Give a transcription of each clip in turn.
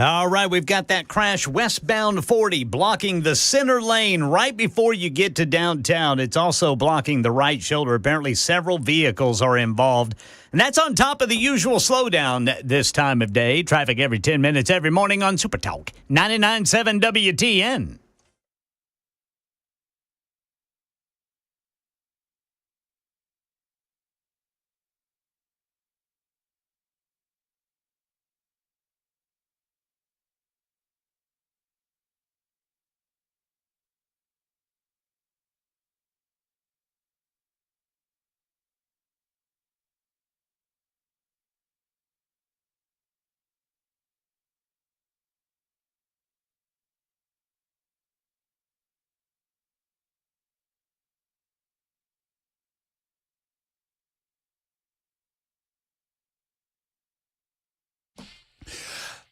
All right, we've got that crash westbound 40 blocking the center lane right before you get to downtown. It's also blocking the right shoulder. Apparently, several vehicles are involved. And that's on top of the usual slowdown this time of day. Traffic every 10 minutes every morning on Super Talk 99.7 WTN.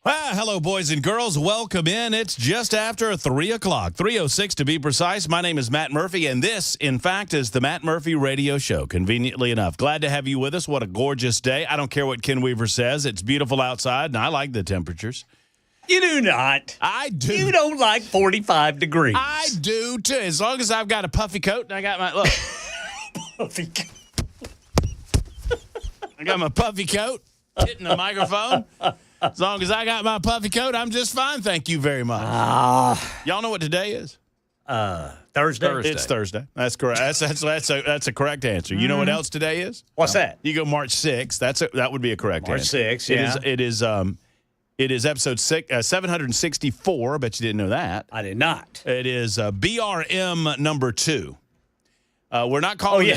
Well, hello, boys and girls. Welcome in. It's just after 3 o'clock, 3:06 to be precise. My name is Matt Murphy, and this, in fact, is the Matt Murphy Radio Show, conveniently enough. Glad to have you with us. What a gorgeous day. I don't care what Ken Weaver says. It's beautiful outside, and I like the temperatures. You do not. I do. You don't like 45 degrees. I do, too. As long as I've got a puffy coat and I got my, look. Puffy coat. I got my puffy coat, hitting the microphone. As long as I got my puffy coat, I'm just fine. Thank you very much. Y'all know what today is? Thursday? It's Thursday. That's correct. That's a correct answer. You know what else today is? What's that? You go March 6th. That would be a correct March answer. 6th, yeah. It is episode 764. I bet you didn't know that. I did not. It is BRM number 2. We're not calling it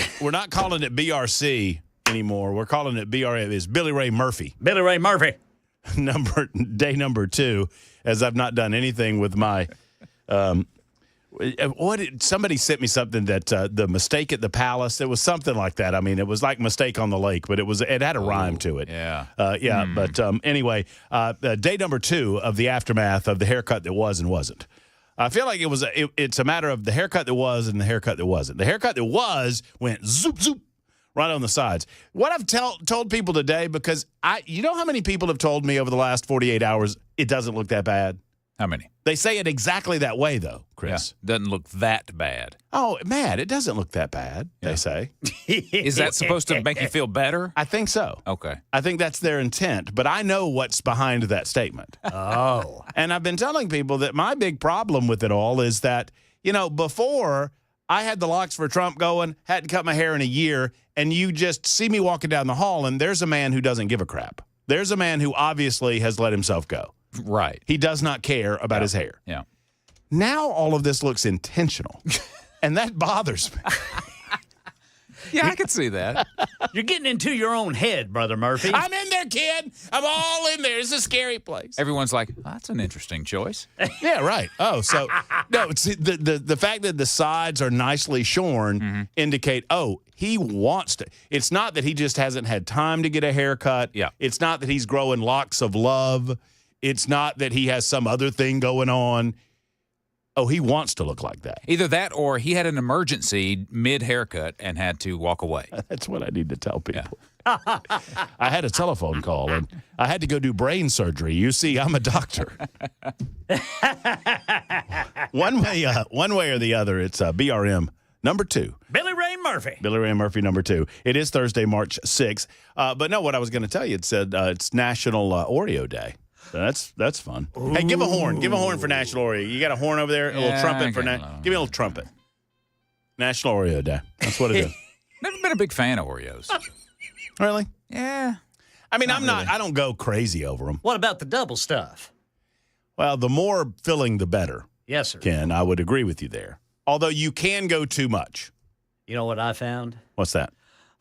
BRC anymore. We're calling it BRM. It's Billy Ray Murphy. Billy Ray Murphy. Day number 2, as I've not done anything with my somebody sent me something that the mistake at the palace, it was something like that. I mean, it was like mistake on the lake, but it had a rhyme to it. But anyway, day number 2 of the aftermath of the haircut that was and wasn't. I feel like it's a matter of the haircut that was and the haircut that wasn't. The haircut that was went zoop zoop right on the sides. What I've told people today, because you know how many people have told me over the last 48 hours it doesn't look that bad? How many? They say it exactly that way, though, Chris. Yeah, doesn't look that bad. Oh, man, it doesn't look that bad, They say. Is that supposed to make you feel better? I think so. Okay. I think that's their intent, but I know what's behind that statement. Oh. And I've been telling people that my big problem with it all is that, before I had the locks for Trump going, hadn't cut my hair in a year, and you just see me walking down the hall, and there's a man who doesn't give a crap. There's a man who obviously has let himself go. Right. He does not care about his hair. Yeah. Now all of this looks intentional, and that bothers me. Yeah, I can see that. You're getting into your own head, Brother Murphy. I'm in there, kid. I'm all in there. It's a scary place. Everyone's like, oh, that's an interesting choice. Yeah, right. Oh, so no, it's the fact that the sides are nicely shorn indicate, he wants to. It's not that he just hasn't had time to get a haircut. Yeah. It's not that he's growing locks of love. It's not that he has some other thing going on. Oh, he wants to look like that. Either that or he had an emergency mid-haircut and had to walk away. That's what I need to tell people. Yeah. I had a telephone call, and I had to go do brain surgery. You see, I'm a doctor. One way or the other, it's BRM number 2. Billy Ray Murphy. Billy Ray Murphy number 2. It is Thursday, March 6th. But no, what I was going to tell you, it said it's National Oreo Day. That's fun. Ooh. Hey, give a horn. Give a horn for National Oreo. You got a horn over there? A little trumpet for Give me a little trumpet. National Oreo Day. That's what it is. Never been a big fan of Oreos. Really? Yeah. I mean, Not really. I don't go crazy over them. What about the double stuff? Well, the more filling, the better. Yes, sir. Ken, I would agree with you there. Although you can go too much. You know what I found? What's that?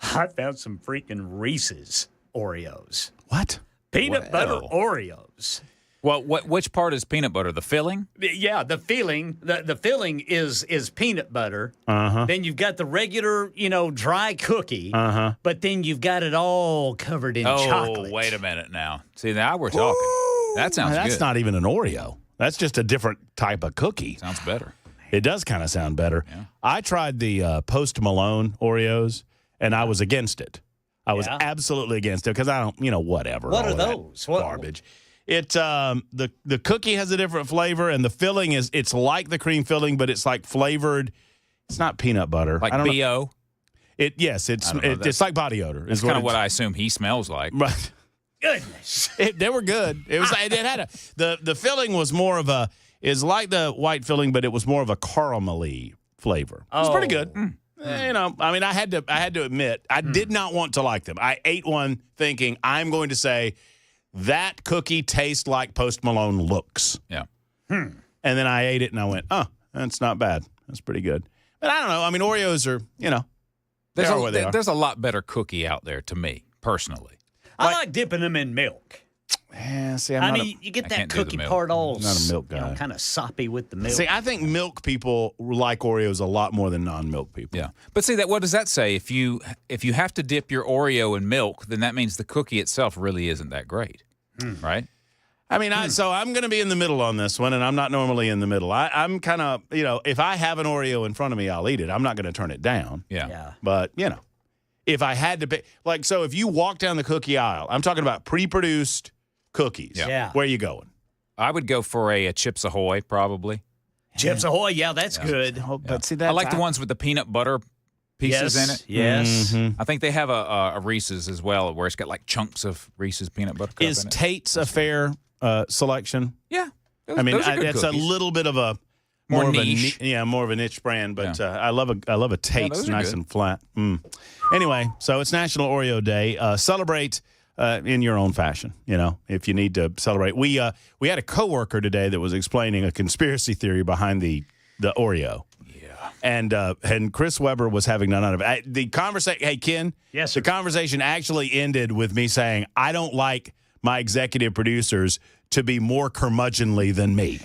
I found some freaking Reese's Oreos. What? Peanut butter Oreos. Well, which part is peanut butter? The filling? Yeah, the filling. The filling is peanut butter. Uh-huh. Then you've got the regular, dry cookie. Uh-huh. But then you've got it all covered in chocolate. Oh, wait a minute now. See, now we're talking. That sounds good. That's not even an Oreo. That's just a different type of cookie. Sounds better. It does kind of sound better. Yeah. I tried the Post Malone Oreos, and I was against it. I was absolutely against it because I don't, whatever. What are those? What? Garbage. The cookie has a different flavor, and the filling it's like the cream filling, but it's like flavored. It's not peanut butter. Like BO? It's like body odor. That's kind of what I assume he smells like. Right. Goodness. They were good. It was. It had the filling was more of is like the white filling, but it was more of a caramelly flavor. It was pretty good. You know, I mean, I had to admit, I did not want to like them. I ate one thinking I'm going to say that cookie tastes like Post Malone looks. Yeah. And then I ate it and I went, oh, that's not bad. That's pretty good. But I don't know. I mean, Oreos are, you know, there's a lot better cookie out there to me, personally. I like dipping them in milk. Yeah, see, you get that cookie part all I'm not a milk guy. kind of soppy with the milk. See, I think milk people like Oreos a lot more than non-milk people. Yeah, but see what does that say? If you have to dip your Oreo in milk, then that means the cookie itself really isn't that great, right? I mean, so I'm going to be in the middle on this one, and I'm not normally in the middle. I'm kind of, you know, if I have an Oreo in front of me, I'll eat it. I'm not going to turn it down. Yeah. But, you know, if I had to pick, like, so if you walk down the cookie aisle, I'm talking about pre-produced cookies. Yeah. Where are you going? I would go for a Chips Ahoy, probably. Chips Ahoy, that's good. Oh, but see, I like the ones with the peanut butter pieces in it. Yes. Mm-hmm. I think they have a Reese's as well, where it's got like chunks of Reese's peanut butter cup Is in it. Tate's a fair selection? Yeah. I mean, those are good it's a cookies. little bit of a More of niche. more of a niche brand, but Yeah. I love a Tate's those are nice good. and flat. Anyway, so it's National Oreo Day. Celebrate in your own fashion. You know, if you need to celebrate. We had a coworker today that was explaining a conspiracy theory behind the Oreo. Yeah, and Chris Webber was having none of it. The conversation. Hey, Ken. Yes, The sir. conversation actually ended with me saying, "I don't like my executive producers to be more curmudgeonly than me."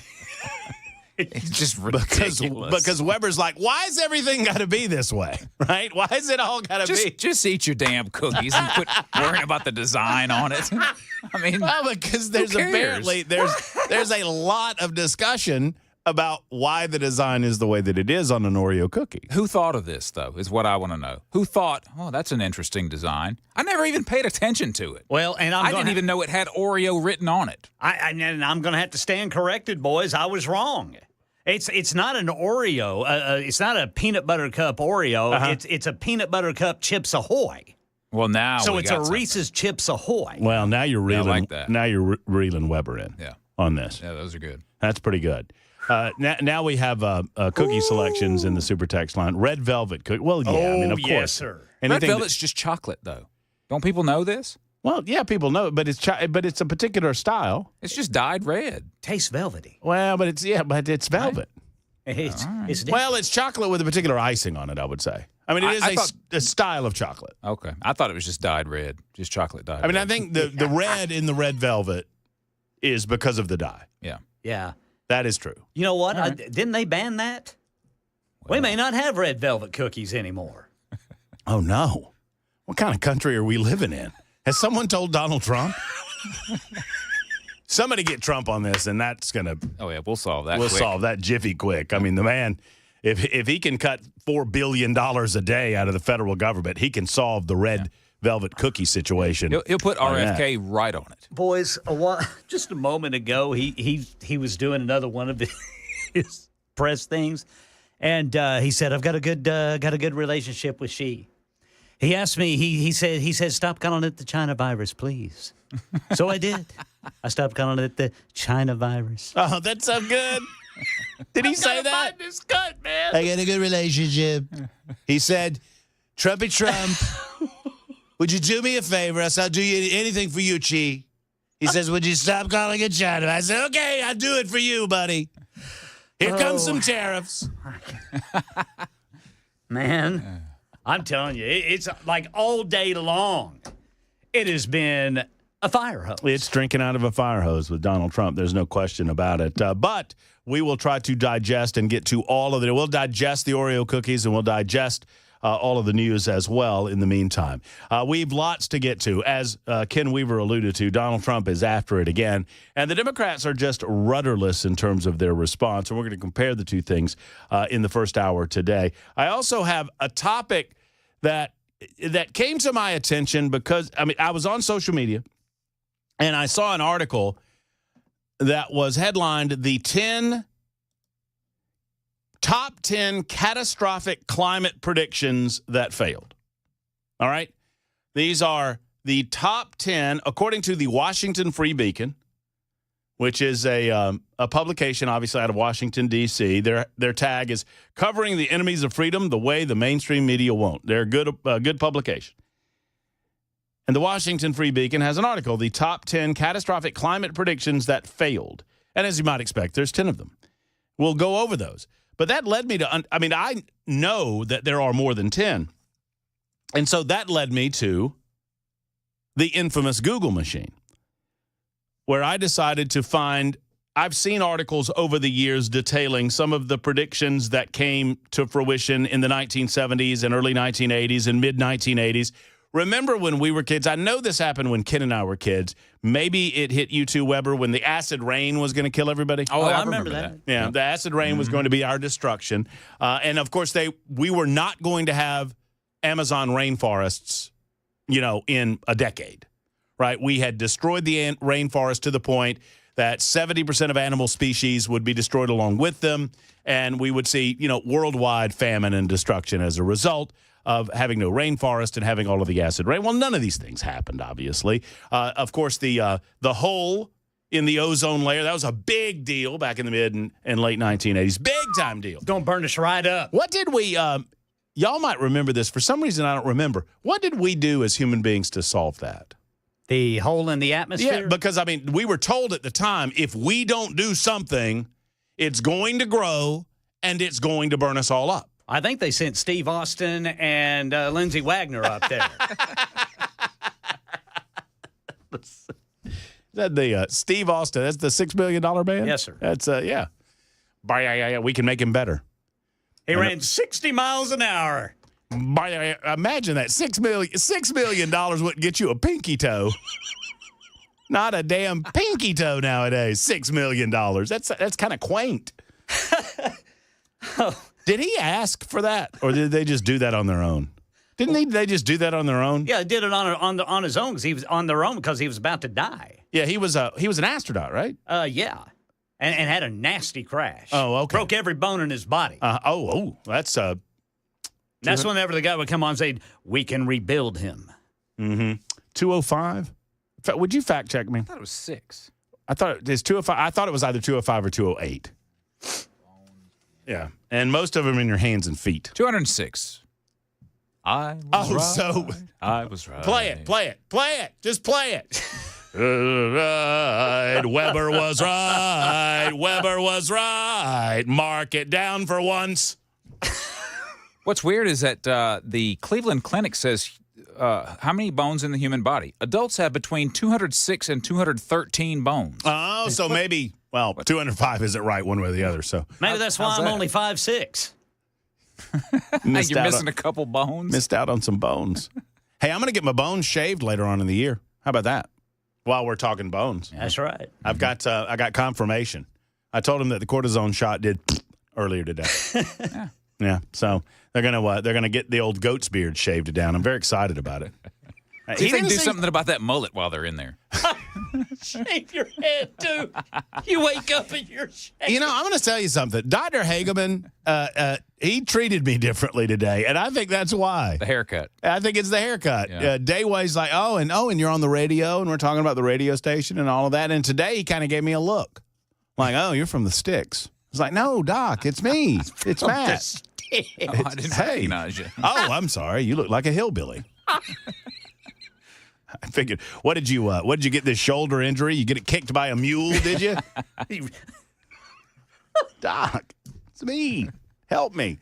It's just ridiculous. Because Weber's like, why is everything got to be this way, right? Why is it all got to be? Just eat your damn cookies and quit worrying about the design on it. I mean, Well, because there's cares? apparently there's a lot of discussion about why the design is the way that it is on an Oreo cookie. who thought of this, though, is what I want to know. Who thought, oh, that's an interesting design? I never even paid attention to it. Well, and I didn't even know it had Oreo written on it. And I'm going to have to stand corrected, boys. I was wrong. It's not an Oreo. It's not a peanut butter cup Oreo. It's a peanut butter cup Chips Ahoy. Well, now So we it's got a something. Reese's Chips Ahoy. Well, now you're reeling. like that. Now you're reeling Weber in. Yeah. On this. Yeah, those are good. That's pretty good. Now we have cookie selections in the Super Text line. Red Velvet cookie. Well, yeah, I mean, of course. yes, sir. Red Anything Velvet's just chocolate, though. Don't people know this? well, yeah, people know it, but it's a particular style. It's just dyed red. Tastes velvety. Well, but it's velvet. It's different. Well, it's chocolate with a particular icing on it, I would say. I mean, it is I thought- a style of chocolate. Okay. I thought it was just dyed red, just chocolate dyed I mean, red. I think the red in the Red Velvet is because of the dye. Yeah. Yeah. That is true. You know what? Didn't they ban that? We may not have red velvet cookies anymore. Oh, no. What kind of country are we living in? Has someone told Donald Trump? Somebody get Trump on this, and that's going to Oh, yeah, we'll solve that we'll quick. solve that jiffy quick. I mean, the man, if he can cut $4 billion a day out of the federal government, he can solve the red velvet cookie situation. He'll put RFK right on it. Boys, just a moment ago, he was doing another one of his press things, and he said, "I've got a good relationship with she." He asked me. He said, "Stop calling it the China virus, please." So I did. I stopped calling it the China virus. Oh, that's so good. Did he say that? This cut, man. I got a good relationship. He said, Trumpy Trump, would you do me a favor? I said, I'll do anything for you, Chi. He says, would you stop calling it China? I said, okay, I'll do it for you, buddy. Here comes some tariffs. Man, I'm telling you, it's like all day long. It has been a fire hose. It's drinking out of a fire hose with Donald Trump. There's no question about it. But we will try to digest and get to all of it. We'll digest the Oreo cookies and we'll digest all of the news as well in the meantime. We've lots to get to. As Ken Weaver alluded to, Donald Trump is after it again. And the Democrats are just rudderless in terms of their response. And we're going to compare the two things in the first hour today. I also have a topic that came to my attention because, I mean, I was on social media and I saw an article that was headlined the top 10 catastrophic climate predictions that failed. All right? These are the top 10, according to the Washington Free Beacon, which is a publication, obviously, out of Washington, D.C. Their tag is Covering the Enemies of Freedom the Way the Mainstream Media Won't. They're a good publication. And the Washington Free Beacon has an article, The Top 10 Catastrophic Climate Predictions That Failed. And as you might expect, there's 10 of them. We'll go over those. But that led me to, I know that there are more than 10. And so that led me to the infamous Google machine, where I decided to find, I've seen articles over the years detailing some of the predictions that came to fruition in the 1970s and early 1980s and mid-1980s. Remember when we were kids? I know this happened when Ken and I were kids. Maybe it hit you too, Weber, when the acid rain was going to kill everybody. Oh, I remember that. Yeah, the acid rain was going to be our destruction. And, of course, we were not going to have Amazon rainforests, in a decade, right? We had destroyed the rainforest to the point that 70% of animal species would be destroyed along with them, and we would see, worldwide famine and destruction as a result of having no rainforest and having all of the acid rain. Well, none of these things happened, obviously. Of course, the hole in the ozone layer, that was a big deal back in the mid and late 1980s. Big-time deal. Don't burn us right up. What did we y'all might remember this. For some reason, I don't remember. What did we do as human beings to solve that? The hole in the atmosphere? Yeah, because, we were told at the time, if we don't do something, it's going to grow and it's going to burn us all up. I think they sent Steve Austin and Lindsey Wagner up there. Is that the Steve Austin? That's the $6 million band? Yes, sir. That's, yeah. We can make him better. He ran 60 miles an hour. Imagine that. $6 million wouldn't get you a pinky toe. Not a damn pinky toe nowadays. $6 million. That's kind of quaint. Oh. Did he ask for that, or did they just do that on their own? Didn't they just do that on their own? Yeah, he did it on his own because he was on their own because he was about to die. Yeah, he was an astronaut, right? Yeah, and had a nasty crash. Oh, okay. Broke every bone in his body. That's That's whenever the guy would come on and say, "We can rebuild him." 205. Would you fact check me? I thought it was 6. I thought it was 205. I thought it was either 205 or 208. Yeah, and most of them in your hands and feet. 206. I was right. Play it. Just play it. Right. Weber was right. Mark it down for once. What's weird is that the Cleveland Clinic says how many bones in the human body? Adults have between 206 and 213 bones. Oh, so maybe, 205 isn't right one way or the other. So maybe that's why I'm only 5'6". You're missing a couple bones. Missed out on some bones. Hey, I'm going to get my bones shaved later on in the year. How about that? While we're talking bones. That's right. I got confirmation. I told him that the cortisone shot did earlier today. Yeah. So they're gonna get the old goat's beard shaved down. I'm very excited about it. See if they can do something about that mullet while they're in there. Shave your head, too. You wake up and you're shaved. I'm going to tell you something. Dr. Hageman, he treated me differently today, and I think that's why. The haircut. I think it's the haircut. Yeah. Dayway's like, and you're on the radio, and we're talking about the radio station and all of that. And today he kind of gave me a look. Like, you're from the sticks. I was like, no, Doc, it's me. It's Matt. I didn't recognize you. I'm sorry. You look like a hillbilly. I figured, what did you get this shoulder injury? You get it kicked by a mule, did you? Doc, it's me. Help me.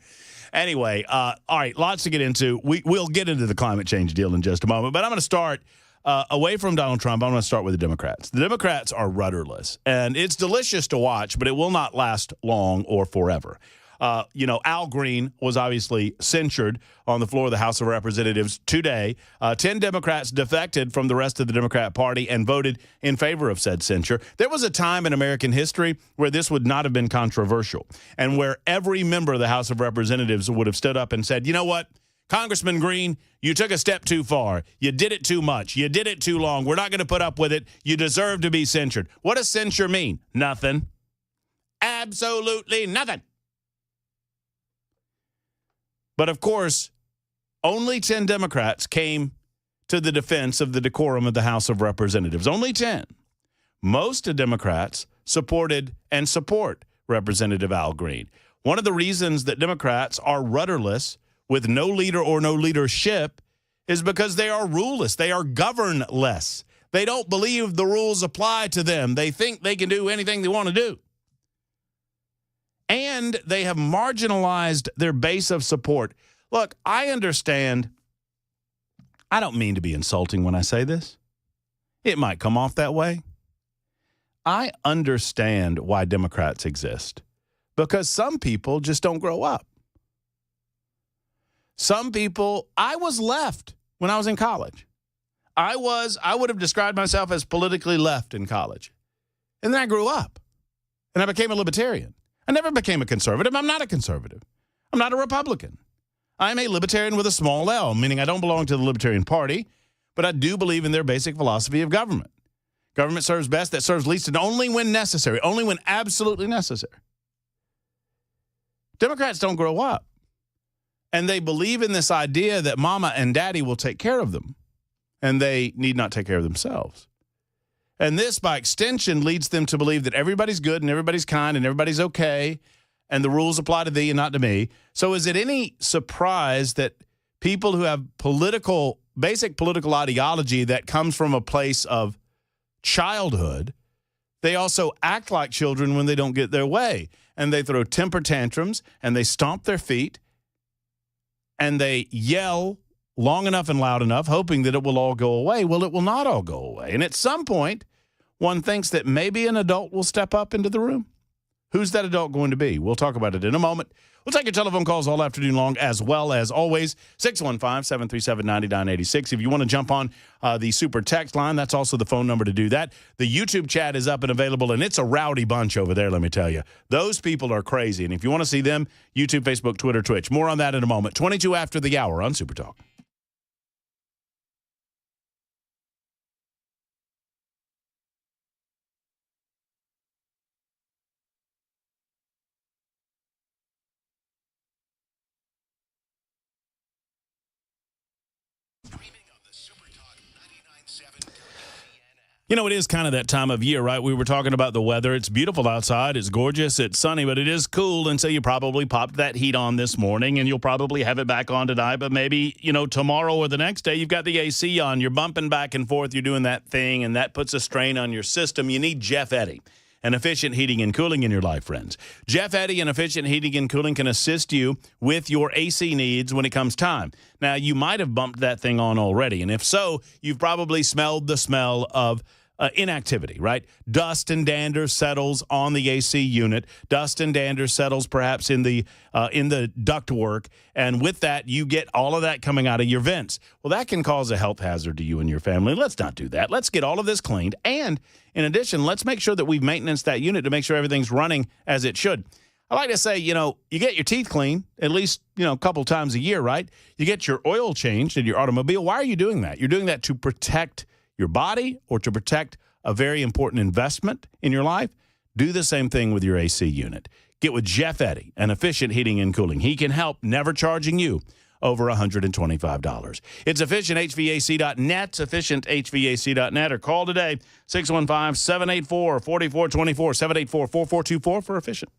Anyway, all right, lots to get into. We'll get into the climate change deal in just a moment, but I'm going to start away from Donald Trump. I'm going to start with the Democrats. The Democrats are rudderless, and it's delicious to watch, but it will not last long or forever. Al Green was obviously censured on the floor of the House of Representatives today. 10 Democrats defected from the rest of the Democrat Party and voted in favor of said censure. There was a time in American history where this would not have been controversial and where every member of the House of Representatives would have stood up and said, you know what? Congressman Green, you took a step too far. You did it too much. You did it too long. We're not going to put up with it. You deserve to be censured. What does censure mean? Nothing. Absolutely nothing. But of course, only 10 Democrats came to the defense of the decorum of the House of Representatives. Only 10. Most Democrats supported and support Representative Al Green. One of the reasons that Democrats are rudderless with no leader or no leadership is because they are ruleless. They are governless. They don't believe the rules apply to them. They think they can do anything they want to do. And they have marginalized their base of support. Look, I understand. I don't mean to be insulting when I say this. It might come off that way. I understand why Democrats exist. Because some people just don't grow up. Some people, I was left when I was in college. I would have described myself as politically left in college. And then I grew up. And I became a libertarian. I never became a conservative. I'm not a conservative. I'm not a Republican. I'm a libertarian with a small L, meaning I don't belong to the Libertarian Party, but I do believe in their basic philosophy of government. Government serves best, that serves least, and only when necessary, only when absolutely necessary. Democrats don't grow up. And they believe in this idea that mama and daddy will take care of them, and they need not take care of themselves. And this, by extension, leads them to believe that everybody's good and everybody's kind and everybody's okay, and the rules apply to thee and not to me. So is it any surprise that people who have basic political ideology that comes from a place of childhood, they also act like children when they don't get their way, and they throw temper tantrums, and they stomp their feet, and they yell long enough and loud enough, hoping that it will all go away. Well, it will not all go away. And at some point, one thinks that maybe an adult will step up into the room. Who's that adult going to be? We'll talk about it in a moment. We'll take your telephone calls all afternoon long, as well as always, 615-737-9986. If you want to jump on the super text line, that's also the phone number to do that. The YouTube chat is up and available, and it's a rowdy bunch over there, let me tell you. Those people are crazy, and if you want to see them, YouTube, Facebook, Twitter, Twitch. More on that in a moment. 22 after the hour on Super Talk. You know, it is kind of that time of year, right? We were talking about the weather. It's beautiful outside. It's gorgeous. It's sunny, but it is cool. And so you probably popped that heat on this morning, and you'll probably have it back on tonight. But maybe, tomorrow or the next day, you've got the AC on. You're bumping back and forth. You're doing that thing, and that puts a strain on your system. You need Jeff Eddy and efficient heating and cooling in your life, friends. Jeff Eddy and efficient heating and cooling can assist you with your AC needs when it comes time. Now, you might have bumped that thing on already, and if so, you've probably smelled the smell of inactivity, right? Dust and dander settles on the AC unit. Dust and dander settles perhaps in the ductwork, and with that, you get all of that coming out of your vents. Well, that can cause a health hazard to you and your family. Let's not do that. Let's get all of this cleaned, and in addition, let's make sure that we've maintained that unit to make sure everything's running as it should. I like to say, you get your teeth cleaned at least, a couple times a year, right? You get your oil changed in your automobile. Why are you doing that? You're doing that to protect your body or to protect a very important investment in your life. Do the same thing with your AC unit. Get with Jeff Eddy and efficient heating and cooling. He can help, never charging you over $125. It's efficienthvac.net, efficienthvac.net, or call today, 615-784-4424, 784-4424 for Efficient.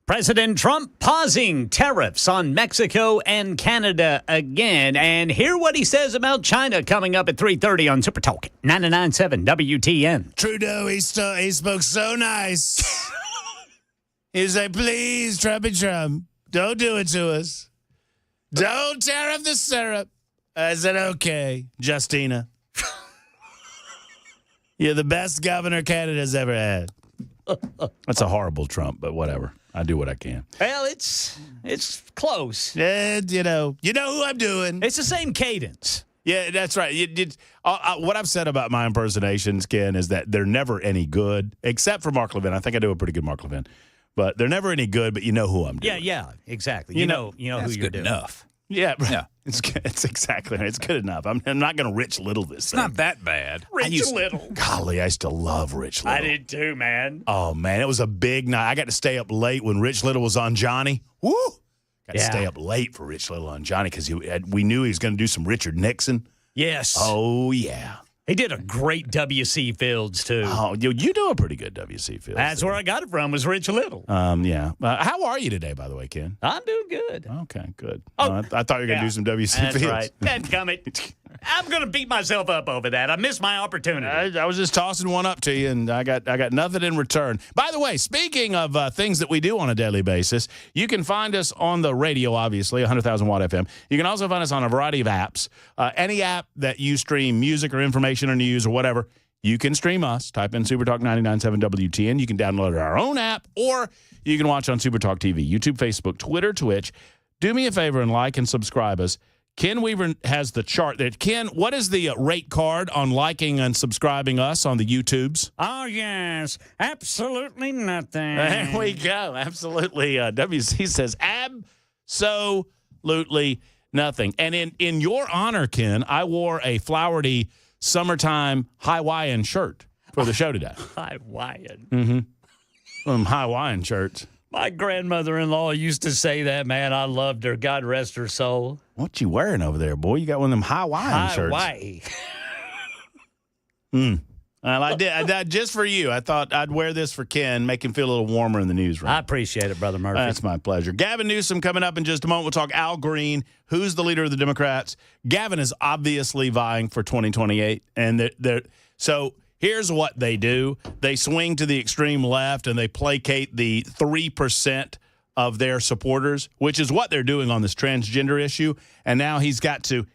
President Trump pausing tariffs on Mexico and Canada again. And hear what he says about China coming up at 3:30 on Super Talk 99.7 WTN. Trudeau, he spoke so nice. He's like, please, Trumpy Trump, don't do it to us. Don't tariff the syrup. I said, okay, Justina. You're the best governor Canada's ever had. That's a horrible Trump, but whatever. I do what I can. Well, it's close. And, you know who I'm doing. It's the same cadence. Yeah, that's right. What I've said about my impersonations, Ken, is that they're never any good, except for Mark Levin. I think I do a pretty good Mark Levin. But they're never any good, but you know who I'm doing. Yeah, exactly. You know who you're good doing. enough. Yeah. It's good. It's exactly right. It's good enough. I'm not going to Rich Little this It's thing. not that bad. Rich Little. Golly, I used to love Rich Little. I did too, man. Oh, man, it was a big night. I got to stay up late when Rich Little was on Johnny. Woo! Got to stay up late for Rich Little on Johnny because we knew he was going to do some Richard Nixon. Yes. Oh, yeah. He did a great W.C. Fields, too. Oh, you do a pretty good W.C. Fields. That's where I got it from, was Rich Little. Yeah. How are you today, by the way, Ken? I'm doing good. Okay, good. Oh, I thought you were going to do some W.C. That's Fields. right. Dadgummit. I'm going to beat myself up over that. I missed my opportunity. I was just tossing one up to you, and I got nothing in return. By the way, speaking of things that we do on a daily basis, you can find us on the radio, obviously, 100,000 watt FM. You can also find us on a variety of apps. Any app that you stream music or information or news or whatever, you can stream us. Type in Supertalk 99.7 WTN. You can download our own app, or you can watch on Supertalk TV, YouTube, Facebook, Twitter, Twitch. Do me a favor and like and subscribe us. Ken Weaver has the chart there. Ken, what is the rate card on liking and subscribing us on the YouTubes? Oh, yes. Absolutely nothing. There we go. Absolutely. WC says absolutely nothing. And in your honor, Ken, I wore a Flowerty summertime Hawaiian shirt for the show today. Hawaiian. Mm-hmm. Hawaiian shirts. My grandmother-in-law used to say that, man. I loved her. God rest her soul. What you wearing over there, boy? You got one of them Hawaiian shirts. Hawaii. Well, I did just for you. I thought I'd wear this for Ken, make him feel a little warmer in the newsroom. I appreciate it, Brother Murphy. That's my pleasure. Gavin Newsom coming up in just a moment. We'll talk Al Green, who's the leader of the Democrats. Gavin is obviously vying for 2028. So here's what they do. They swing to the extreme left and they placate the 3% of their supporters, which is what they're doing on this transgender issue. And now he's got to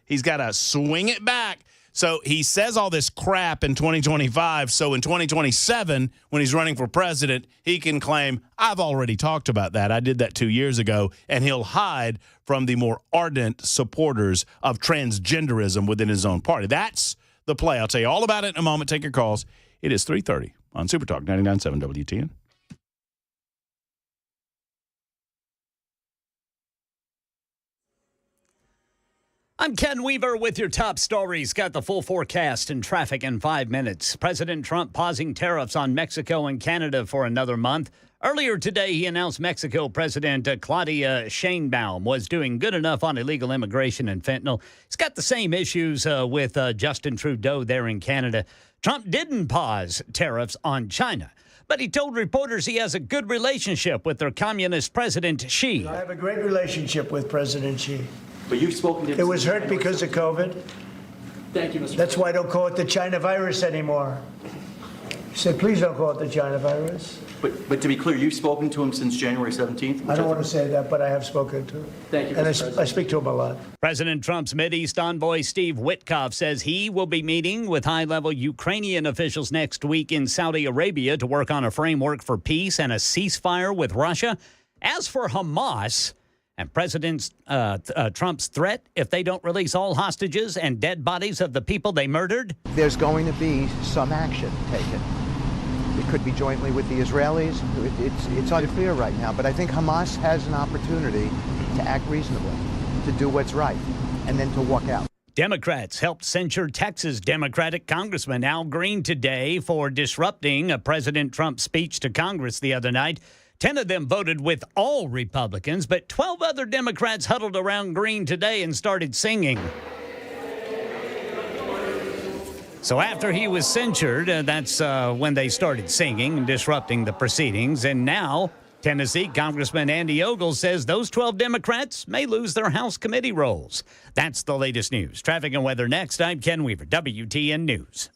swing it back. So he says all this crap in 2025. So in 2027, when he's running for president, he can claim, I've already talked about that. I did that 2 years ago. And he'll hide from the more ardent supporters of transgenderism within his own party. That's the play. I'll tell you all about it in a moment. Take your calls. It is 3:30 on Supertalk 99.7 WTN. I'm Ken Weaver with your top stories. Got the full forecast and traffic in 5 minutes. President Trump pausing tariffs on Mexico and Canada for another month. Earlier today, he announced Mexico President Claudia Sheinbaum was doing good enough on illegal immigration and fentanyl. He's got the same issues with Justin Trudeau there in Canada. Trump didn't pause tariffs on China, but he told reporters he has a good relationship with their communist president, Xi. I have a great relationship with President Xi. But you've spoken to him. It was hurt because of COVID. Thank you, Mr. That's why I don't call it the China virus anymore. He said, please don't call it the China virus. But to be clear, you've spoken to him since January 17th? I don't want to say that, but I have spoken to him. Thank you, Mr. And President. I speak to him a lot. President Trump's Mideast envoy Steve Witkoff says he will be meeting with high-level Ukrainian officials next week in Saudi Arabia to work on a framework for peace and a ceasefire with Russia. As for Hamas and President Trump's threat, if they don't release all hostages and dead bodies of the people they murdered, there's going to be some action taken. It could be jointly with the Israelis. It's unclear right now, but I think Hamas has an opportunity to act reasonably, to do what's right, and then to walk out. Democrats helped censure Texas Democratic Congressman Al Green today for disrupting President Trump's speech to Congress the other night. 10 of them voted with all Republicans, but 12 other Democrats huddled around Green today and started singing. So after he was censured, that's when they started singing and disrupting the proceedings. And now Tennessee Congressman Andy Ogle says those 12 Democrats may lose their House committee roles. That's the latest news. Traffic and weather next. I'm Ken Weaver, WTN News.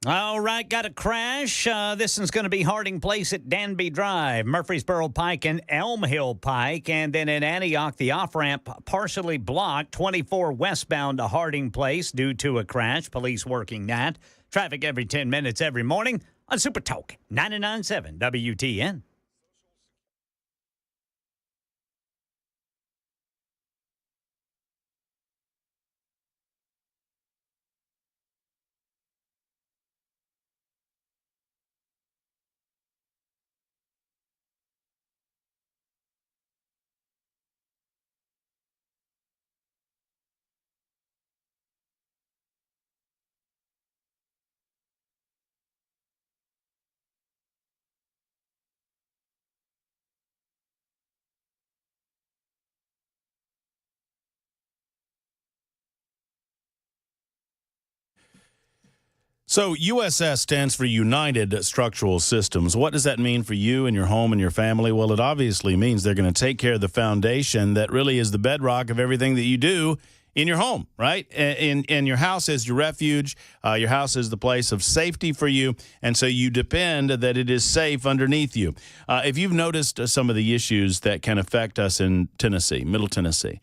All right, got a crash. This one's going to be Harding Place at Danby Drive, Murfreesboro Pike and Elm Hill Pike. And then in Antioch, the off-ramp partially blocked, 24 westbound to Harding Place due to a crash. Police working that. Traffic every 10 minutes every morning on Super Talk 99.7 WTN. So USS stands for United Structural Systems. What does that mean for you and your home and your family? Well, it obviously means they're going to take care of the foundation that really is the bedrock of everything that you do in your home, right? In your house is your refuge. Your house is the place of safety for you, and so you depend that it is safe underneath you. If you've noticed some of the issues that can affect us in Tennessee, Middle Tennessee,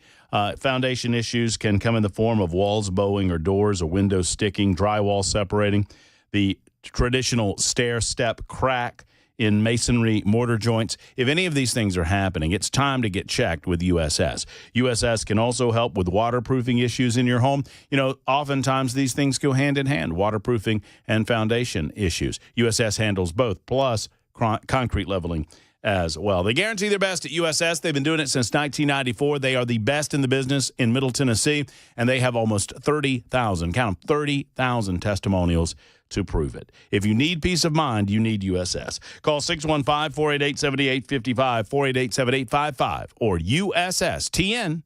foundation issues can come in the form of walls bowing or doors or windows sticking, drywall separating, the traditional stair-step crack in masonry mortar joints. If any of these things are happening, it's time to get checked with USS. USS can also help with waterproofing issues in your home. You know, oftentimes these things go hand in hand, waterproofing and foundation issues. USS handles both, plus concrete leveling as well. They guarantee their best at USS. They've been doing it since 1994. They are the best in the business in Middle Tennessee, and they have almost 30,000, count them, 30,000 testimonials to prove it. If you need peace of mind, you need USS. Call 615-488-7855, 488-7855, or USSTN.com.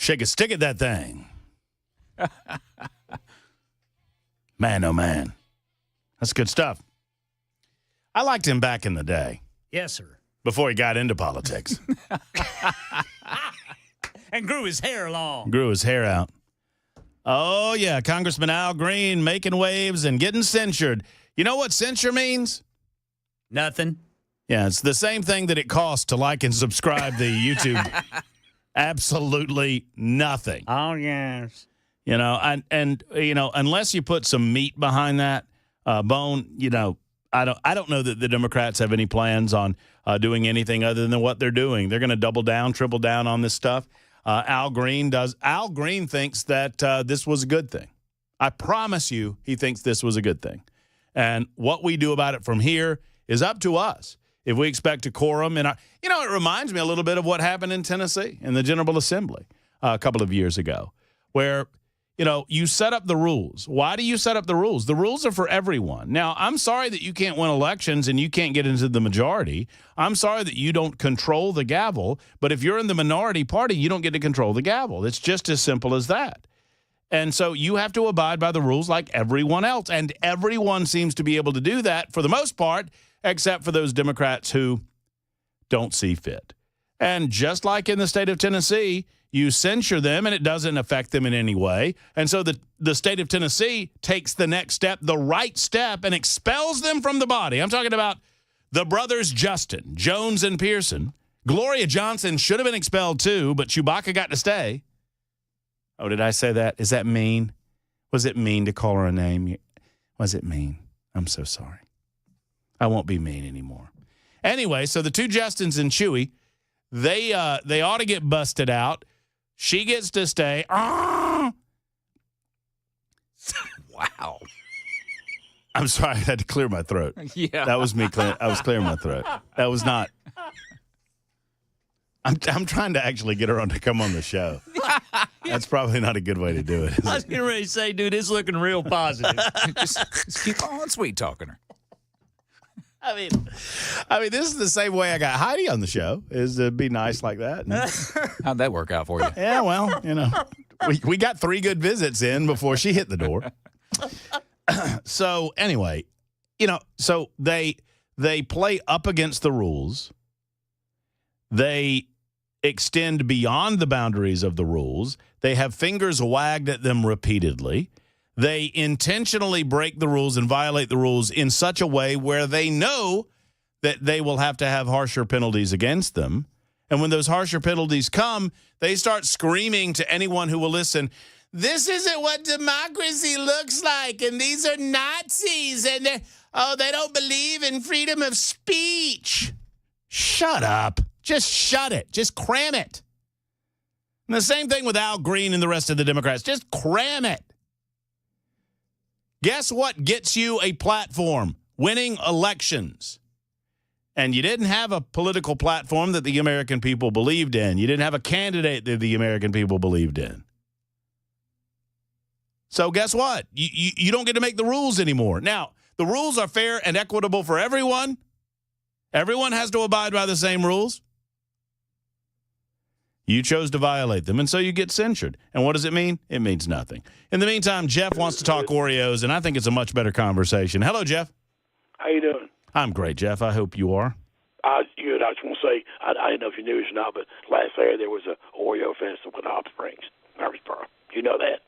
Shake a stick at that thing. Man, oh, man. That's good stuff. I liked him back in the day. Yes, sir. Before he got into politics. And grew his hair long. Grew his hair out. Oh, yeah, Congressman Al Green making waves and getting censured. You know what censure means? Nothing. Yeah, it's the same thing that it costs to like and subscribe to YouTube. Absolutely nothing. Oh, yes. You know, and you know, unless you put some meat behind that bone, you know, I don't know that the Democrats have any plans on doing anything other than what they're doing. They're going to double down, triple down on this stuff. Al Green does. Al Green thinks that this was a good thing. I promise you, he thinks this was a good thing. And what we do about it from here is up to us. If we expect a quorum, and you know, it reminds me a little bit of what happened in Tennessee in the General Assembly a couple of years ago, where you know, you set up the rules. Why do you set up the rules? The rules are for everyone. Now, I'm sorry that you can't win elections and you can't get into the majority. I'm sorry that you don't control the gavel. But if you're in the minority party, you don't get to control the gavel. It's just as simple as that. And so you have to abide by the rules like everyone else. And everyone seems to be able to do that for the most part, except for those Democrats who don't see fit. And just like in the state of Tennessee, you censure them, and it doesn't affect them in any way. And so the state of Tennessee takes the next step, the right step, and expels them from the body. I'm talking about the brothers Justin, Jones, and Pearson. Gloria Johnson should have been expelled too, but Chewbacca got to stay. Oh, did I say that? Is that mean? Was it mean to call her a name? Was it mean? I'm so sorry. I won't be mean anymore. Anyway, so the two Justins and Chewy, they ought to get busted out. She gets to stay. Wow. I'm sorry. I had to clear my throat. Yeah. That was me. I was clearing my throat. That was not. I'm trying to actually get her on to come on the show. That's probably not a good way to do it. I was getting ready to say, dude, it's looking real positive. just keep on sweet talking her. I mean, this is the same way I got Heidi on the show, is to be nice like that. And, how'd that work out for you? yeah, well, you know, we got 3 good visits in before she hit the door. So anyway, you know, so they play up against the rules. They extend beyond the boundaries of the rules. They have fingers wagged at them repeatedly. They intentionally break the rules and violate the rules in such a way where they know that they will have to have harsher penalties against them. And when those harsher penalties come, they start screaming to anyone who will listen, this isn't what democracy looks like, and these are Nazis, and they don't believe in freedom of speech. Shut up. Just shut it. Just cram it. And the same thing with Al Green and the rest of the Democrats. Just cram it. Guess what gets you a platform? Winning elections. And you didn't have a political platform that the American people believed in. You didn't have a candidate that the American people believed in. So guess what? You don't get to make the rules anymore. Now, the rules are fair and equitable for everyone. Everyone has to abide by the same rules. You chose to violate them, and so you get censured. And what does it mean? It means nothing. In the meantime, Jeff wants to talk Oreos, and I think it's a much better conversation. Hello, Jeff. How you doing? I'm great, Jeff. I hope you are. Good. I just want to say, I don't know if you knew this or not, but last Saturday there was an Oreo festival in Hot Springs, Murfreesboro. You know that?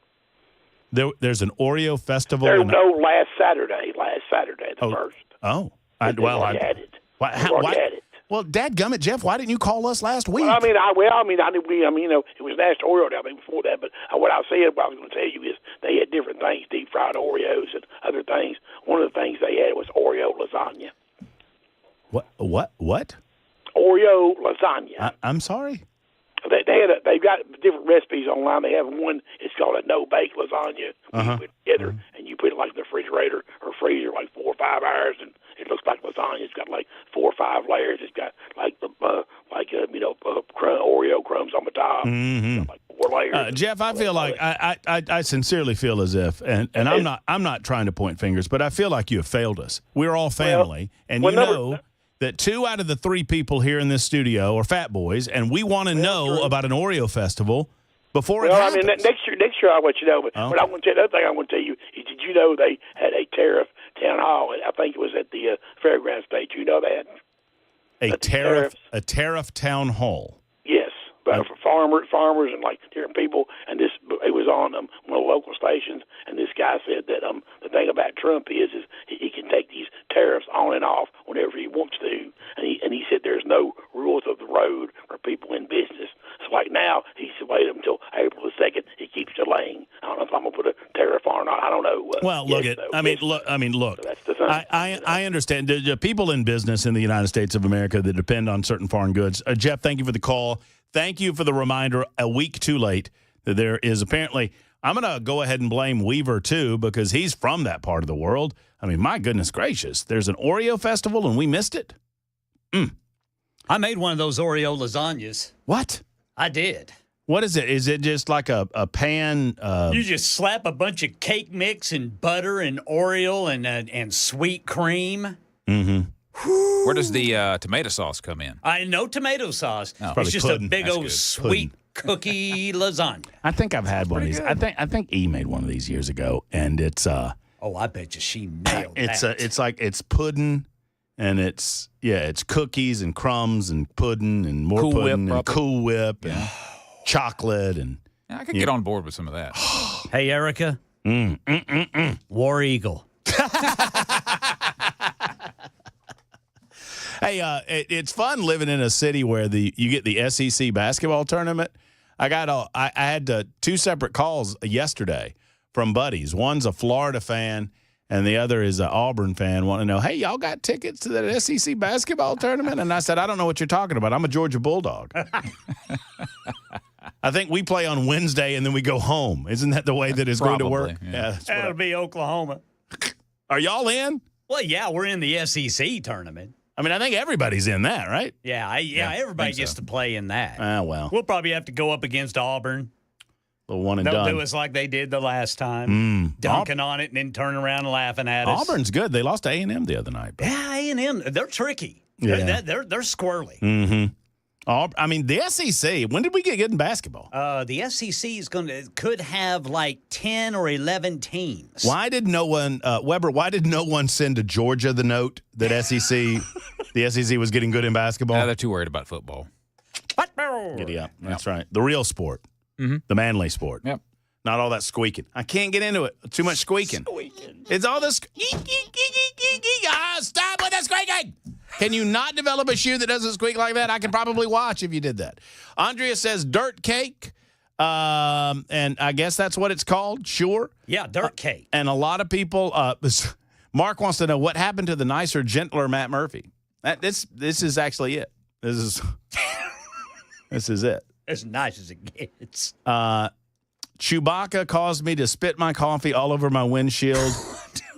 There's an Oreo festival? Last Saturday, the first. Oh. Had it. Well, dadgummit, Jeff, why didn't you call us last week? Well, it was National Oreo Day before that. But what I was going to tell you is they had different things, deep fried Oreos and other things. One of the things they had was Oreo lasagna. What? Oreo lasagna. I'm sorry. They've got different recipes online. They have one. It's called a no-bake lasagna. You put it together and you put it like in the refrigerator or freezer like 4 or 5 hours, and it looks like lasagna. It's got like 4 or 5 layers. It's got Oreo crumbs on the top. Mm-hmm. Like 4 layers. Jeff, I feel like I sincerely feel as if, and I'm not trying to point fingers, but I feel like you have failed us. We're all family, and you know that 2 out of the 3 people here in this studio are fat boys, and we want to know about an Oreo festival. before it Well, I happens. mean, next year I'll let you know. But what I want to tell, another thing I want to tell you is, did you know they had a tariff town hall? I think it was at the fairground stage. You know that? A tariff town hall. Yes, but for farmers and like different people. And it was on one of the local stations. And this guy said that the thing about Trump is he can take these tariffs on and off whenever he wants to. And he said there's no rules of the road for people in business. So like now he said wait until April the 2nd. He keeps delaying. I don't know if I'm gonna put a tariff on or not. I don't know. Well, look at. I mean, look. So that's the thing. I understand. The people in business in the United States of America that depend on certain foreign goods. Jeff, thank you for the call. Thank you for the reminder. A week too late that there is apparently. I'm going to go ahead and blame Weaver, too, because he's from that part of the world. I mean, my goodness gracious. There's an Oreo festival, and we missed it? I made one of those Oreo lasagnas. What? I did. What is it? Is it just like a pan? You just slap a bunch of cake mix and butter and Oreo and sweet cream. Where does the tomato sauce come in? No tomato sauce. Oh. It's just pudding. a big That's old good. sweet cookie lasagna. I think I've had one of these. I think E made one of these years ago, and it's Oh, I bet you she nailed that. it's like it's pudding, and it's cookies and crumbs and pudding and more Cool Whip, pudding and probably. Cool Whip and chocolate and. Yeah, I could get on board with some of that. Hey, Erica. War Eagle. Hey, it's fun living in a city where you get the SEC basketball tournament. I had 2 separate calls yesterday from buddies. One's a Florida fan, and the other is an Auburn fan. Want to know, hey, y'all got tickets to that SEC basketball tournament? And I said, I don't know what you're talking about. I'm a Georgia Bulldog. I think we play on Wednesday and then we go home. Isn't that the way that it's going to work? Probably, Yeah, that's what That'll be Oklahoma. Are y'all in? Well, yeah, we're in the SEC tournament. I mean, I think everybody's in that, right? Yeah, everybody think gets so. to play in that. Well, We'll probably have to go up against Auburn. the one and They'll done. do us like they did the last time, dunking on it and then turning around and laughing at us. Auburn's good. They lost to A&M the other night. But. Yeah, A&M, they're tricky. Yeah. They're squirrely. I mean, the SEC, when did we get good in basketball? The SEC could have like 10 or 11 teams. Why did no one, Weber, why did no one send to Georgia the note that the SEC was getting good in basketball? They're too worried about football. Giddy up. That's right. The real sport. The manly sport. Yep. Not all that squeaking. I can't get into it. Too much squeaking. It's all this. Stop with the squeaking. Can you not develop a shoe that doesn't squeak like that? I can probably watch if you did that. Andrea says dirt cake. And I guess that's what it's called. Sure. Yeah, dirt cake. And a lot of people, Mark wants to know what happened to the nicer, gentler Matt Murphy. This is actually it. This is it. As nice as it gets. Chewbacca caused me to spit my coffee all over my windshield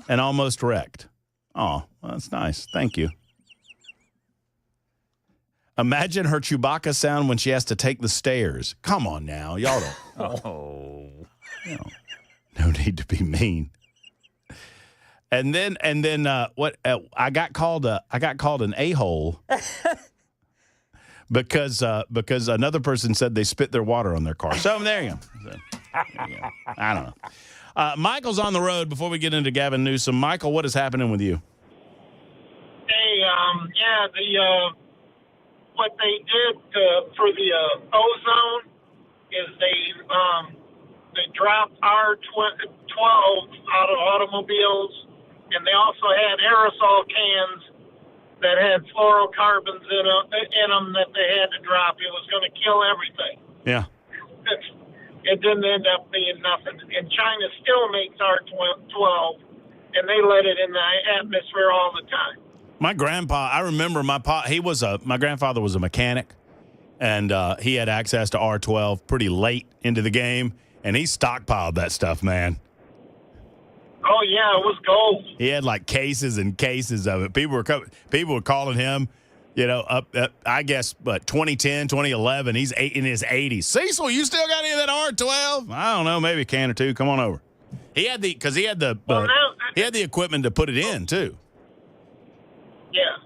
and almost wrecked. Oh, well, that's nice. Thank you. Imagine her Chewbacca sound when she has to take the stairs. Come on now. Y'all don't. No need to be mean. And then what I got called an a-hole because another person said they spit their water on their car. So there you go. I don't know. Michael's on the road before we get into Gavin Newsom. Michael, what is happening with you? Hey, what they did for the ozone is they dropped R12 out of automobiles, and they also had aerosol cans that had fluorocarbons in them that they had to drop. It was going to kill everything. Yeah. It didn't end up being nothing. And China still makes R12, and they let it in the atmosphere all the time. My grandpa, I remember my grandfather was a mechanic, and he had access to R12 pretty late into the game, and he stockpiled that stuff, man. Oh, yeah, it was gold. He had like cases and cases of it. People were calling him, up I guess, 2010, 2011. He's in his 80s. Cecil, you still got any of that R12? I don't know, maybe a can or two. Come on over. He had the equipment to put it in too. Yeah.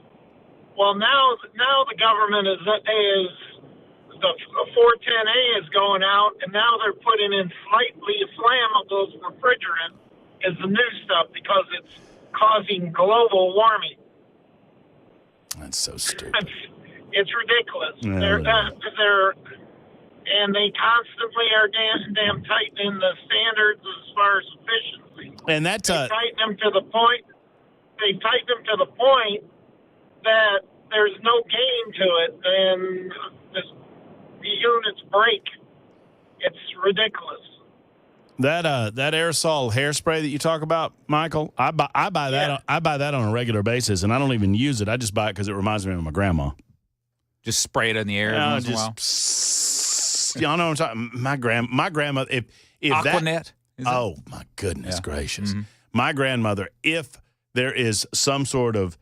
Well, now the government is the 410A is going out, and now they're putting in slightly flammable refrigerant is the new stuff because it's causing global warming. That's so stupid. It's ridiculous. Yeah, And they constantly are damn tightening the standards as far as efficiency. And that's They tighten them to the point. They tighten them to the point that there's no gain to it, and the units break. It's ridiculous. that aerosol hairspray that you talk about, Michael. I buy that. Yeah. I buy that on a regular basis, and I don't even use it. I just buy it because it reminds me of my grandma. Just spray it in the air once in a while. Y'all know what I'm talking. My grandma. If Aquanet. Oh my goodness gracious! My grandmother. If there is some sort of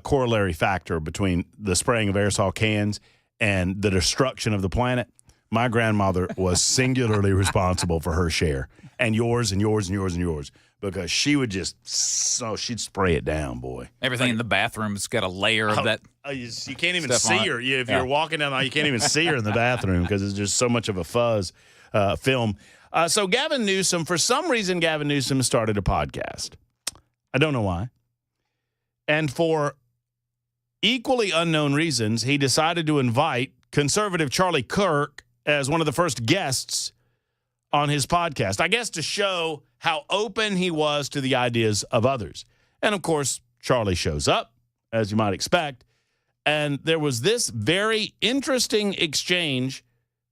corollary factor between the spraying of aerosol cans and the destruction of the planet, my grandmother was singularly responsible for her share, and yours, and yours, and yours, and yours, because she would she'd spray it down, boy. Everything in the bathroom's got a layer of that. You can't even stuff on see it. her. If you're walking down, you can't even see her in the bathroom because it's just so much of a fuzz film. So Gavin Newsom, for some reason, Gavin Newsom started a podcast. I don't know why. And for equally unknown reasons, he decided to invite conservative Charlie Kirk as one of the first guests on his podcast, I guess to show how open he was to the ideas of others. And, of course, Charlie shows up, as you might expect, and there was this very interesting exchange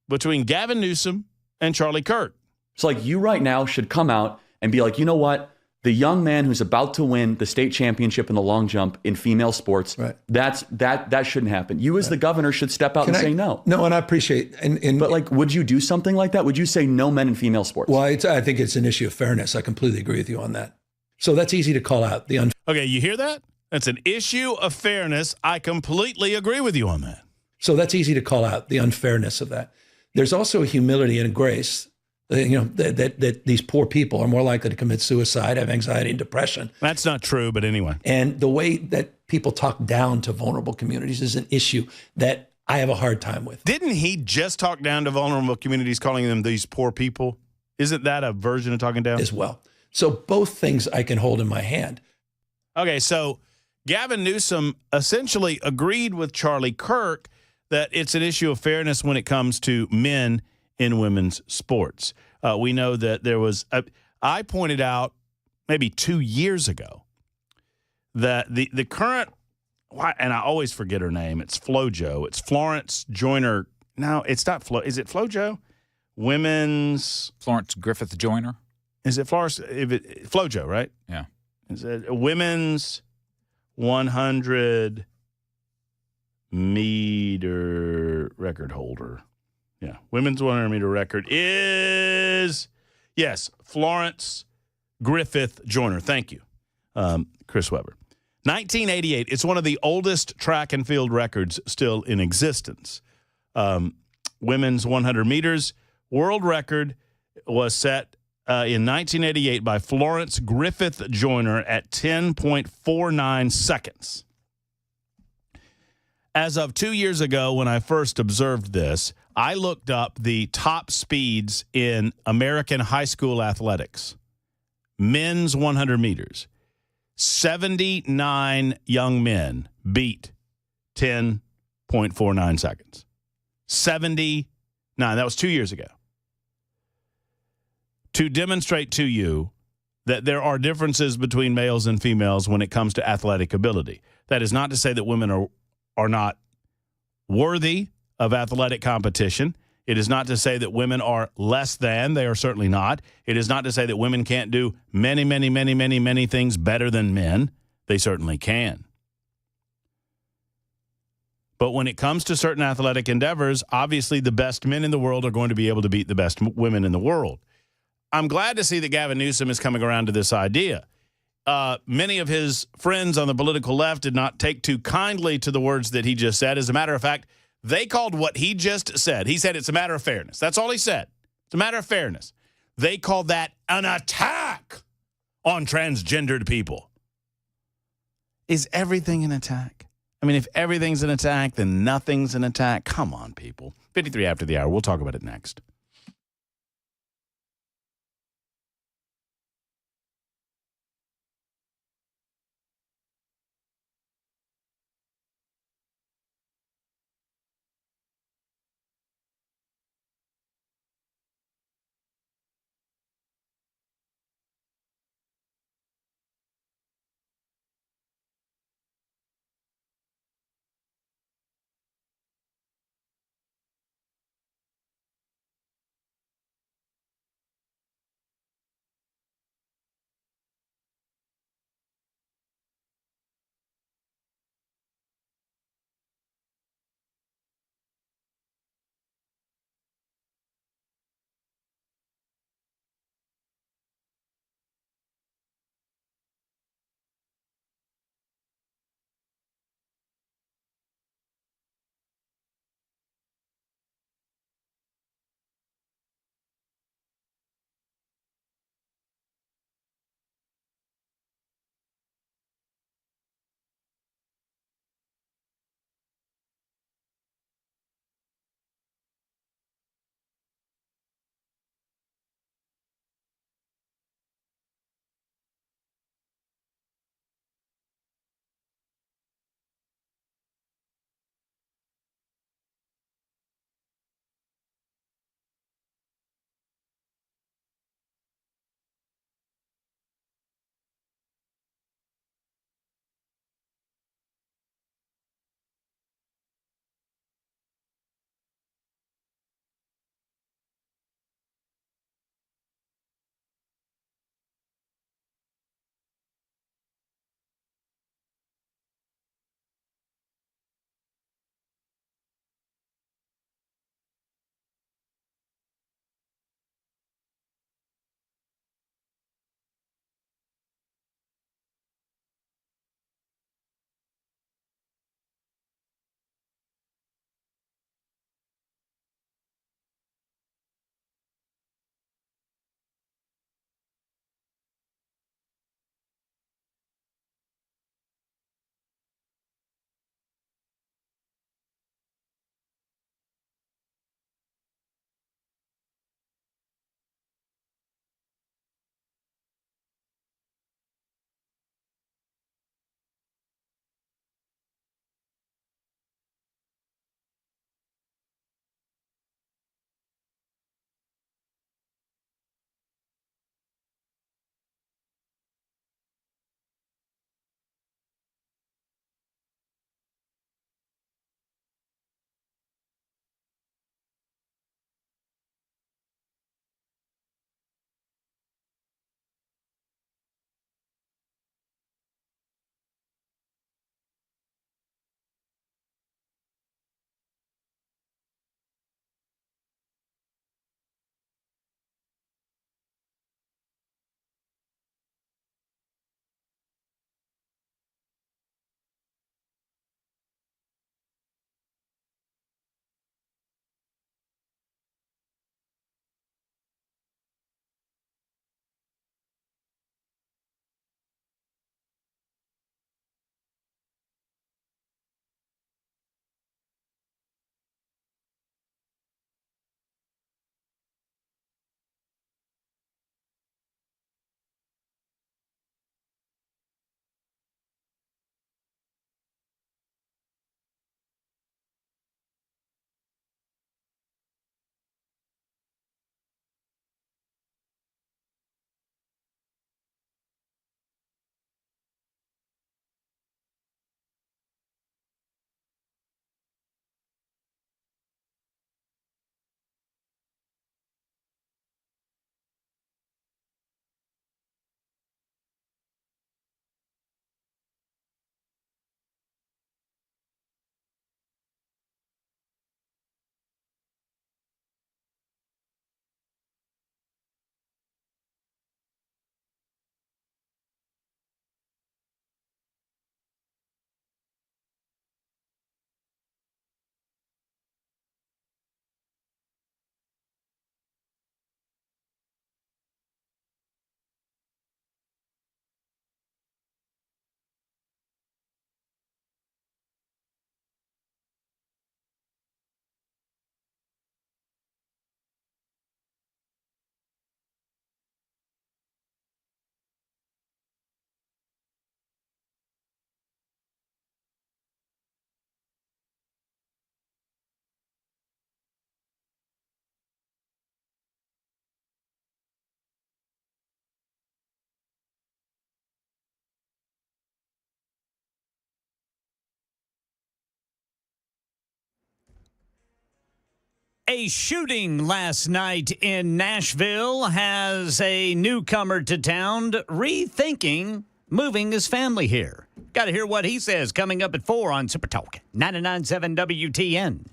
between Gavin Newsom and Charlie Kirk. It's like you right now should come out and be like, you know what? The young man who's about to win the state championship in the long jump in female sports, right. that shouldn't happen. You as the governor should step out say no. No, and I appreciate but like, would you do something like that? Would you say no men in female sports? Well, I think it's an issue of fairness. I completely agree with you on that. So that's easy to call out. Okay, you hear that? That's an issue of fairness. I completely agree with you on that. So that's easy to call out, the unfairness of that. There's also a humility and a grace, that these poor people are more likely to commit suicide, have anxiety and depression. That's not true, but anyway. And the way that people talk down to vulnerable communities is an issue that I have a hard time with. Didn't he just talk down to vulnerable communities, calling them these poor people? Isn't that a version of talking down? As well. So both things I can hold in my hand. Okay, so Gavin Newsom essentially agreed with Charlie Kirk that it's an issue of fairness when it comes to men in women's sports. We know that there was, I pointed out maybe 2 years ago that the current, and I always forget her name, it's FloJo. It's Florence Joyner. No, it's not Flo. Is it FloJo? Women's. Florence Griffith Joyner. Is it Florence? FloJo, right? Yeah. Is it a women's 100 meter record holder? Yeah. Women's 100 meter record is, yes, Florence Griffith Joyner. Thank you, Chris Webber. 1988. It's one of the oldest track and field records still in existence. Women's 100 meters world record was set in 1988 by Florence Griffith Joyner at 10.49 seconds. As of 2 years ago, when I first observed this, I looked up the top speeds in American high school athletics. Men's 100 meters. 79 young men beat 10.49 seconds. 79. That was 2 years ago. To demonstrate to you that there are differences between males and females when it comes to athletic ability. That is not to say that women are not worthy of athletic competition. It is not to say that women are less than. They are certainly not. It is not to say that women can't do many, many, many, many, many things better than men. They certainly can. But when it comes to certain athletic endeavors, obviously the best men in the world are going to be able to beat the best women in the world. I'm glad to see that Gavin Newsom is coming around to this idea. Many of his friends on the political left did not take too kindly to the words that he just said. As a matter of fact, they called what he just said. He said it's a matter of fairness. That's all he said. It's a matter of fairness. They called that an attack on transgendered people. Is everything an attack? I mean, if everything's an attack, then nothing's an attack. Come on, people. 53 after the hour. We'll talk about it next. A shooting last night in Nashville has a newcomer to town rethinking moving his family here. Got to hear what he says coming up at 4 on Super Talk 99.7 WTN.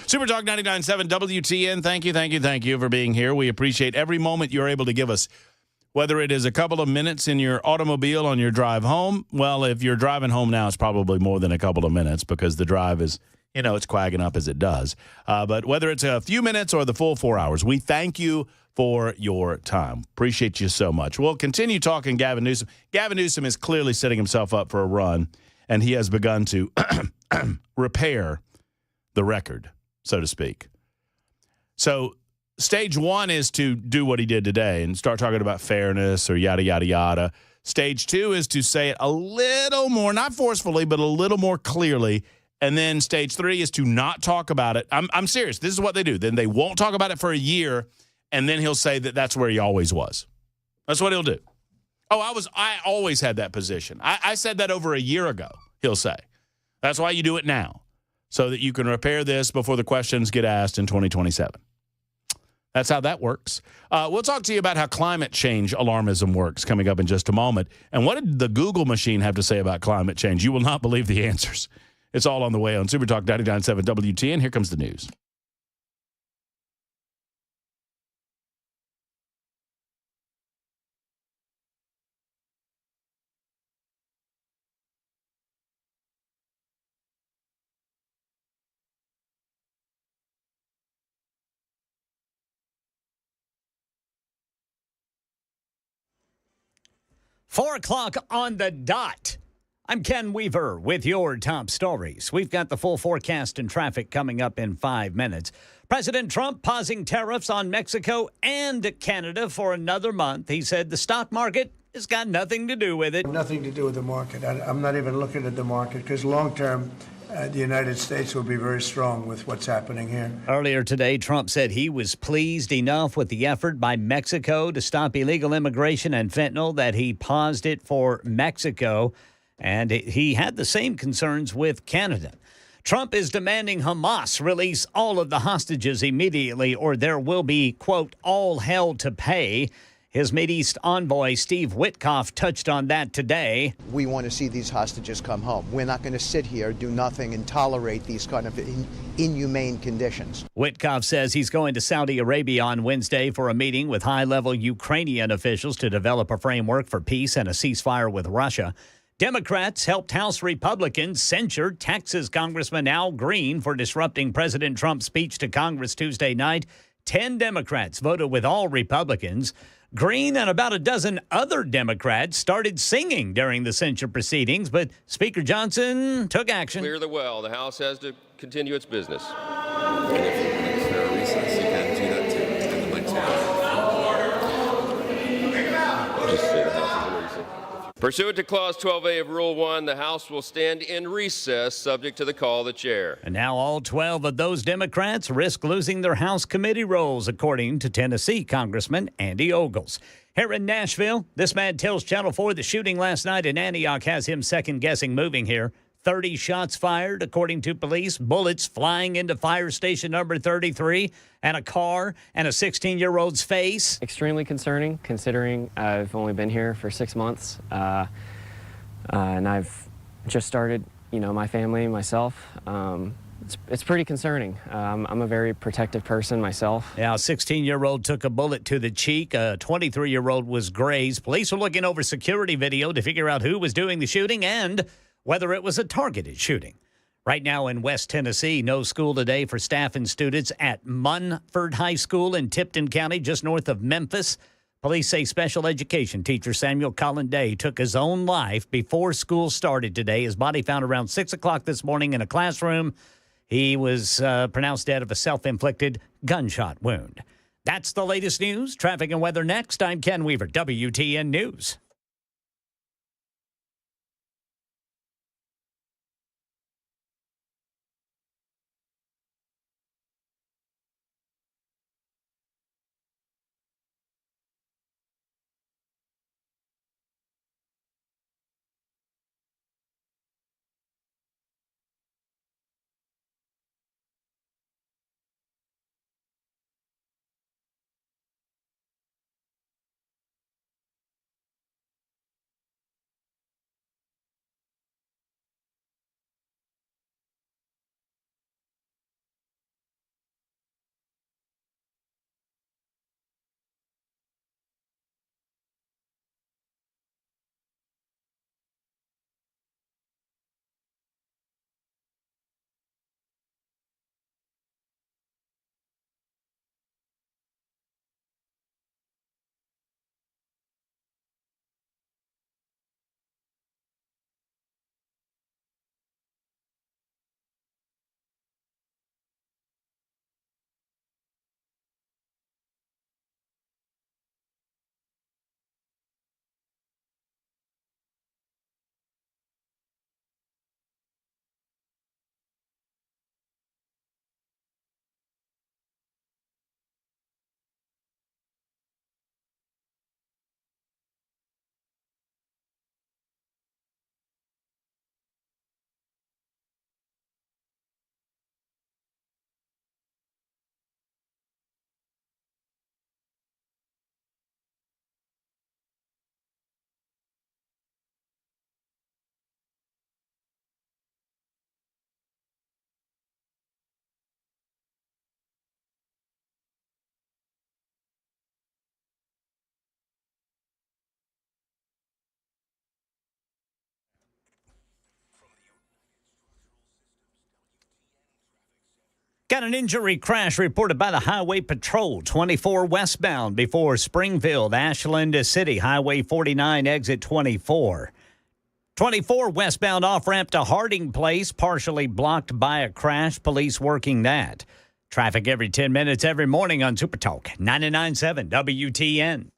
Super Talk 99.7 WTN. Thank you for being here. We appreciate every moment you're able to give us. Whether it is a couple of minutes in your automobile on your drive home, well, if you're driving home now, it's probably more than a couple of minutes because the drive is, it's quagging up as it does. But whether it's a few minutes or the full 4 hours, we thank you for your time. Appreciate you so much. We'll continue talking Gavin Newsom. Gavin Newsom is clearly setting himself up for a run, and he has begun to repair the record, so to speak. So stage one is to do what he did today and start talking about fairness or yada, yada, yada. Stage two is to say it a little more, not forcefully, but a little more clearly. And then stage three is to not talk about it. I'm serious. This is what they do. Then they won't talk about it for a year, and then he'll say that that's where he always was. That's what he'll do. Oh, I always had that position. I said that over a year ago, he'll say. That's why you do it now, so that you can repair this before the questions get asked in 2027. That's how that works. We'll talk to you about how climate change alarmism works coming up in just a moment. And what did the Google machine have to say about climate change? You will not believe the answers. It's all on the way on Super Talk 99.7 WTN. Here comes the news. Four o'clock on the dot. I'm Ken Weaver with your top stories. We've got the full forecast and traffic coming up in 5 minutes. President Trump pausing tariffs on Mexico and Canada for another month. He said the stock market has got nothing to do with it. Nothing to do with the market. I'm not even looking at the market because long term, the United States will be very strong with what's happening here. Earlier today, Trump said he was pleased enough with the effort by Mexico to stop illegal immigration and fentanyl that he paused it for Mexico. And he had the same concerns with Canada. Trump is demanding Hamas release all of the hostages immediately or there will be, quote, all hell to pay. His Mideast envoy, Steve Witkoff, touched on that today. We want to see these hostages come home. We're not going to sit here, do nothing, and tolerate these kind of inhumane conditions. Witkoff says he's going to Saudi Arabia on Wednesday for a meeting with high-level Ukrainian officials to develop a framework for peace and a ceasefire with Russia. Democrats helped House Republicans censure Texas Congressman Al Green for disrupting President Trump's speech to Congress Tuesday night. 10 Democrats voted with all Republicans. Green and about a dozen other Democrats started singing during the censure proceedings, but Speaker Johnson took action. Clear the well. The House has to continue its business. And if there are recess, you can do that too. And the mic's just say the House is in recess. Pursuant to Clause 12A of Rule 1, the House will stand in recess subject to the call of the chair. And now all 12 of those Democrats risk losing their House committee roles, according to Tennessee Congressman Andy Ogles. Here in Nashville, this man tells Channel 4 the shooting last night in Antioch has him second-guessing moving here. 30 shots fired, according to police, bullets flying into fire station number 33, and a car and a 16-year-old's face. Extremely concerning, considering I've only been here for 6 months, and I've just started, my family, myself. It's pretty concerning. I'm a very protective person myself. Yeah, a 16-year-old took a bullet to the cheek. A 23-year-old was grazed. Police are looking over security video to figure out who was doing the shooting and whether it was a targeted shooting. Right now in West Tennessee, no school today for staff and students at Munford High School in Tipton County, just north of Memphis. Police say special education teacher Samuel Collin Day took his own life before school started today. His body found around 6 o'clock this morning in a classroom. He was pronounced dead of a self-inflicted gunshot wound. That's the latest news. Traffic and weather next. I'm Ken Weaver, WTN News. Got an injury crash reported by the Highway Patrol, 24 westbound before Springfield, Ashland City, Highway 49, exit 24. 24 westbound off-ramp to Harding Place, partially blocked by a crash. Police working that. Traffic every 10 minutes every morning on Super Talk 99.7 WTN.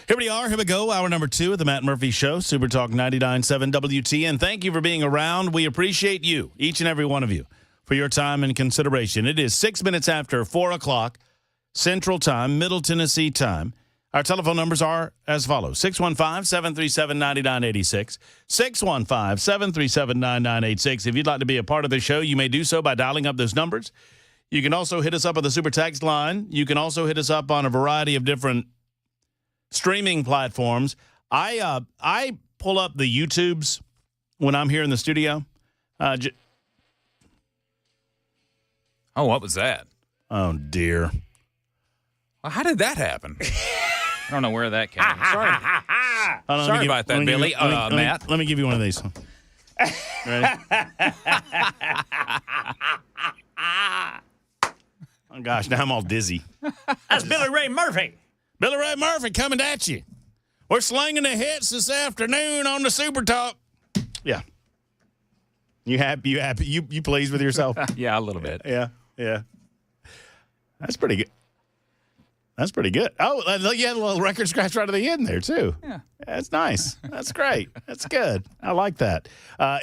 Here we are. Here we go. Hour number 2 of the Matt Murphy Show, Super Talk 99.7 WTN. Thank you for being around. We appreciate you, each and every one of you, for your time and consideration. It is 6 minutes after 4 o'clock Central Time, Middle Tennessee time. Our telephone numbers are as follows: 615-737-9986, 615-737-9986. If you'd like to be a part of the show, you may do so by dialing up those numbers. You can also hit us up on the Super Text line. You can also hit us up on a variety of different streaming platforms. I pull up the YouTubes when I'm here in the studio. What was that? Oh, dear. Well, how did that happen? I don't know where that came from. Sorry about that, Billy. Matt. Let me give you one of these. Ready? Oh, gosh, now I'm all dizzy. That's Billy Ray Murphy. Billy Ray Murphy coming at you. We're slinging the hits this afternoon on the Super Talk. Yeah. You happy? You happy? You pleased with yourself? Yeah, a little bit. Yeah. That's pretty good. That's pretty good. Oh, you had a little record scratch right at the end there, too. Yeah. That's nice. That's great. That's good. I like that.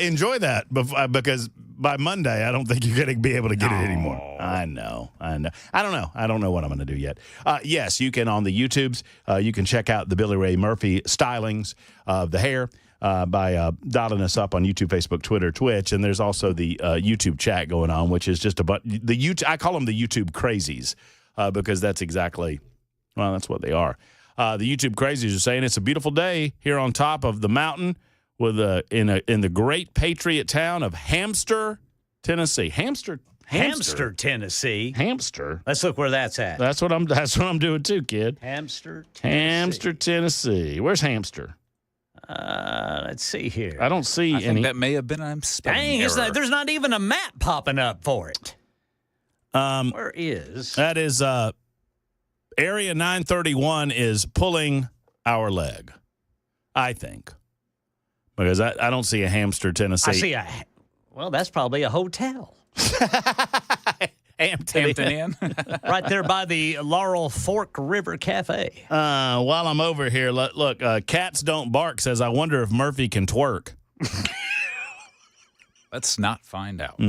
Enjoy that because by Monday, I don't think you're going to be able to get it anymore. I know. I don't know what I'm going to do yet. Yes, you can on the YouTubes. You can check out the Billy Ray Murphy stylings of the hair by dialing us up on YouTube, Facebook, Twitter, Twitch. And there's also the YouTube chat going on, which is just I call them the YouTube crazies. Because that's exactly, well, that's what they are. The YouTube crazies are saying it's a beautiful day here on top of the mountain in the great patriot town of Hamster, Tennessee. Hamster, Tennessee. Hamster. Let's look where that's at. That's what I'm doing too, kid. Hamster, Tennessee. Where's Hamster? Let's see here. I don't see I any. think that may have been a spelling error. There's not even a map popping up for it. Where is? That is Area 931 is pulling our leg, I think. Because I don't see a Hamster, Tennessee. I see well, that's probably a hotel. Hampton Inn. Right there by the Laurel Fork River Cafe. While I'm over here, look, Cats Don't Bark says, I wonder if Murphy can twerk. Let's not find out.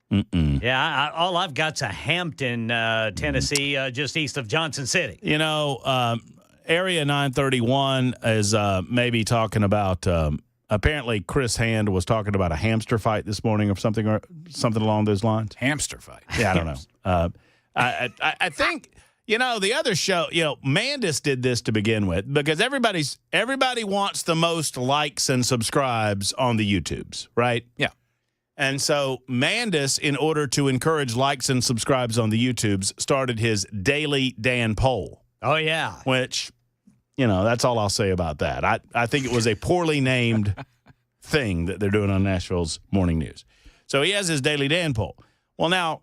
Yeah, all I've got's a Hampton, Tennessee, just east of Johnson City. You know, Area 931 is maybe talking about. Apparently, Chris Hand was talking about a hamster fight this morning or something along those lines. Hamster fight. Yeah, I don't know. I think the other show. Mandis did this to begin with because everybody wants the most likes and subscribes on the YouTubes, right? Yeah. And so Mandis, in order to encourage likes and subscribes on the YouTubes, started his daily Dan poll. Oh, yeah. Which, that's all I'll say about that. I think it was a poorly named thing that they're doing on Nashville's morning news. So he has his daily Dan poll. Well, now,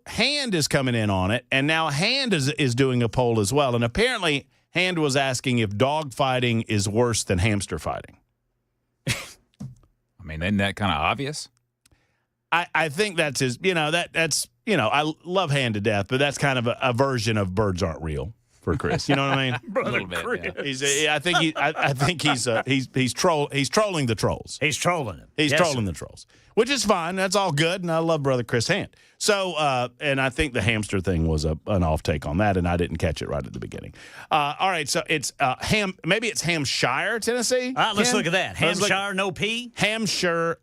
Hand is coming in on it, and now Hand is doing a poll as well. And apparently Hand was asking if dog fighting is worse than hamster fighting. I mean, isn't that kind of obvious? I think that's his, that's I love Han to death, but that's kind of a version of birds aren't real for Chris. You know what I mean? A little bit. Yeah. I think he's trolling the trolls. He's trolling him. He's trolling the trolls, which is fine. That's all good, and I love Brother Chris Hand. So, and I think the hamster thing was an off take on that, and I didn't catch it right at the beginning. All right, so it's maybe it's Hampshire, Tennessee. Let's look at that. Hampshire, no P. Hampshire,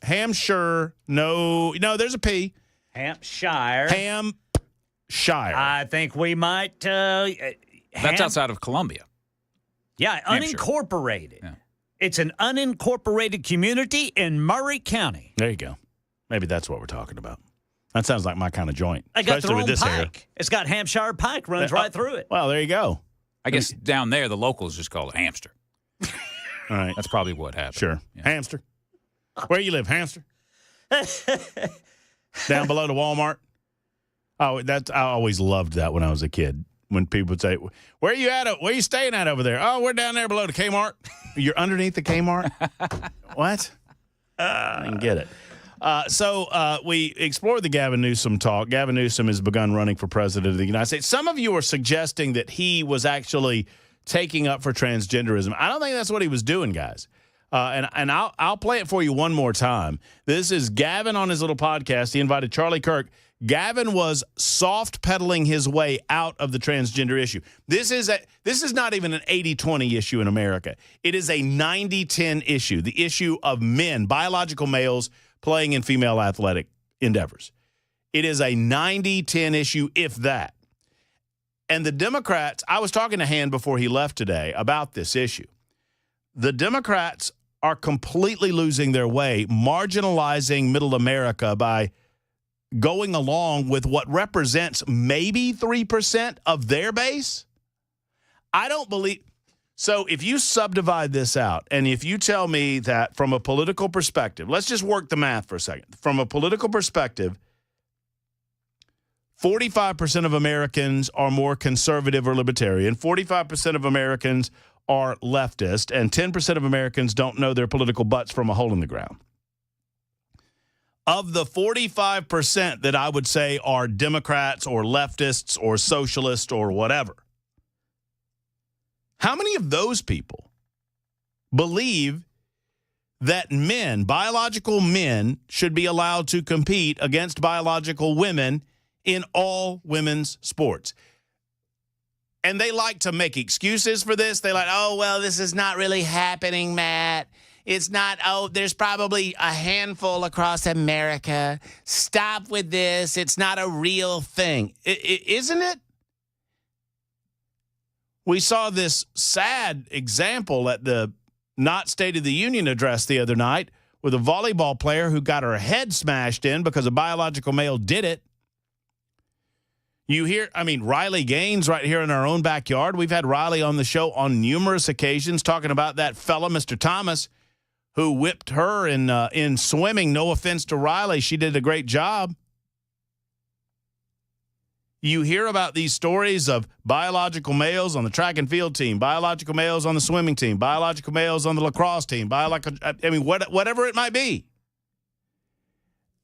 no, there's a P. Hampshire. Hampshire. I think we might. That's outside of Columbia. Yeah, Hampshire. unincorporated. Yeah. It's an unincorporated community in Murray County. There you go. Maybe that's what we're talking about. That sounds like my kind of joint. I got their especially own with this pike. area. It's got Hampshire pike runs right through it. Well, there you go. I guess down there, the locals just call it hamster. All right. That's probably what happened. Sure. Yeah. Hamster. Where you live, Hamster? Down below the Walmart? Oh, I always loved that when I was a kid. When people would say, where are you at? Where are you staying at over there? Oh, we're down there below the Kmart. You're underneath the Kmart? What? I didn't get it. So we explored the Gavin Newsom talk. Gavin Newsom has begun running for president of the United States. Some of you are suggesting that he was actually taking up for transgenderism. I don't think that's what he was doing, guys. And I'll play it for you one more time. This is Gavin on his little podcast. He invited Charlie Kirk. Gavin was soft pedaling his way out of the transgender issue. This is not even an 80-20 issue in America. It is a 90-10 issue, the issue of men, biological males, playing in female athletic endeavors. It is a 90-10 issue, if that. And the Democrats, I was talking to Han before he left today about this issue. The Democrats are completely losing their way, marginalizing middle America by going along with what represents maybe 3% of their base. I don't believe. So if you subdivide this out, and if you tell me that from a political perspective, let's just work the math for a second. From a political perspective, 45% of Americans are more conservative or libertarian, 45% of Americans are leftist, and 10% of Americans don't know their political butts from a hole in the ground. Of the 45% that I would say are Democrats or leftists or socialists or whatever, how many of those people believe that men, biological men, should be allowed to compete against biological women in all women's sports? And they like to make excuses for this. They like, oh, well, this is not really happening, Matt. It's not, there's probably a handful across America. Stop with this. It's not a real thing. Isn't it? We saw this sad example at the not State of the Union address the other night with a volleyball player who got her head smashed in because a biological male did it. You hear, Riley Gaines right here in our own backyard. We've had Riley on the show on numerous occasions talking about that fella, Mr. Thomas, who whipped her in swimming. No offense to Riley. She did a great job. You hear about these stories of biological males on the track and field team, biological males on the swimming team, biological males on the lacrosse team, whatever it might be.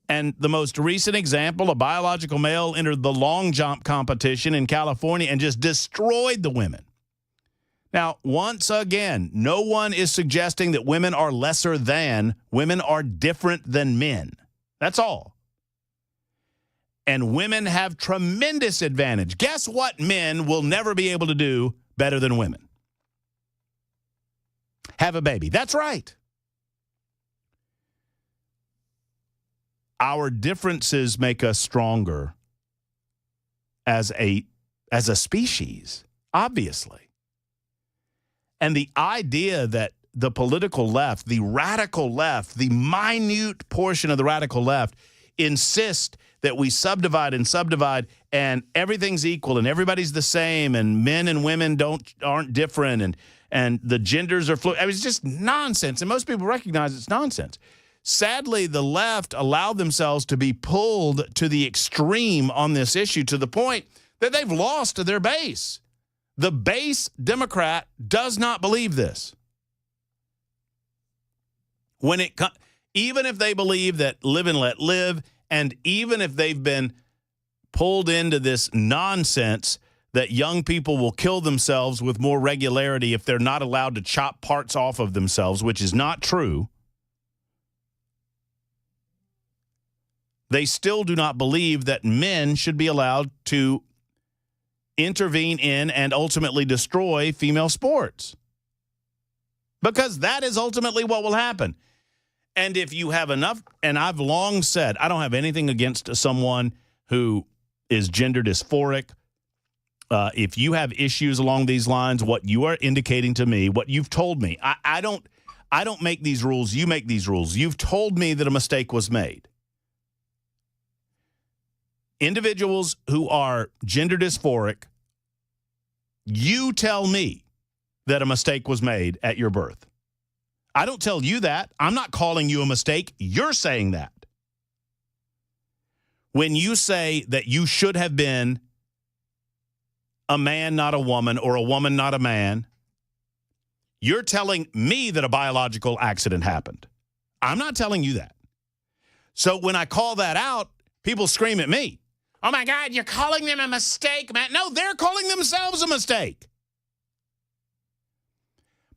And the most recent example, a biological male entered the long jump competition in California and just destroyed the women. Now, once again, no one is suggesting that women are lesser than. Women are different than men. That's all. And women have tremendous advantage. Guess what men will never be able to do better than women? Have a baby. That's right. Our differences make us stronger as a species, obviously. And the idea that the political left, the radical left, the minute portion of the radical left insist that we subdivide and everything's equal and everybody's the same and men and women aren't different and the genders are fluid. It's just nonsense, and most people recognize it's nonsense. Sadly, the left allowed themselves to be pulled to the extreme on this issue to the point that they've lost their base. The base Democrat does not believe this. Even if they believe that live and let live, and even if they've been pulled into this nonsense that young people will kill themselves with more regularity if they're not allowed to chop parts off of themselves, which is not true. They still do not believe that men should be allowed to intervene in and ultimately destroy female sports. Because that is ultimately what will happen. And if you have enough, and I've long said, I don't have anything against someone who is gender dysphoric. If you have issues along these lines, what you are indicating to me, what you've told me, I don't make these rules. You make these rules. You've told me that a mistake was made. Individuals who are gender dysphoric, you tell me that a mistake was made at your birth. I don't tell you that. I'm not calling you a mistake. You're saying that. When you say that you should have been a man, not a woman, or a woman, not a man, you're telling me that a biological accident happened. I'm not telling you that. So when I call that out, people scream at me. Oh, my God, you're calling them a mistake, man. No, they're calling themselves a mistake.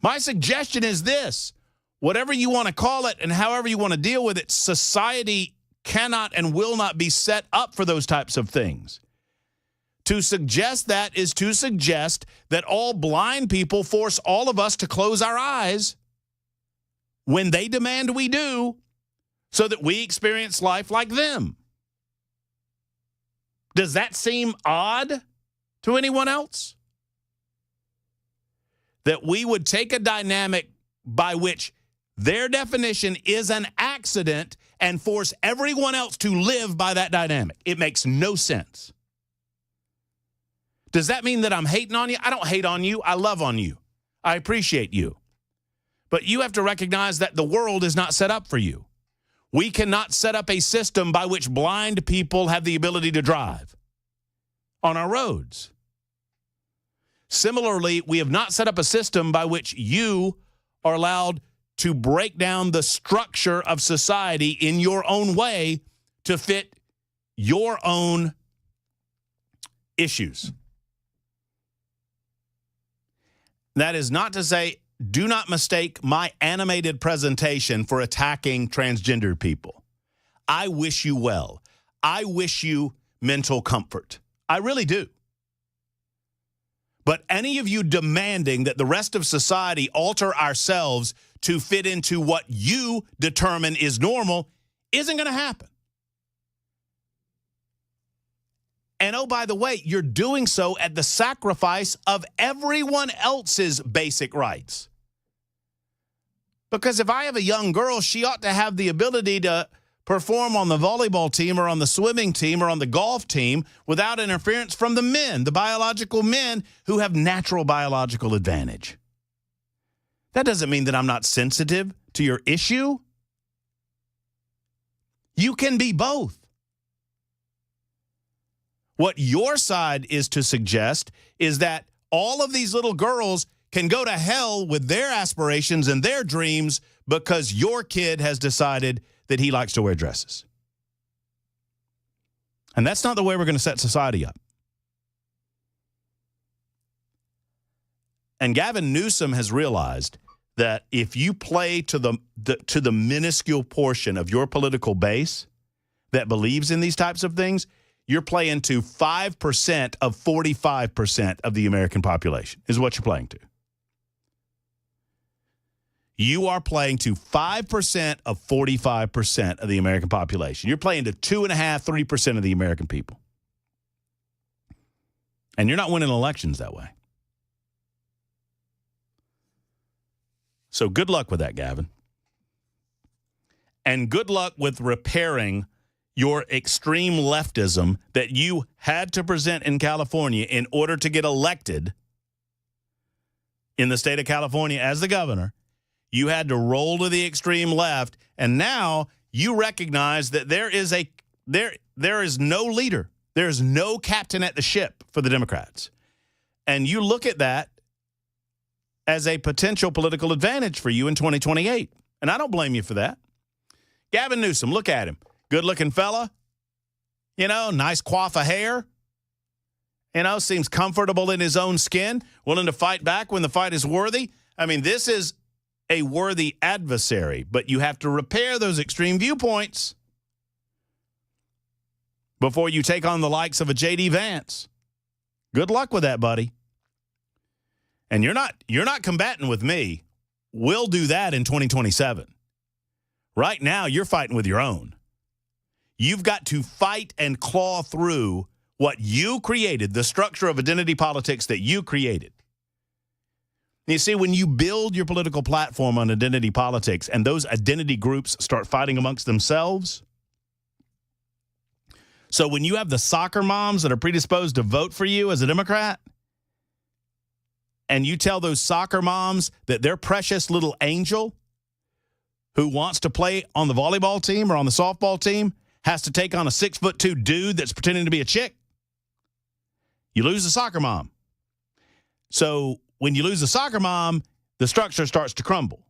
My suggestion is this. Whatever you want to call it and however you want to deal with it, society cannot and will not be set up for those types of things. To suggest that is to suggest that all blind people force all of us to close our eyes when they demand we do so that we experience life like them. Does that seem odd to anyone else? That we would take a dynamic by which their definition is an accident and force everyone else to live by that dynamic. It makes no sense. Does that mean that I'm hating on you? I don't hate on you. I love on you. I appreciate you. But you have to recognize that the world is not set up for you. We cannot set up a system by which blind people have the ability to drive on our roads. Similarly, we have not set up a system by which you are allowed to break down the structure of society in your own way to fit your own issues. That is not to say, do not mistake my animated presentation for attacking transgender people. I wish you well. I wish you mental comfort. I really do. But any of you demanding that the rest of society alter ourselves to fit into what you determine is normal isn't going to happen. And oh, by the way, you're doing so at the sacrifice of everyone else's basic rights. Because if I have a young girl, she ought to have the ability to perform on the volleyball team or on the swimming team or on the golf team without interference from the men, the biological men who have natural biological advantage. That doesn't mean that I'm not sensitive to your issue. You can be both. What your side is to suggest is that all of these little girls can go to hell with their aspirations and their dreams because your kid has decided that he likes to wear dresses. And that's not the way we're going to set society up. And Gavin Newsom has realized that if you play to the minuscule portion of your political base that believes in these types of things, you're playing to 5% of 45% of the American population is what you're playing to. You are playing to 5% of 45% of the American population. You're playing to 2.5%, 3% of the American people. And you're not winning elections that way. So good luck with that, Gavin. And good luck with repairing your extreme leftism that you had to present in California in order to get elected in the state of California as the governor. You had to roll to the extreme left, and now you recognize that there is no leader. There is no captain at the ship for the Democrats. And you look at that as a potential political advantage for you in 2028. And I don't blame you for that. Gavin Newsom, look at him. Good-looking fella. nice coif of hair. Seems comfortable in his own skin, willing to fight back when the fight is worthy. I mean, this is a worthy adversary, but you have to repair those extreme viewpoints before you take on the likes of a J.D. Vance. Good luck with that, buddy. And you're not combating with me. We'll do that in 2027. Right now, you're fighting with your own. You've got to fight and claw through what you created, the structure of identity politics that you created. You see, when you build your political platform on identity politics and those identity groups start fighting amongst themselves, so when you have the soccer moms that are predisposed to vote for you as a Democrat, and you tell those soccer moms that their precious little angel who wants to play on the volleyball team or on the softball team has to take on a 6'2" dude that's pretending to be a chick, you lose the soccer mom. So when you lose the soccer mom, the structure starts to crumble.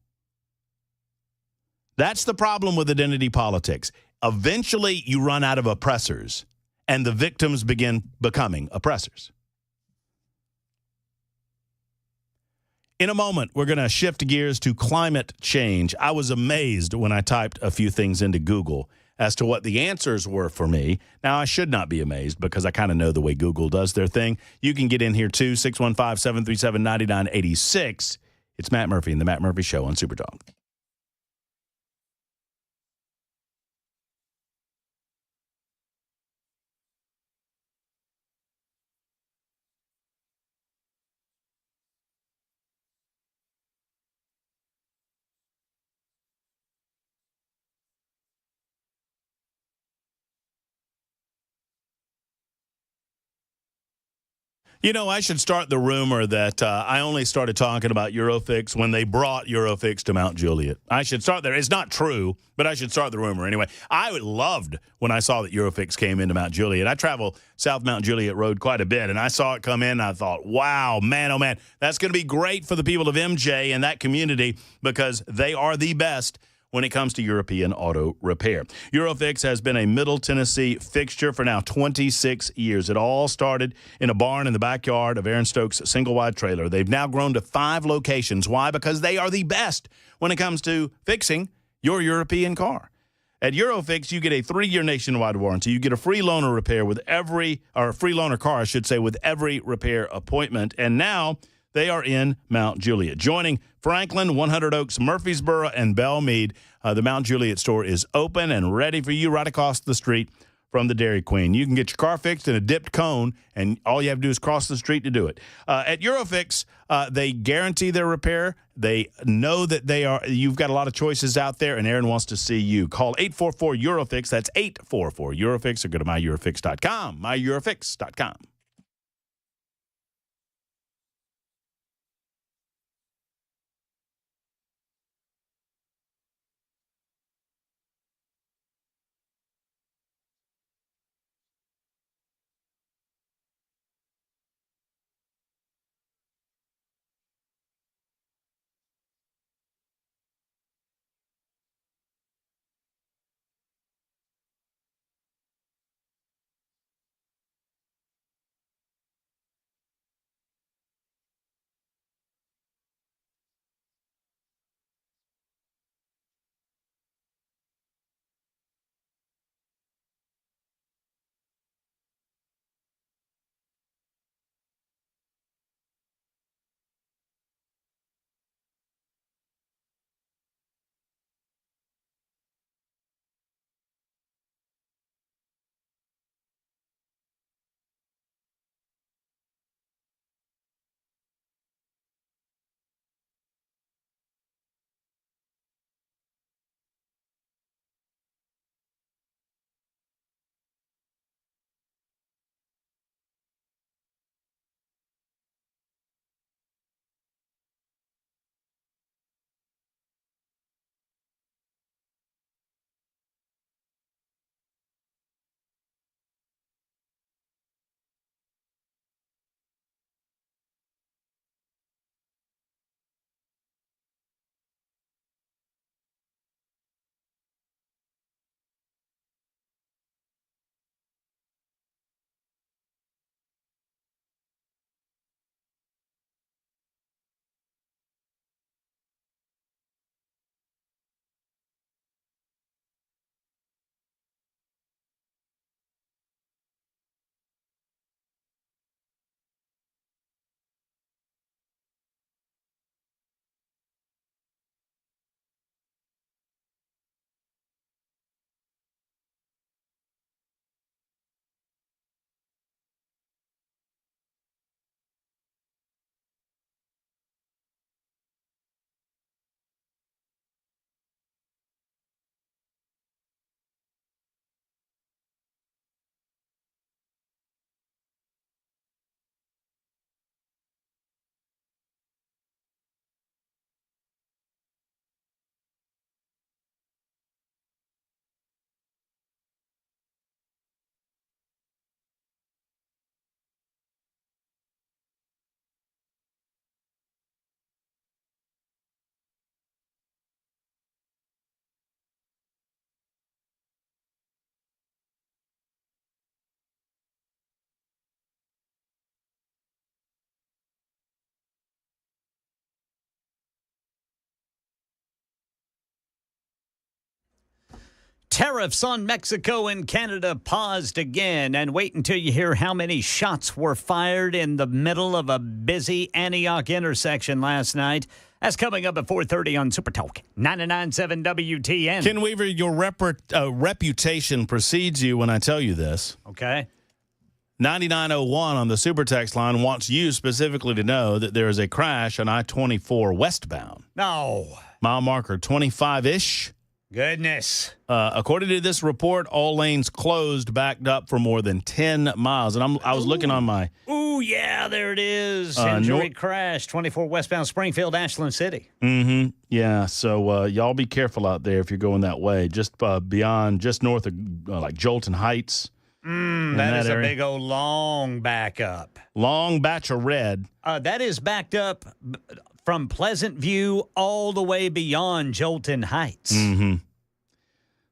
That's the problem with identity politics. Eventually, you run out of oppressors, and the victims begin becoming oppressors. In a moment, we're going to shift gears to climate change. I was amazed when I typed a few things into Google as to what the answers were for me. Now, I should not be amazed because I kind of know the way Google does their thing. You can get in here too, 615-737-9986. It's Matt Murphy and the Matt Murphy Show on Super Talk. I should start the rumor that I only started talking about Eurofix when they brought Eurofix to Mount Juliet. I should start there. It's not true, but I should start the rumor anyway. I loved when I saw that Eurofix came into Mount Juliet. I travel South Mount Juliet Road quite a bit, and I saw it come in, and I thought, wow, man, oh, man, that's going to be great for the people of MJ and that community because they are the best when it comes to European auto repair. Eurofix has been a Middle Tennessee fixture for now 26 years. It all started in a barn in the backyard of Aaron Stokes' single-wide trailer. They've now grown to 5 locations. Why? Because they are the best when it comes to fixing your European car. At Eurofix, you get a 3-year nationwide warranty. You get a free loaner repair with every, or a free loaner car, I should say, with every repair appointment. And now they are in Mount Juliet. Joining Franklin, 100 Oaks, Murfreesboro, and Belmead, the Mount Juliet store is open and ready for you right across the street from the Dairy Queen. You can get your car fixed in a dipped cone, and all you have to do is cross the street to do it. At Eurofix, they guarantee their repair. They know that you've got a lot of choices out there, and Aaron wants to see you. Call 844-EUROFIX. That's 844-EUROFIX, or go to myEurofix.com, myEurofix.com. Tariffs on Mexico and Canada paused again, and wait until you hear how many shots were fired in the middle of a busy Antioch intersection last night. That's coming up at 4:30 on Super Talk 99.7 WTN. Ken Weaver, your reputation precedes you when I tell you this. Okay. 9901 on the Super Text line wants you specifically to know that there is a crash on I-24 westbound. No. Mile marker 25-ish. Goodness. According to this report, all lanes closed, backed up for more than 10 miles. And I was looking on my... Ooh, yeah, there it is. Injury crash, 24 westbound Springfield, Ashland City. Mm-hmm. Yeah, so y'all be careful out there if you're going that way. Just beyond, just north of like Jolton Heights. That is area. A big old long backup. Long batch of red. That is backed up from Pleasant View all the way beyond Jolton Heights. Mm-hmm.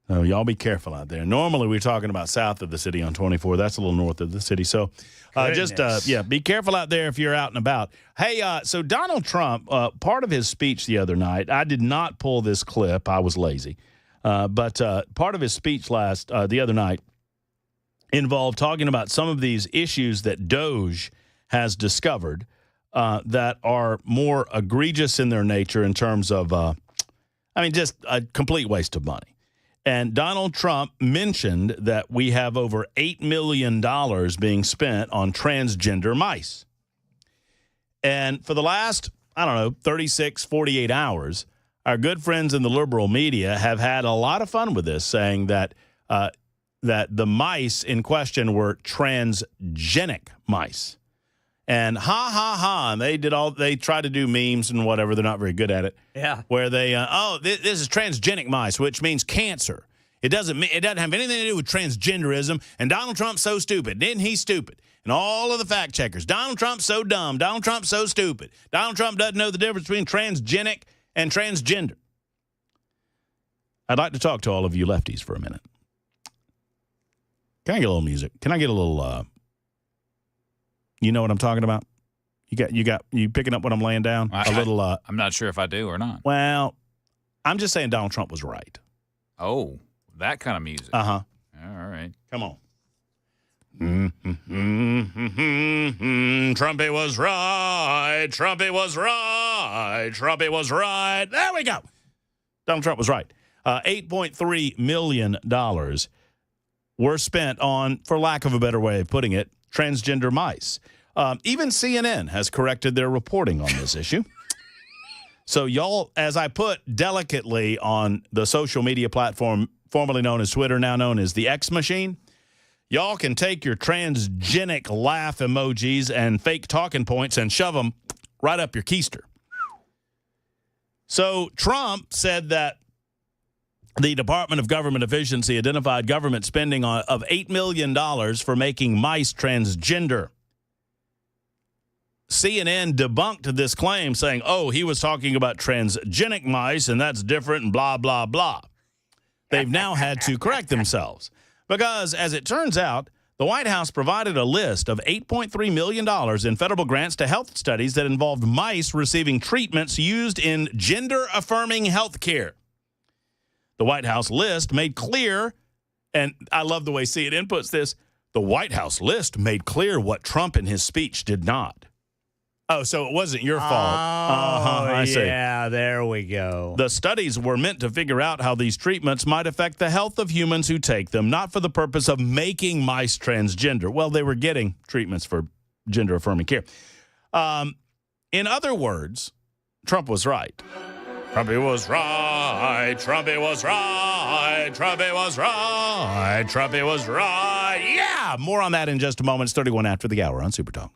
So y'all be careful out there. Normally we're talking about south of the city on 24. That's a little north of the city. So be careful out there if you're out and about. Hey, so Donald Trump, part of his speech the other night, I did not pull this clip. I was lazy. But part of his speech the other night involved talking about some of these issues that DOJ has discovered that are more egregious in their nature in terms of, just a complete waste of money. And Donald Trump mentioned that we have over $8 million being spent on transgender mice. And for the last, 36, 48 hours, our good friends in the liberal media have had a lot of fun with this, saying that that the mice in question were transgenic mice. And and they try to do memes and whatever. They're not very good at it. Yeah. Where they, this is transgenic mice, which means cancer. It doesn't have anything to do with transgenderism. And Donald Trump's so stupid. Isn't he stupid? And all of the fact checkers. Donald Trump's so dumb. Donald Trump's so stupid. Donald Trump doesn't know the difference between transgenic and transgender. I'd like to talk to all of you lefties for a minute. Can I get a little music? Can I get a little, you know what I'm talking about? You picking up what I'm laying down? I'm not sure if I do or not. Well, I'm just saying Donald Trump was right. Oh, that kind of music. Uh-huh. All right. Come on. Trumpy was right. Trumpy was right. Trumpy was right. There we go. Donald Trump was right. $8.3 million were spent on, for lack of a better way of putting it, transgender mice. Even CNN has corrected their reporting on this issue. So y'all, as I put delicately on the social media platform formerly known as Twitter, now known as the X Machine, y'all can take your transgenic laugh emojis and fake talking points and shove them right up your keister. So Trump said that the Department of Government Efficiency identified government spending of $8 million for making mice transgender. CNN debunked this claim, saying, he was talking about transgenic mice, and that's different, and blah, blah, blah. They've now had to correct themselves because, as it turns out, the White House provided a list of $8.3 million in federal grants to health studies that involved mice receiving treatments used in gender-affirming health care. The White House list made clear, and I love the way CNN puts this, the White House list made clear what Trump in his speech did not. Oh, so it wasn't your fault. I see. Yeah, there we go. The studies were meant to figure out how these treatments might affect the health of humans who take them, not for the purpose of making mice transgender. Well, they were getting treatments for gender-affirming care. In other words, Trump was right. Trumpy was right. Trumpy was right. Trumpy was right. Trumpy was right. Yeah! More on that in just a moment. It's 31 after the hour on Super Talk.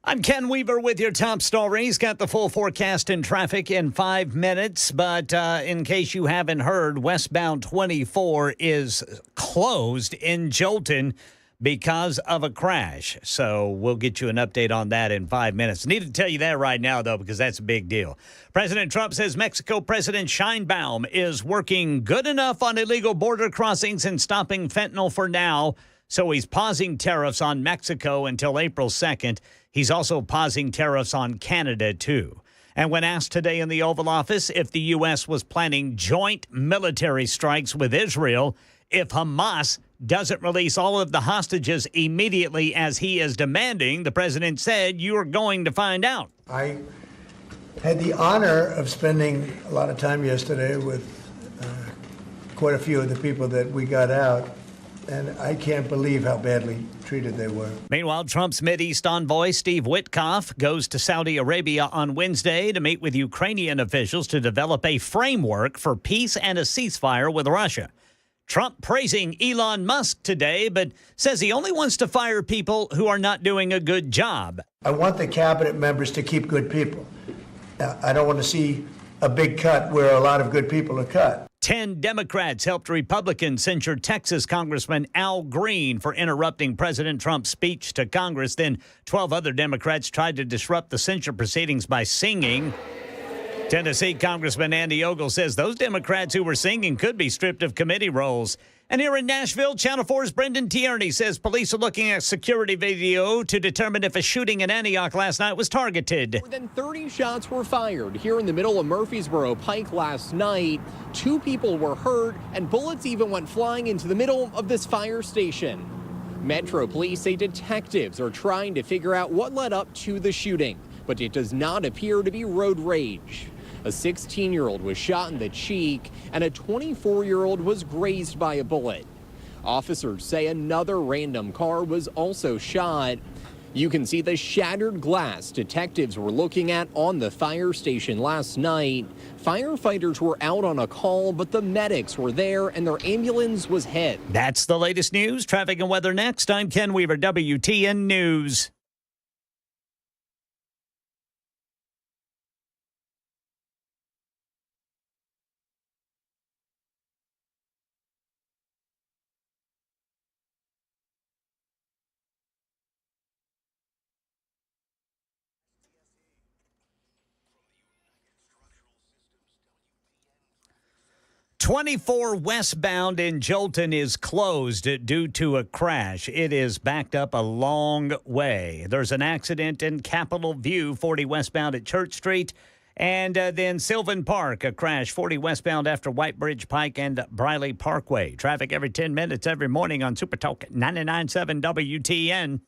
I'm Ken Weaver with your top stories. Got the full forecast and traffic in 5 minutes. But in case you haven't heard, westbound 24 is closed in Jolton because of a crash. So we'll get you an update on that in 5 minutes. Need to tell you that right now, though, because that's a big deal. President Trump says Mexico President Sheinbaum is working good enough on illegal border crossings and stopping fentanyl for now. So he's pausing tariffs on Mexico until April 2nd. He's also pausing tariffs on Canada, too. And when asked today in the Oval Office if the U.S. was planning joint military strikes with Israel if Hamas doesn't release all of the hostages immediately as he is demanding, the president said, "You are going to find out." I had the honor of spending a lot of time yesterday with quite a few of the people that we got out, and I can't believe how badly treated they were. Meanwhile, Trump's Mideast envoy, Steve Witkoff, goes to Saudi Arabia on Wednesday to meet with Ukrainian officials to develop a framework for peace and a ceasefire with Russia. Trump praising Elon Musk today, but says he only wants to fire people who are not doing a good job. I want the cabinet members to keep good people. I don't want to see a big cut where a lot of good people are cut. 10 Democrats helped Republicans censure Texas Congressman Al Green for interrupting President Trump's speech to Congress. Then 12 other Democrats tried to disrupt the censure proceedings by singing. Tennessee Congressman Andy Ogle says those Democrats who were singing could be stripped of committee roles. And here in Nashville, Channel 4's Brendan Tierney says police are looking at security video to determine if a shooting in Antioch last night was targeted. More than 30 shots were fired here in the middle of Murfreesboro Pike last night. 2 people were hurt, and bullets even went flying into the middle of this fire station. Metro Police say detectives are trying to figure out what led up to the shooting, but it does not appear to be road rage. A 16-year-old was shot in the cheek, and a 24-year-old was grazed by a bullet. Officers say another random car was also shot. You can see the shattered glass detectives were looking at on the fire station last night. Firefighters were out on a call, but the medics were there and their ambulance was hit. That's the latest news. Traffic and weather next. I'm Ken Weaver, WTN News. "24 westbound in Jolton is closed due to a crash. It is backed up a long way. There's an accident in Capitol View, 40 westbound at Church Street. And then Sylvan Park, a crash, 40 westbound after White Bridge Pike and Briley Parkway. Traffic every 10 minutes every morning on Super Talk 99.7 WTN.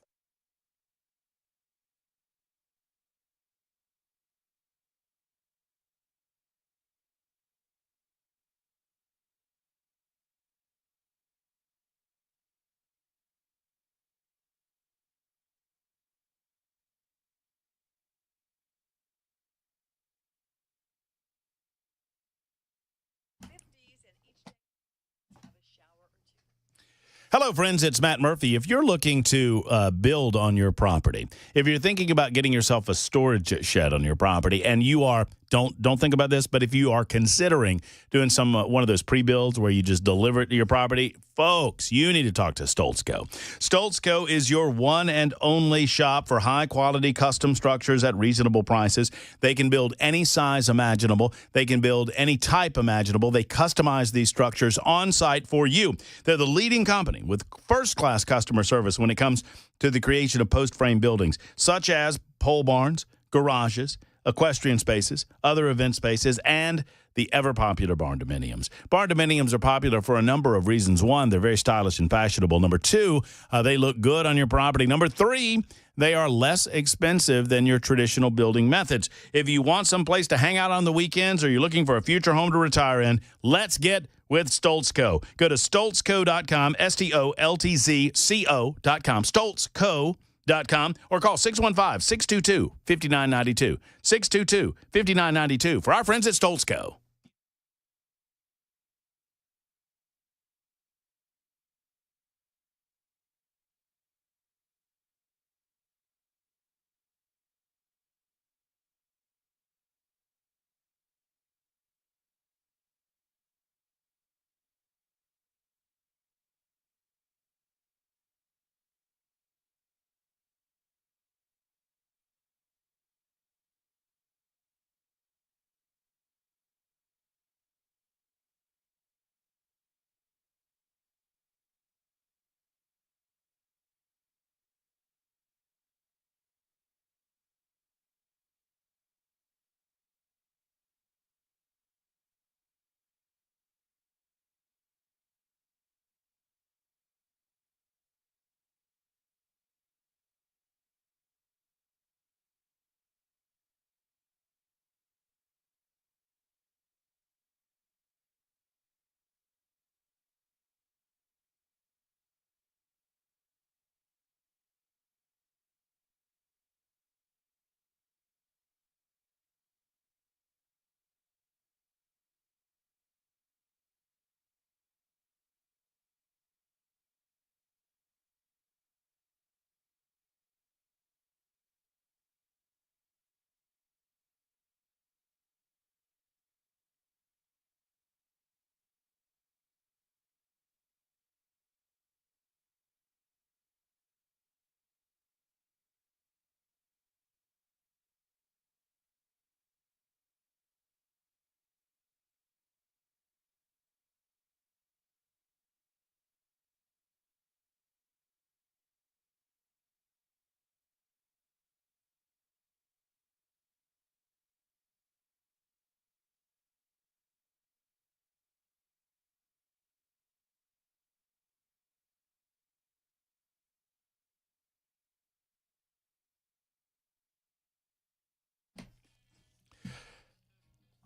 Hello, friends. It's Matt Murphy. If you're looking to build on your property, if you're thinking about getting yourself a storage shed on your property, and you are don't think about this, but if you are considering doing some one of those pre-builds where you just deliver it to your property, folks, you need to talk to Stoltzco. Stoltzco is your one and only shop for high-quality custom structures at reasonable prices. They can build any size imaginable. They can build any type imaginable. They customize these structures on-site for you. They're the leading company with first-class customer service when it comes to the creation of post-frame buildings, such as pole barns, garages, equestrian spaces, other event spaces, and the ever-popular barn dominiums. Barn dominiums are popular for a number of reasons. One, they're very stylish and fashionable. Number two, they look good on your property. Number three, they are less expensive than your traditional building methods. If you want some place to hang out on the weekends or you're looking for a future home to retire in, let's get with Stoltzco. Go to stoltzco.com, STOLTZCO.com, stoltzco.com, or call 615-622-5992, 622-5992 for our friends at Stoltzco.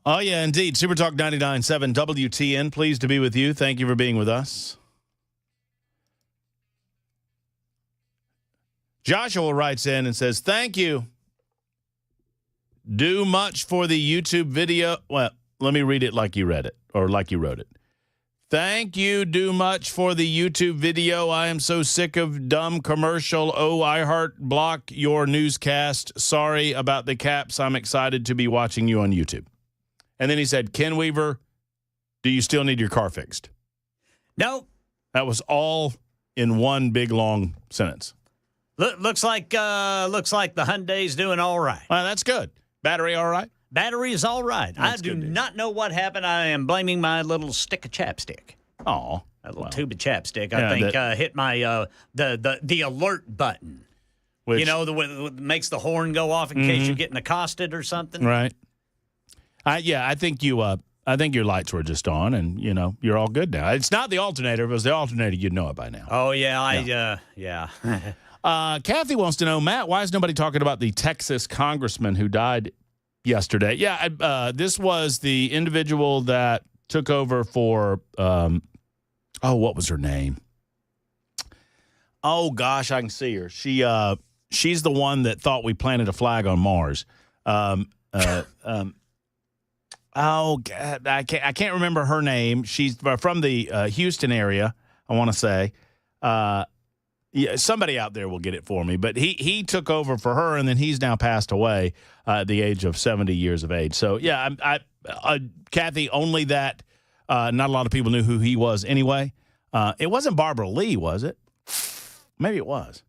Oh, yeah, indeed. Super Talk 99.7 WTN. Pleased to be with you. Thank you for being with us. Joshua writes in and says, thank you. Do much for the YouTube video. Well, let me read it like you read it, or like you wrote it. Thank you. Do much for the YouTube video. I am so sick of dumb commercial. Oh, I heart block your newscast. Sorry about the caps. I'm excited to be watching you on YouTube. And then he said, Ken Weaver, do you still need your car fixed? No. That was all in one big, long sentence. Looks like the Hyundai's doing all right. Well, that's good. Battery all right? Battery is all right. That's I do not know what happened. I am blaming my little stick of chapstick. Oh, a little tube of chapstick. I think hit my the alert button. Which, you know, the one that makes the horn go off in case you're getting accosted or something. Right. I think your lights were just on, and you're all good now. It's not the alternator. If it was the alternator, you'd know it by now. Oh yeah, yeah. Kathy wants to know, Matt, why is nobody talking about the Texas congressman who died yesterday? Yeah, this was the individual that took over for what was her name? Oh gosh, I can see her. She's the one that thought we planted a flag on Mars. Oh, God, I can't remember her name. She's from the Houston area, I want to say. Yeah, somebody out there will get it for me. But he took over for her, and then he's now passed away at the age of 70 years of age. So, yeah, Kathy, only that not a lot of people knew who he was anyway. It wasn't Barbara Lee, was it? Maybe it was.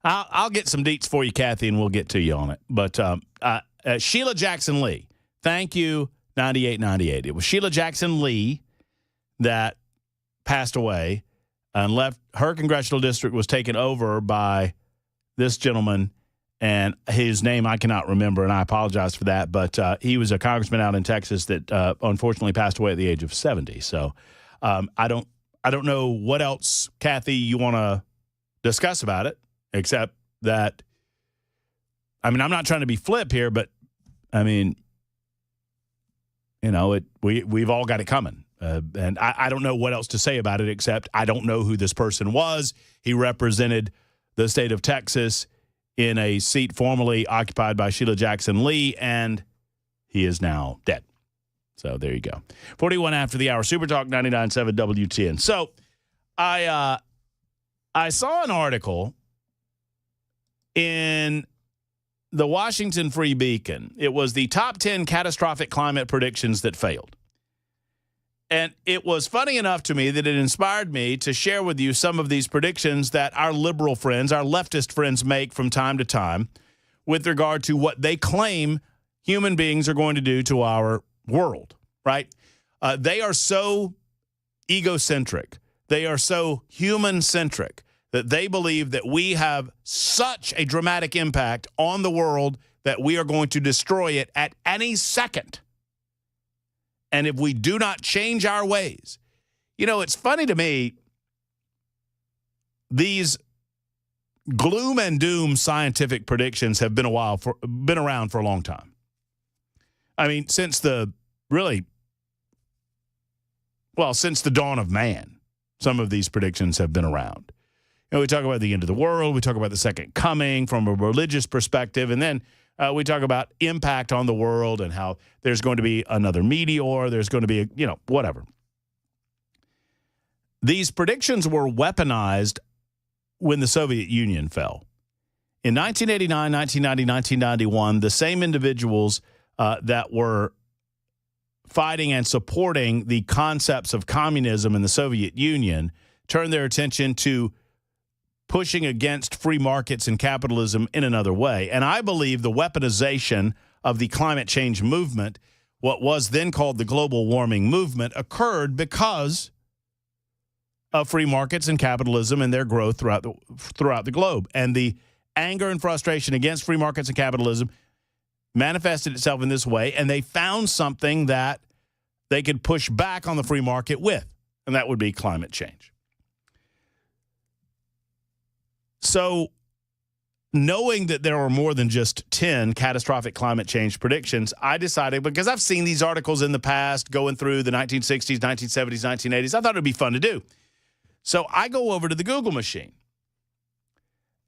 I'll get some deets for you, Kathy, and we'll get to you on it. But Sheila Jackson Lee. Thank you, 9898. It was Sheila Jackson Lee that passed away and left. Her congressional district was taken over by this gentleman, and his name I cannot remember, and I apologize for that. But he was a congressman out in Texas that unfortunately passed away at the age of 70. So I don't know what else, Kathy, you want to discuss about it, except that, I'm not trying to be flip here, but we've all got it coming. And I don't know what else to say about it, except I don't know who this person was. He represented the state of Texas in a seat formerly occupied by Sheila Jackson Lee, and he is now dead. So there you go. 41 after the hour, Super Talk 99.7 WTN. So I saw an article in the Washington Free Beacon. It was the top 10 catastrophic climate predictions that failed. And it was funny enough to me that it inspired me to share with you some of these predictions that our liberal friends, our leftist friends make from time to time with regard to what they claim human beings are going to do to our world, right? They are so egocentric. They are so human-centric that they believe that we have such a dramatic impact on the world that we are going to destroy it at any second. And if we do not change our ways, it's funny to me, these gloom and doom scientific predictions have been around for a long time. Since the dawn of man, some of these predictions have been around. We talk about the end of the world. We talk about the second coming from a religious perspective. And then we talk about impact on the world and how there's going to be another meteor. There's going to be, whatever. These predictions were weaponized when the Soviet Union fell. In 1989, 1990, 1991, the same individuals that were fighting and supporting the concepts of communism in the Soviet Union turned their attention to pushing against free markets and capitalism in another way. And I believe the weaponization of the climate change movement, what was then called the global warming movement, occurred because of free markets and capitalism and their growth throughout the globe. And the anger and frustration against free markets and capitalism manifested itself in this way, and they found something that they could push back on the free market with, and that would be climate change. So knowing that there are more than just 10 catastrophic climate change predictions, I decided, because I've seen these articles in the past going through the 1960s, 1970s, 1980s, I thought it would be fun to do. So I go over to the Google machine,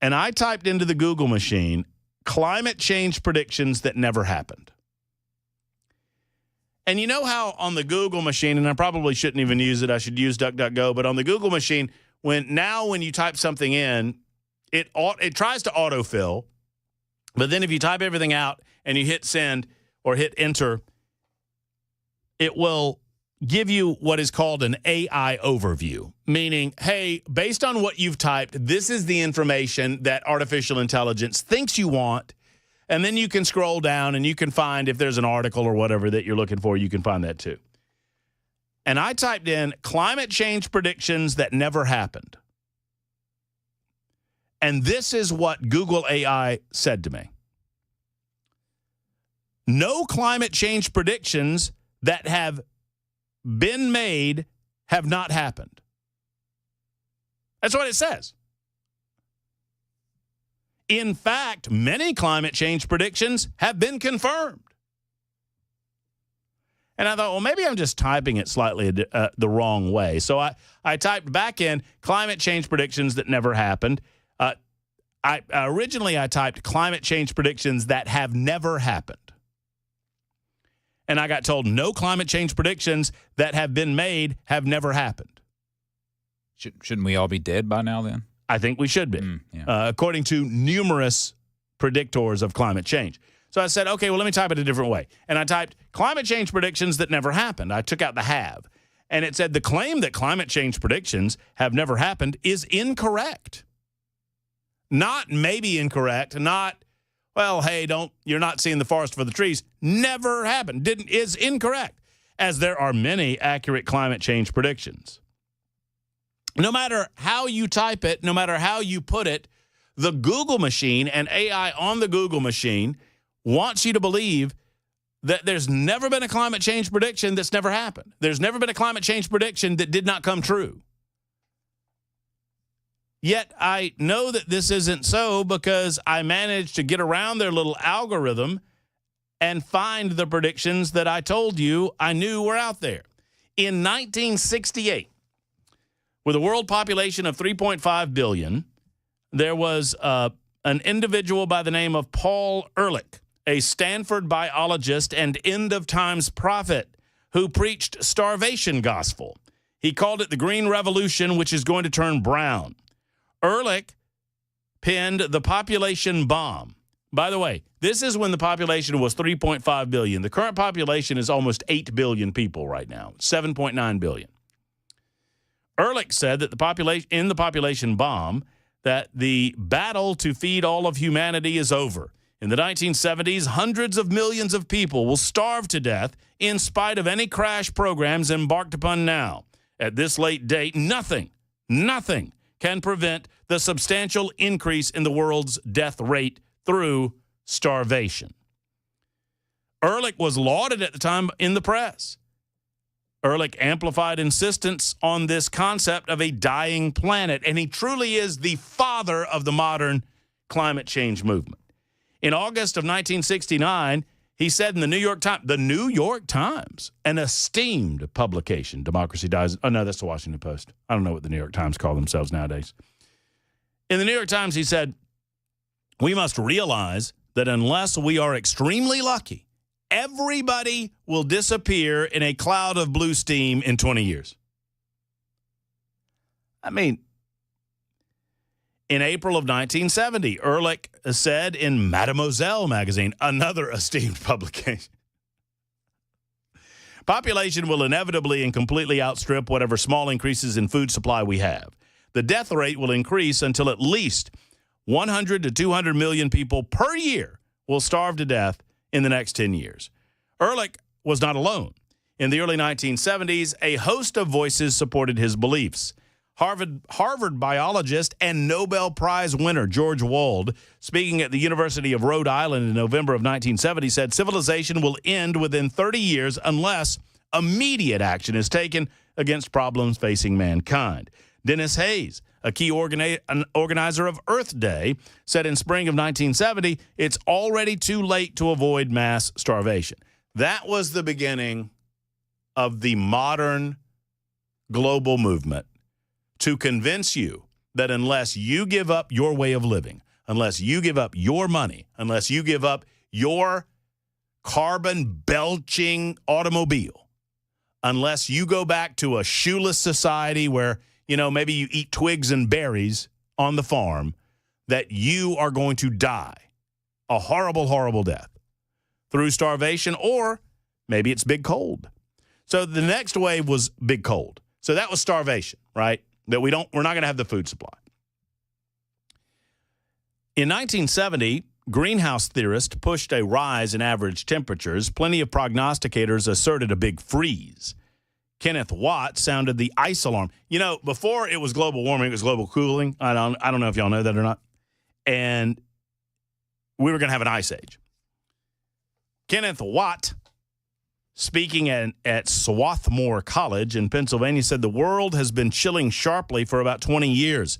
and I typed into the Google machine climate change predictions that never happened. And you know how on the Google machine, and I probably shouldn't even use it, I should use DuckDuckGo, but on the Google machine, when you type something in, it tries to autofill, but then if you type everything out and you hit send or hit enter, it will give you what is called an AI overview, meaning, hey, based on what you've typed, this is the information that artificial intelligence thinks you want, and then you can scroll down and you can find if there's an article or whatever that you're looking for, you can find that too. And I typed in climate change predictions that never happened. And this is what Google AI said to me. No climate change predictions that have been made have not happened. That's what it says. In fact, many climate change predictions have been confirmed. And I thought, well, maybe I'm just typing it slightly the wrong way. So I typed back in climate change predictions that never happened. Originally I typed climate change predictions that have never happened. And I got told no climate change predictions that have been made have never happened. Shouldn't we all be dead by now then? I think we should be, according to numerous predictors of climate change. So I said, okay, well, let me type it a different way. And I typed climate change predictions that never happened. I took out the have. And it said the claim that climate change predictions have never happened is incorrect. Not maybe incorrect, not, well, hey, you're not seeing the forest for the trees. Never happened. Is incorrect, as there are many accurate climate change predictions. No matter how you type it, no matter how you put it, the Google machine and AI on the Google machine wants you to believe that there's never been a climate change prediction that's never happened. There's never been a climate change prediction that did not come true. Yet I know that this isn't so because I managed to get around their little algorithm and find the predictions that I told you I knew were out there. In 1968, with a world population of 3.5 billion, there was an individual by the name of Paul Ehrlich, a Stanford biologist and end-of-times prophet who preached starvation gospel. He called it the Green Revolution, which is going to turn brown. Ehrlich penned the population bomb. By the way, this is when the population was 3.5 billion. The current population is almost 8 billion people right now, 7.9 billion. Ehrlich said that in the population bomb that the battle to feed all of humanity is over. In the 1970s, hundreds of millions of people will starve to death in spite of any crash programs embarked upon now. At this late date, nothing can prevent the substantial increase in the world's death rate through starvation. Ehrlich was lauded at the time in the press. Ehrlich amplified insistence on this concept of a dying planet, and he truly is the father of the modern climate change movement. In August of 1969, he said in the New York Times, an esteemed publication, Democracy Dies. Oh, no, that's the Washington Post. I don't know what the New York Times call themselves nowadays. In the New York Times, he said, we must realize that unless we are extremely lucky, everybody will disappear in a cloud of blue steam in 20 years. I mean, in April of 1970, Ehrlich said in Mademoiselle magazine, another esteemed publication, population will inevitably and completely outstrip whatever small increases in food supply we have. The death rate will increase until at least 100 to 200 million people per year will starve to death in the next 10 years. Ehrlich was not alone. In the early 1970s, a host of voices supported his beliefs. Harvard biologist and Nobel Prize winner George Wald, speaking at the University of Rhode Island in November of 1970, said civilization will end within 30 years unless immediate action is taken against problems facing mankind. Dennis Hayes, a key organizer of Earth Day, said in spring of 1970, it's already too late to avoid mass starvation. That was the beginning of the modern global movement to convince you that unless you give up your way of living, unless you give up your money, unless you give up your carbon-belching automobile, unless you go back to a shoeless society where, maybe you eat twigs and berries on the farm, that you are going to die a horrible, horrible death through starvation, or maybe it's big cold. So the next wave was big cold. So that was starvation, right? That we're not going to have the food supply. In 1970, greenhouse theorists pushed a rise in average temperatures. Plenty of prognosticators asserted a big freeze. Kenneth Watt sounded the ice alarm. Before it was global warming, it was global cooling. I don't know if y'all know that or not. And we were going to have an ice age. Kenneth Watt, speaking at Swarthmore College in Pennsylvania, said the world has been chilling sharply for about 20 years.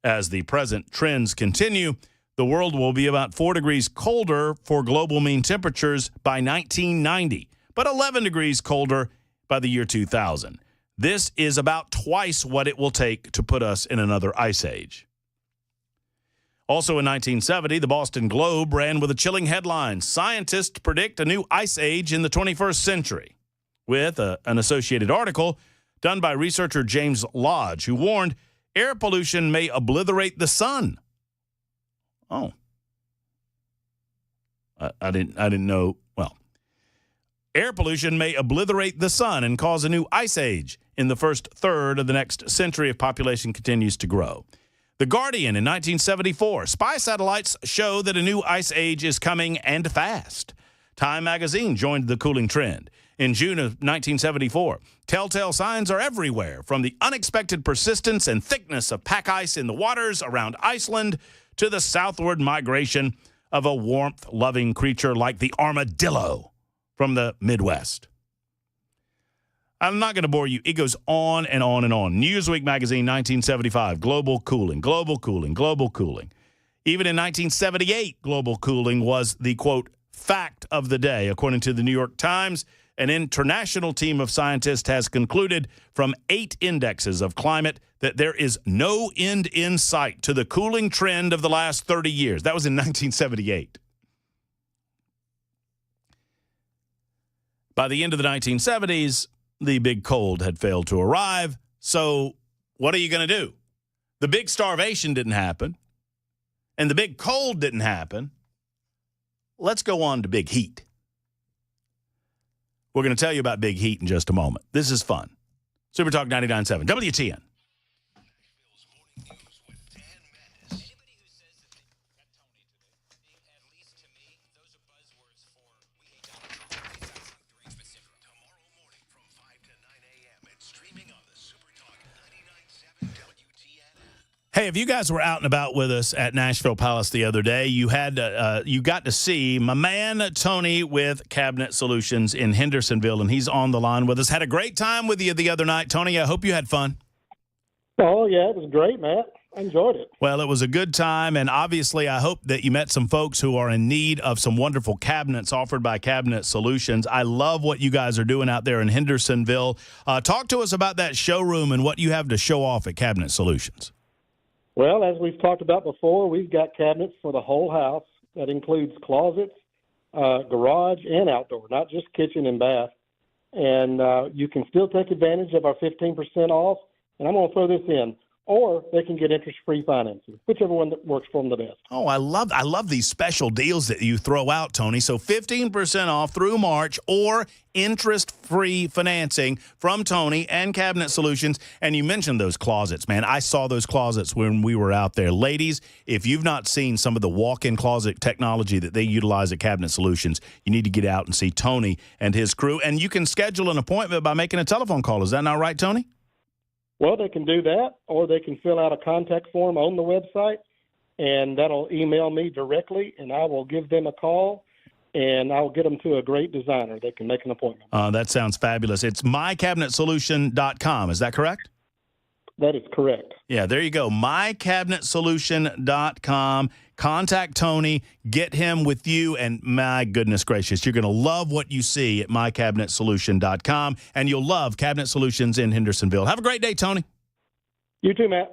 As the present trends continue, the world will be about 4 degrees colder for global mean temperatures by 1990, but 11 degrees colder by the year 2000. This is about twice what it will take to put us in another ice age. Also in 1970, the Boston Globe ran with a chilling headline, "Scientists predict a new ice age in the 21st century," with an associated article done by researcher James Lodge, who warned air pollution may obliterate the sun. Oh. I didn't know. Well, air pollution may obliterate the sun and cause a new ice age in the first third of the next century if population continues to grow. The Guardian in 1974, spy satellites show that a new ice age is coming and fast. Time magazine joined the cooling trend. In June of 1974, telltale signs are everywhere, from the unexpected persistence and thickness of pack ice in the waters around Iceland to the southward migration of a warmth-loving creature like the armadillo from the Midwest. I'm not going to bore you. It goes on and on and on. Newsweek magazine, 1975, global cooling, global cooling, global cooling. Even in 1978, global cooling was the, quote, fact of the day. According to the New York Times, an international team of scientists has concluded from 8 indexes of climate that there is no end in sight to the cooling trend of the last 30 years. That was in 1978. By the end of the 1970s, the big cold had failed to arrive. So what are you going to do? The big starvation didn't happen, and the big cold didn't happen. Let's go on to big heat. We're going to tell you about big heat in just a moment. This is fun. Super Talk 99.7 WTN. Hey, if you guys were out and about with us at Nashville Palace the other day, you got to see my man Tony with Cabinet Solutions in Hendersonville, and he's on the line with us. Had a great time with you the other night, Tony. I hope you had fun. Oh, yeah, it was great, Matt. I enjoyed it. Well, it was a good time, and obviously I hope that you met some folks who are in need of some wonderful cabinets offered by Cabinet Solutions. I love what you guys are doing out there in Hendersonville. Talk to us about that showroom and what you have to show off at Cabinet Solutions. Well, as we've talked about before, we've got cabinets for the whole house. That includes closets, garage, and outdoor, not just kitchen and bath. And you can still take advantage of our 15% off. And I'm going to throw this in. Or they can get interest-free financing, whichever one that works for them the best. Oh, I love these special deals that you throw out, Tony. So 15% off through March, or interest-free financing from Tony and Cabinet Solutions. And you mentioned those closets, man. I saw those closets when we were out there. Ladies, if you've not seen some of the walk-in closet technology that they utilize at Cabinet Solutions, you need to get out and see Tony and his crew. And you can schedule an appointment by making a telephone call. Is that not right, Tony? Well, they can do that, or they can fill out a contact form on the website, and that'll email me directly, and I will give them a call, and I'll get them to a great designer that can make an appointment. That sounds fabulous. It's mycabinetsolution.com. Is that correct? That is correct. Yeah, there you go. mycabinetsolution.com. Contact Tony. Get him with you. And my goodness gracious, you're going to love what you see at mycabinetsolution.com. And you'll love Cabinet Solutions in Hendersonville. Have a great day, Tony. You too, Matt.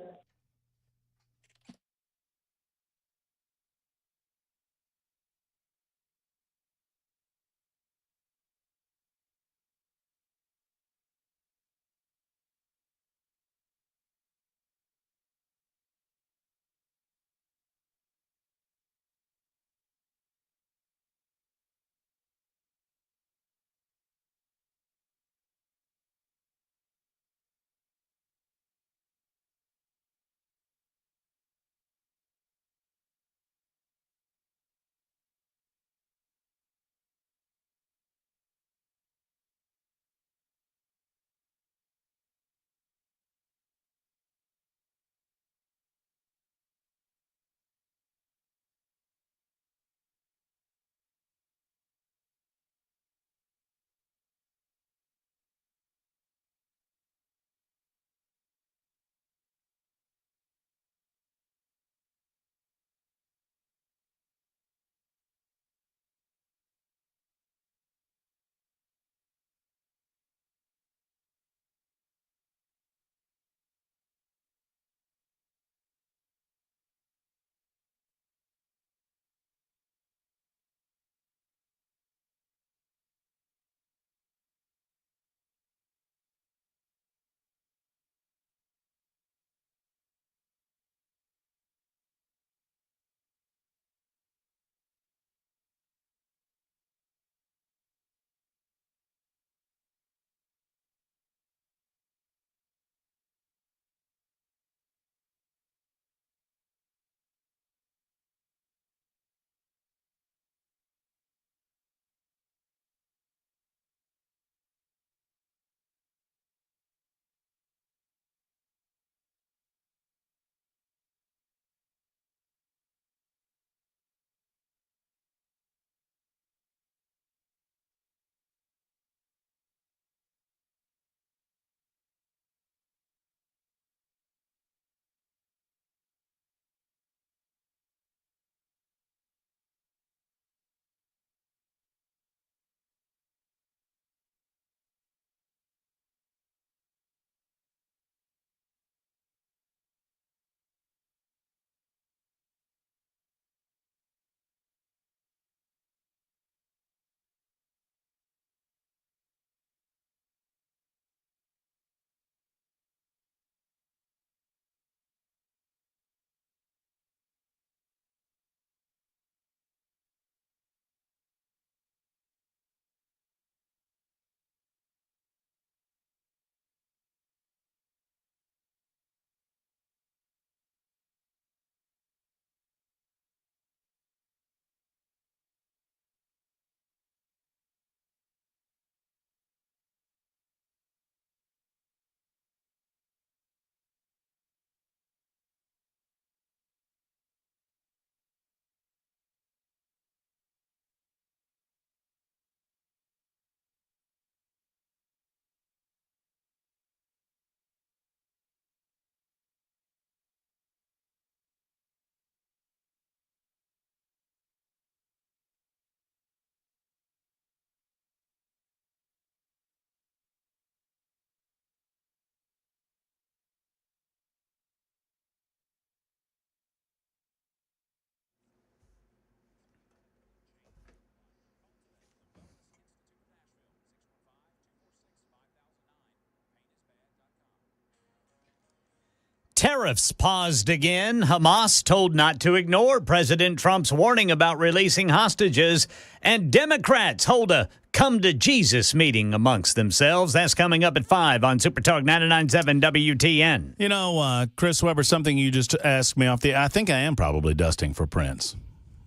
Tariffs paused again. Hamas told not to ignore President Trump's warning about releasing hostages. And Democrats hold a come to Jesus meeting amongst themselves. That's coming up at 5 on Super Talk 99.7 WTN. You know, Chris Webber, something you just asked me off I think I am probably dusting for Prince,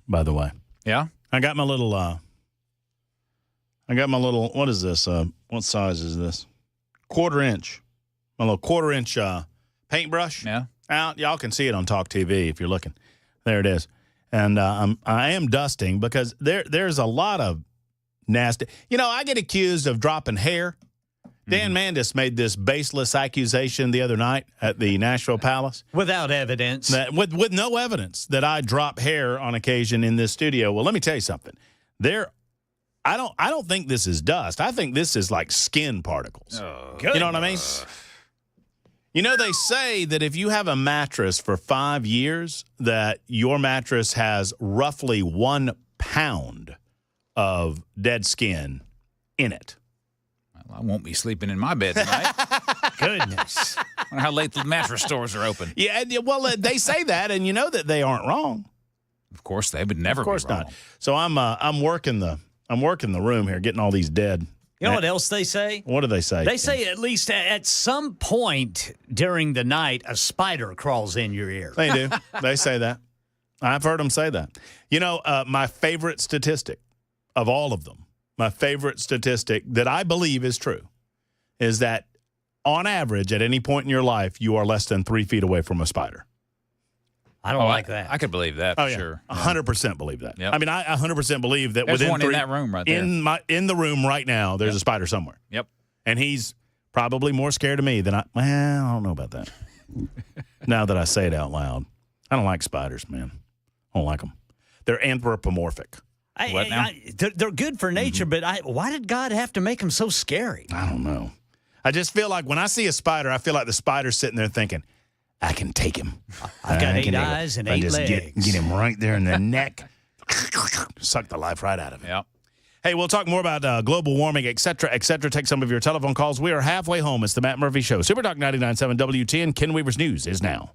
by the way. Yeah? I got my little, what is this? What size is this? 1/4 inch. My little 1/4 inch paintbrush. Yeah. Out. Y'all can see it on Talk TV if you're looking. There it is. And I am dusting because there's a lot of nasty. You know, I get accused of dropping hair. Dan Mandis made this baseless accusation the other night at the Nashville Palace. Without evidence. With no evidence that I drop hair on occasion in this studio. Well, let me tell you something. I don't think this is dust. I think this is like skin particles. You know what I mean? You know, they say that if you have a mattress for 5 years, that your mattress has roughly 1 pound of dead skin in it. Well, I won't be sleeping in my bed tonight. Goodness. I wonder how late the mattress stores are open. Yeah, well, they say that, and you know that they aren't wrong. Of course, they would never Of course be wrong. not. So I'm working the room here, getting all these dead. You know what else they say? What do they say? They say at least at some point during the night, a spider crawls in your ear. They do. They say that. I've heard them say that. You know, my favorite statistic of all of them, my favorite statistic that I believe is true, is that on average, at any point in your life, you are less than 3 feet away from a spider. I don't like that. I could believe that for sure. 100% believe that. Yep. I mean, I 100% believe that There's within one in that room right there. In the room right now, there's a spider somewhere. Yep. And he's probably more scared of me than I don't know about that. Now that I say it out loud. I don't like spiders, man. I don't like them. They're anthropomorphic. They're good for nature, but why did God have to make them so scary? I don't know. I just feel like when I see a spider, I feel like the spider's sitting there thinking, I can take him. I've got 8 eyes and 8 legs. Get him right there in the neck. Suck the life right out of him. Yep. Hey, we'll talk more about global warming, et cetera, et cetera. Take some of your telephone calls. We are halfway home. It's the Matt Murphy Show. Super Talk 99.7 WTN. Ken Weaver's News is now.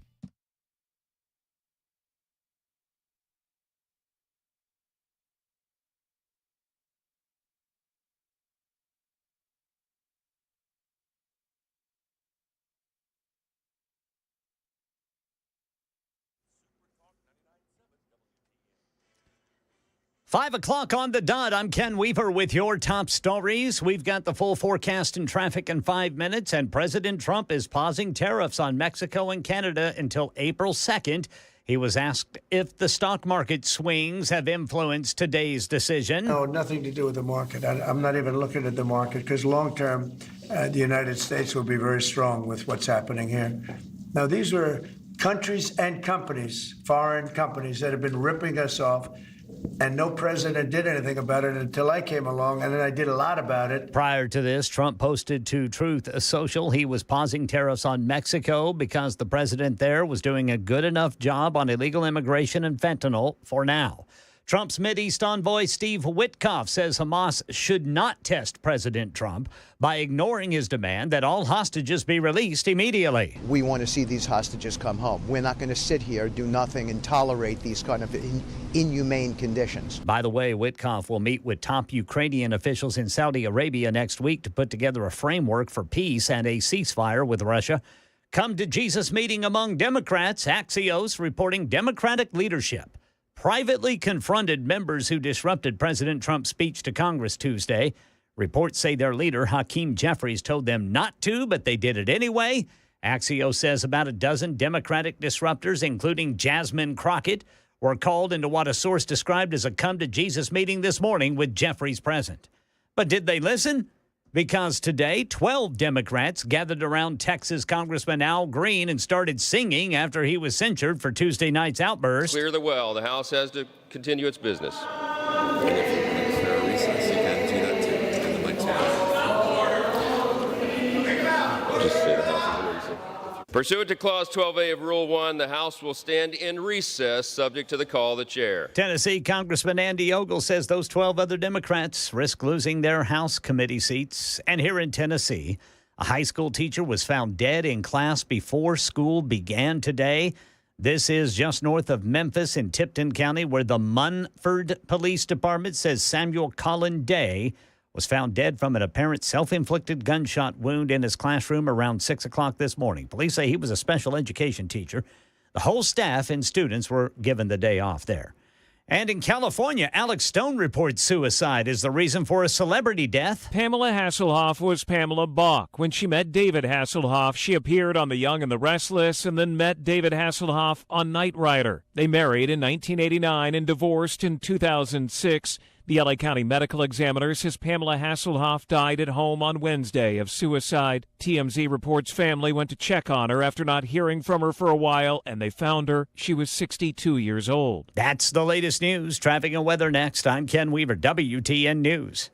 Five o'clock on the dot. I'm Ken Weaver with your top stories. We've got the full forecast and traffic in 5 minutes, and President Trump is pausing tariffs on Mexico and Canada until April 2nd. He was asked if the stock market swings have influenced today's decision. No, nothing to do with the market. I'm not even looking at the market because long term, the United States will be very strong with what's happening here. Now, these were countries and companies, foreign companies, that have been ripping us off. And no president did anything about it until I came along, and then I did a lot about it. Prior to this, Trump posted to Truth Social he was pausing tariffs on Mexico because the president there was doing a good enough job on illegal immigration and fentanyl for now. Trump's Mideast envoy Steve Witkoff says Hamas should not test President Trump by ignoring his demand that all hostages be released immediately. We want to see these hostages come home. We're not going to sit here, do nothing, and tolerate these kind of inhumane conditions. By the way, Witkoff will meet with top Ukrainian officials in Saudi Arabia next week to put together a framework for peace and a ceasefire with Russia. Come to Jesus meeting among Democrats. Axios reporting Democratic leadership privately confronted members who disrupted President Trump's speech to Congress Tuesday. Reports say their leader, Hakeem Jeffries, told them not to, but they did it anyway. Axios says about a dozen Democratic disruptors, including Jasmine Crockett, were called into what a source described as a come-to-Jesus meeting this morning with Jeffries present. But did they listen? Because today, 12 Democrats gathered around Texas Congressman Al Green and started singing after he was censured for Tuesday night's outburst. Clear the well. The House has to continue its business. And if there are recess, you can do that too. And the mic's on. Just say the House is in recess. Pursuant to Clause 12A of Rule 1, the House will stand in recess subject to the call of the chair. Tennessee Congressman Andy Ogle says those 12 other Democrats risk losing their House committee seats. And here in Tennessee, a high school teacher was found dead in class before school began today. This is just north of Memphis in Tipton County, where the Munford Police Department says Samuel Colin Day was found dead from an apparent self-inflicted gunshot wound in his classroom around 6 o'clock this morning. Police say he was a special education teacher. The whole staff and students were given the day off there. And in California, Alex Stone reports suicide is the reason for a celebrity death. Pamela Hasselhoff was Pamela Bach. When she met David Hasselhoff, she appeared on The Young and the Restless and then met David Hasselhoff on Knight Rider. They married in 1989 and divorced in 2006. The LA County Medical Examiner says Pamela Hasselhoff died at home on Wednesday of suicide. TMZ reports family went to check on her after not hearing from her for a while, and they found her. She was 62 years old. That's the latest news. Traffic and weather next. I'm Ken Weaver, WTN News.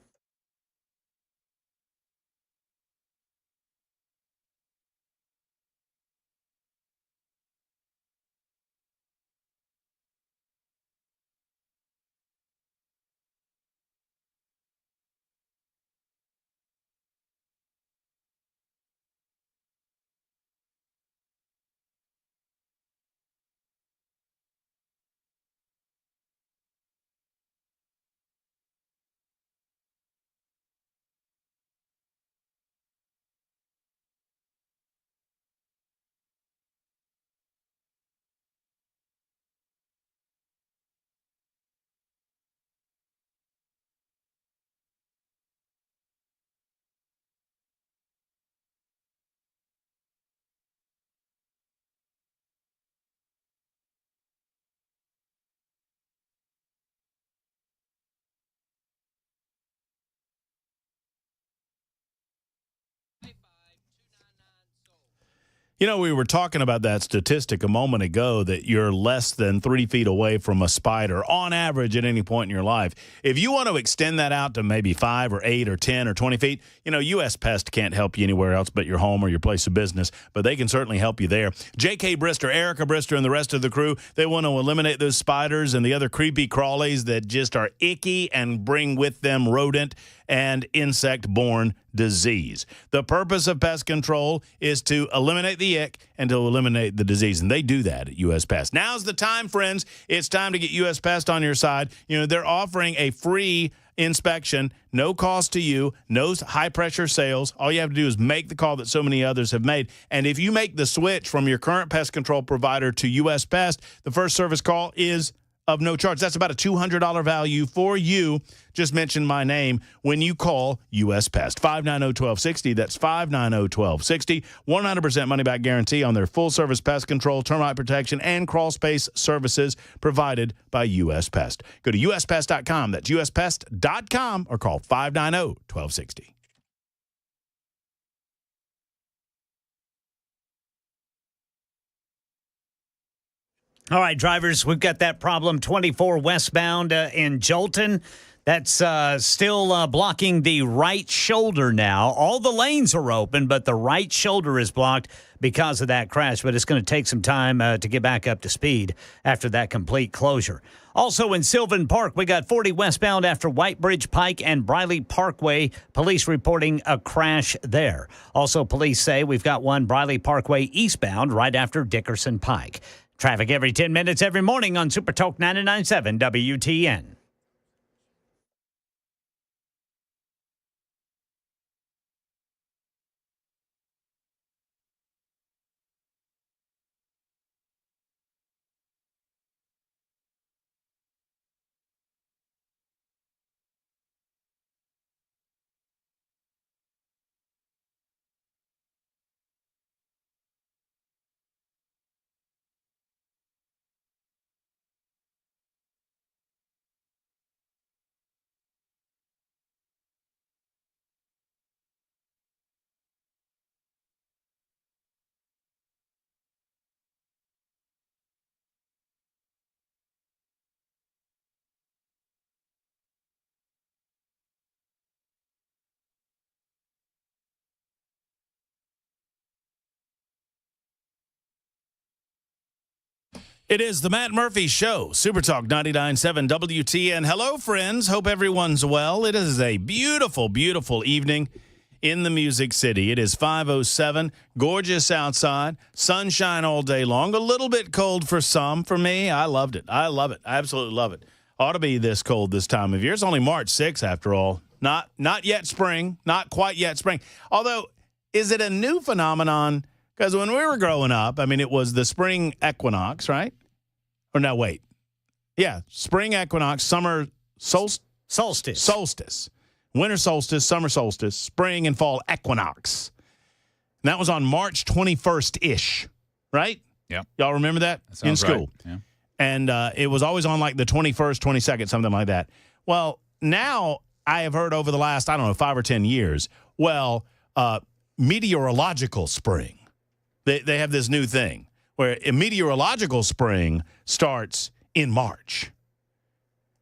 You know, we were talking about that statistic a moment ago that you're less than 3 feet away from a spider on average at any point in your life. If you want to extend that out to maybe 5 or 8 or 10 or 20 feet, you know, U.S. Pest can't help you anywhere else but your home or your place of business, but they can certainly help you there. J.K. Brister, Erica Brister, and the rest of the crew, they want to eliminate those spiders and the other creepy crawlies that just are icky and bring with them rodent and insect-borne disease. The purpose of pest control is to eliminate the ick and to eliminate the disease, and they do that at U.S. Pest. Now's the time, friends. It's time to get U.S. Pest on your side. You know, they're offering a free inspection, no cost to you, no high-pressure sales. All you have to do is make the call that so many others have made, and if you make the switch from your current pest control provider to U.S. Pest, the first service call is of no charge. That's about a $200 value for you. Just mention my name when you call U.S. Pest. 590-1260. That's 590-1260. 100% money-back guarantee on their full-service pest control, termite protection, and crawl space services provided by U.S. Pest. Go to uspest.com. That's uspest.com or call 590-1260. All right, drivers, we've got that problem 24 westbound in Jolton. That's still blocking the right shoulder now. All the lanes are open, but the right shoulder is blocked because of that crash. But it's going to take some time to get back up to speed after that complete closure. Also in Sylvan Park, we got 40 westbound after White Bridge Pike and Briley Parkway. Police reporting a crash there. Also, police say we've got one Briley Parkway eastbound right after Dickerson Pike. Traffic every 10 minutes every morning on Super Talk 99.7 WTN. It is the Matt Murphy Show, Super Talk 99.7 WTN. Hello, friends. Hope everyone's well. It is a beautiful, beautiful evening in the Music City. It is 5:07, gorgeous outside, sunshine all day long, a little bit cold for some. For me, I loved it. I love it. I absolutely love it. Ought to be this cold this time of year. It's only March 6th, after all. Not yet spring, not quite yet spring. Although, is it a new phenomenon? Because when we were growing up, I mean, it was the spring equinox, right? Or no, wait. Yeah, spring equinox, summer solstice. Solstice. Winter solstice, summer solstice, spring and fall equinox. And that was on March 21st-ish, right? Yeah. Y'all remember that? Sounds in school. Right. Yeah. And it was always on like the 21st, 22nd, something like that. Well, now I have heard over the last, 5 or 10 years, meteorological spring. They have this new thing where a meteorological spring starts in March.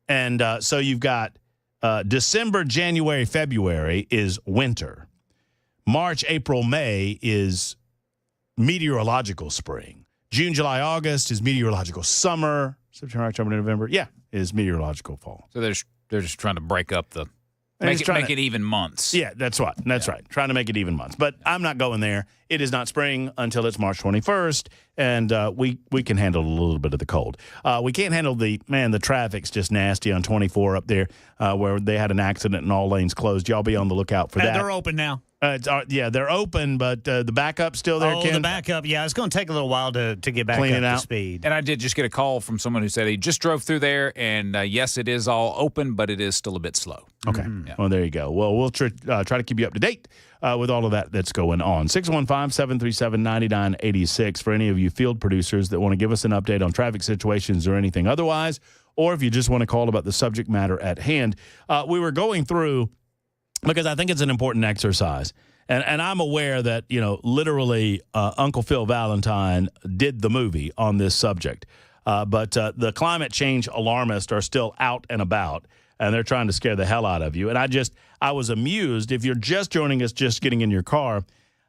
And so you've got December, January, February is winter. March, April, May is meteorological spring. June, July, August is meteorological summer. September, October, November, is meteorological fall. So they're just trying to break up the make it even months. Yeah, that's right. That's right. Trying to make it even months. But I'm not going there. It is not spring until it's March 21st, and we can handle a little bit of the cold. We can't handle the traffic's just nasty on 24 up there where they had an accident and all lanes closed. Y'all be on the lookout for that. They're open now. They're open, but the backup's still there, Ken? The backup, it's going to take a little while to get back up to speed. And I did just get a call from someone who said he just drove through there, and yes, it is all open, but it is still a bit slow. Okay. Yeah. Well, there you go. Well, we'll try to keep you up to date with all of that's going on. 615-737-9986 for any of you field producers that want to give us an update on traffic situations or anything otherwise, or if you just want to call about the subject matter at hand. We were going through, because I think it's an important exercise. And I'm aware that, literally Uncle Phil Valentine did the movie on this subject. But the climate change alarmists are still out and about, and they're trying to scare the hell out of you. And I was amused. If you're just joining us, just getting in your car,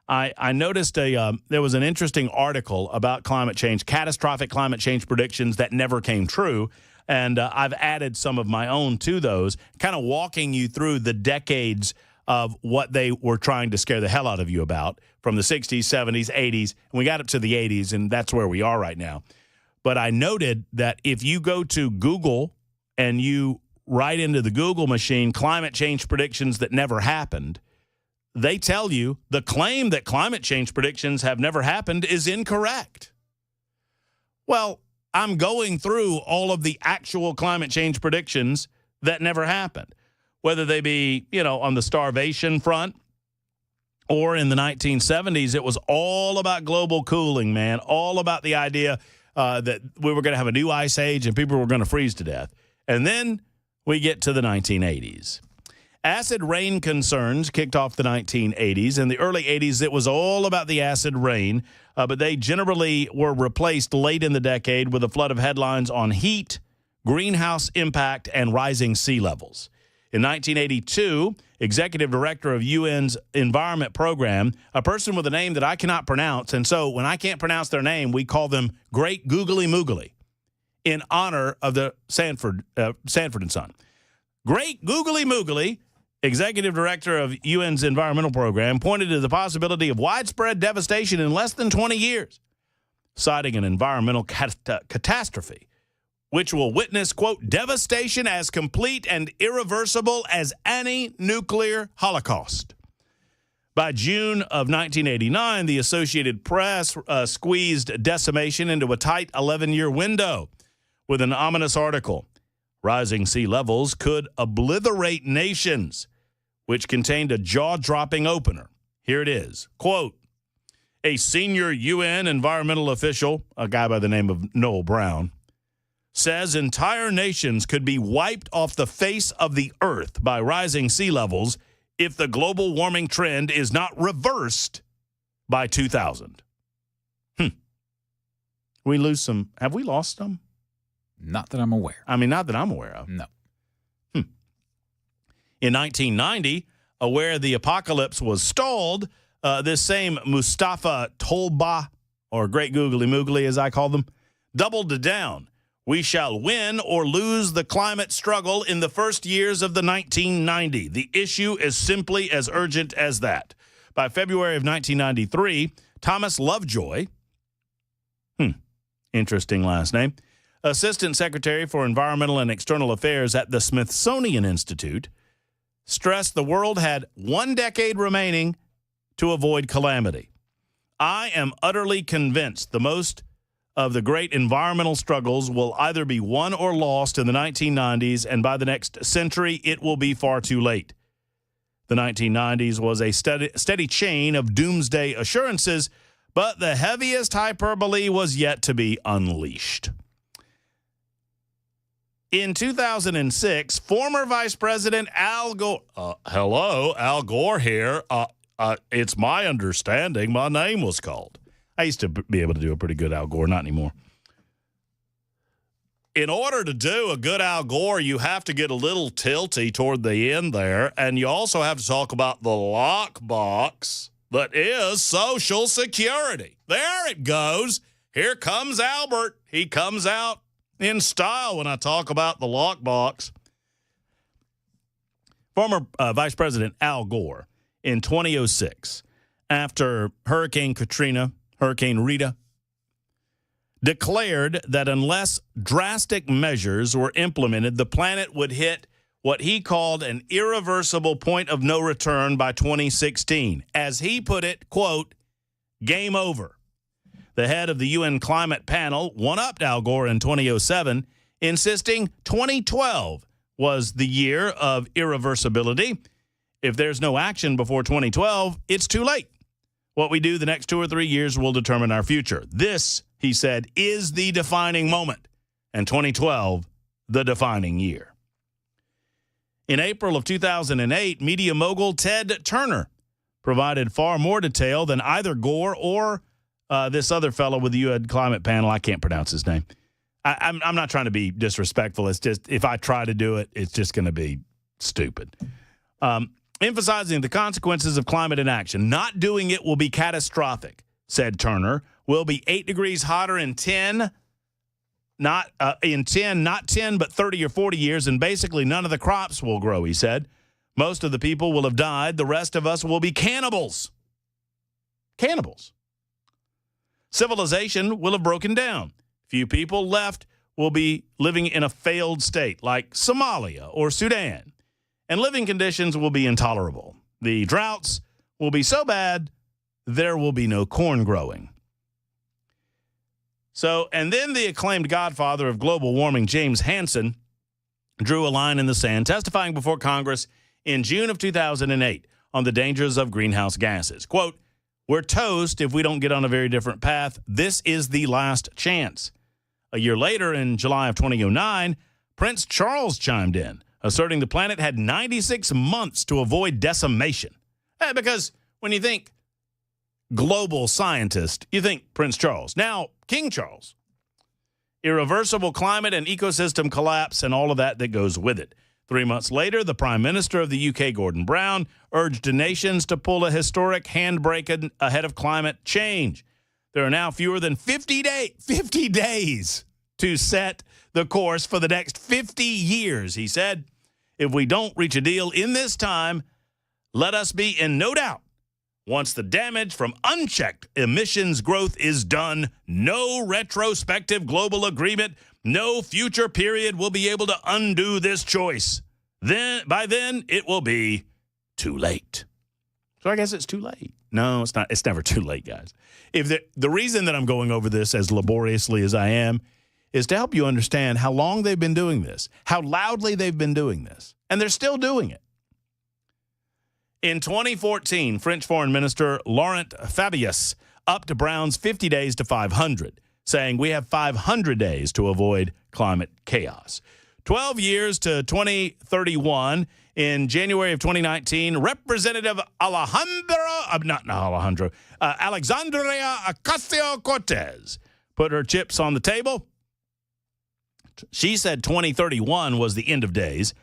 I noticed there was an interesting article about climate change, catastrophic climate change predictions that never came true. And I've added some of my own to those, kind of walking you through the decades of what they were trying to scare the hell out of you about from the 60s, 70s, 80s. And we got up to the 80s, and that's where we are right now. But I noted that if you go to Google and you write into the Google machine climate change predictions that never happened, they tell you the claim that climate change predictions have never happened is incorrect. Well, I'm going through all of the actual climate change predictions that never happened, whether they be, on the starvation front or in the 1970s. It was all about global cooling, man, all about the idea that we were going to have a new ice age and people were going to freeze to death. And then we get to the 1980s. Acid rain concerns kicked off the 1980s. In the early 80s, it was all about the acid rain, but they generally were replaced late in the decade with a flood of headlines on heat, greenhouse impact, and rising sea levels. In 1982, executive director of UN's Environment Program, a person with a name that I cannot pronounce, and so when I can't pronounce their name, we call them Great Googly Moogly, in honor of the Sanford and Son. Great Googly Moogly, executive director of UN's Environmental Program, pointed to the possibility of widespread devastation in less than 20 years, citing an environmental catastrophe, which will witness, quote, devastation as complete and irreversible as any nuclear holocaust. By June of 1989, the Associated Press squeezed decimation into a tight 11-year window with an ominous article. Rising sea levels could obliterate nations, which contained a jaw-dropping opener. Here it is. Quote, a senior UN environmental official, a guy by the name of Noel Brown, says entire nations could be wiped off the face of the earth by rising sea levels if the global warming trend is not reversed by 2000. We lose some. Have we lost some? Not that I'm aware. Not that I'm aware of. No. In 1990, aware the apocalypse was stalled, this same Mustafa Tolba, or Great Googly Moogly as I call them, doubled down. We shall win or lose the climate struggle in the first years of the 1990. The issue is simply as urgent as that. By February of 1993, Thomas Lovejoy, interesting last name, Assistant Secretary for Environmental and External Affairs at the Smithsonian Institute, stressed the world had 1 decade remaining to avoid calamity. I am utterly convinced the most of the great environmental struggles will either be won or lost in the 1990s, and by the next century, it will be far too late. The 1990s was a steady chain of doomsday assurances, but the heaviest hyperbole was yet to be unleashed. In 2006, former Vice President Al Gore. Hello, Al Gore here. It's my understanding my name was called. I used to be able to do a pretty good Al Gore, not anymore. In order to do a good Al Gore, you have to get a little tilty toward the end there, and you also have to talk about the lockbox that is Social Security. There it goes. Here comes Albert. He comes out in style when I talk about the lockbox. Former Vice President Al Gore in 2006, after Hurricane Katrina, Hurricane Rita, declared that unless drastic measures were implemented, the planet would hit what he called an irreversible point of no return by 2016. As he put it, quote, game over. The head of the UN climate panel one-upped Al Gore in 2007, insisting 2012 was the year of irreversibility. If there's no action before 2012, it's too late. What we do the next 2 or 3 years will determine our future. This, he said, is the defining moment, and 2012, the defining year. In April of 2008, media mogul Ted Turner provided far more detail than either Gore or this other fellow with the UN climate panel. I can't pronounce his name. I'm not trying to be disrespectful. It's just if I try to do it, it's just going to be stupid. Emphasizing the consequences of climate inaction. Not doing it will be catastrophic, said Turner. We'll be 8 degrees hotter in 10, not 10, but 30 or 40 years, and basically none of the crops will grow, he said. Most of the people will have died. The rest of us will be cannibals. Cannibals. Civilization will have broken down. Few people left will be living in a failed state like Somalia or Sudan. And living conditions will be intolerable. The droughts will be so bad, there will be no corn growing. So, and then the acclaimed godfather of global warming, James Hansen, drew a line in the sand, testifying before Congress in June of 2008 on the dangers of greenhouse gases. Quote, we're toast if we don't get on a very different path. This is the last chance. A year later, in July of 2009, Prince Charles chimed in, asserting the planet had 96 months to avoid decimation. Because when you think global scientist, you think Prince Charles. Now, King Charles. Irreversible climate and ecosystem collapse and all of that goes with it. 3 months later, the Prime Minister of the UK, Gordon Brown, urged nations to pull a historic handbrake ahead of climate change. There are now fewer than 50 days to set the course for the next 50 years, he said. If we don't reach a deal in this time, let us be in no doubt. Once the damage from unchecked emissions growth is done, no retrospective global agreement, no future period will be able to undo this choice. By then, it will be too late. So I guess it's too late. No, it's not. It's never too late, guys. If the reason that I'm going over this as laboriously as I am is to help you understand how long they've been doing this, how loudly they've been doing this, and they're still doing it. In 2014, French Foreign Minister Laurent Fabius upped Brown's 50 days to 500, saying we have 500 days to avoid climate chaos. 12 years to 2031. In January of 2019, Representative Alexandria Ocasio-Cortez put her chips on the table. She said 2031 was the end of days.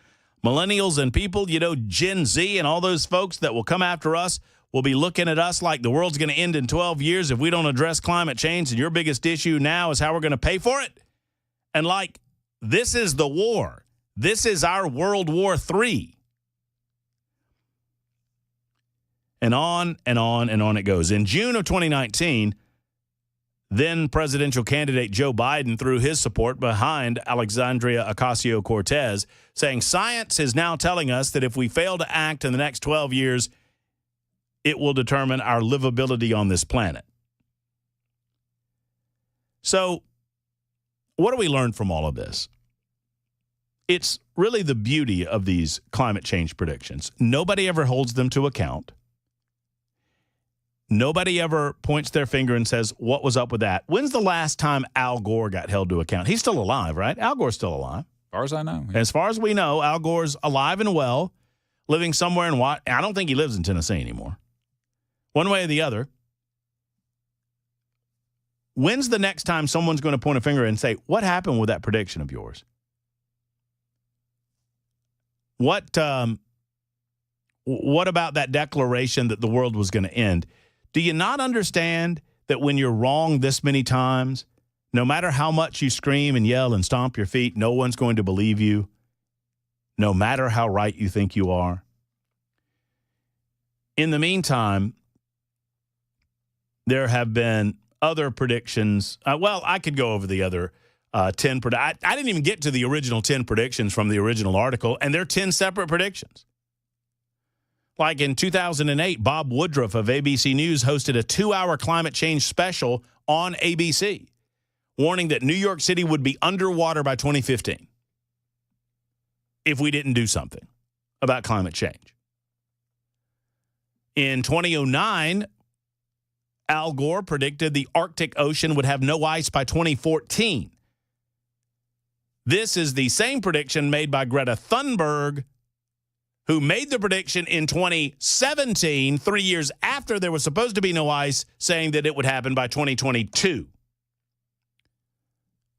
Millennials and people, Gen Z and all those folks that will come after us will be looking at us like the world's going to end in 12 years if we don't address climate change, and your biggest issue now is how we're going to pay for it. And this is the war. This is our World War III. And on and on and on it goes. In June of 2019, then presidential candidate Joe Biden threw his support behind Alexandria Ocasio-Cortez, saying science is now telling us that if we fail to act in the next 12 years, it will determine our livability on this planet. So what do we learn from all of this? It's really the beauty of these climate change predictions. Nobody ever holds them to account. Nobody ever points their finger and says, what was up with that? When's the last time Al Gore got held to account? He's still alive, right? Al Gore's still alive. far as I know. Yeah. As far as we know, Al Gore's alive and well, living somewhere in I don't think he lives in Tennessee anymore. One way or the other. When's the next time someone's going to point a finger and say, what happened with that prediction of yours? What about that declaration that the world was going to end? Do you not understand that when you're wrong this many times, no matter how much you scream and yell and stomp your feet, no one's going to believe you, no matter how right you think you are? In the meantime, there have been other predictions. I could go over the other 10. I didn't even get to the original 10 predictions from the original article, and they're 10 separate predictions. Like in 2008, Bob Woodruff of ABC News hosted a 2-hour climate change special on ABC, warning that New York City would be underwater by 2015 if we didn't do something about climate change. In 2009, Al Gore predicted the Arctic Ocean would have no ice by 2014. This is the same prediction made by Greta Thunberg, who made the prediction in 2017, 3 years after there was supposed to be no ice, saying that it would happen by 2022.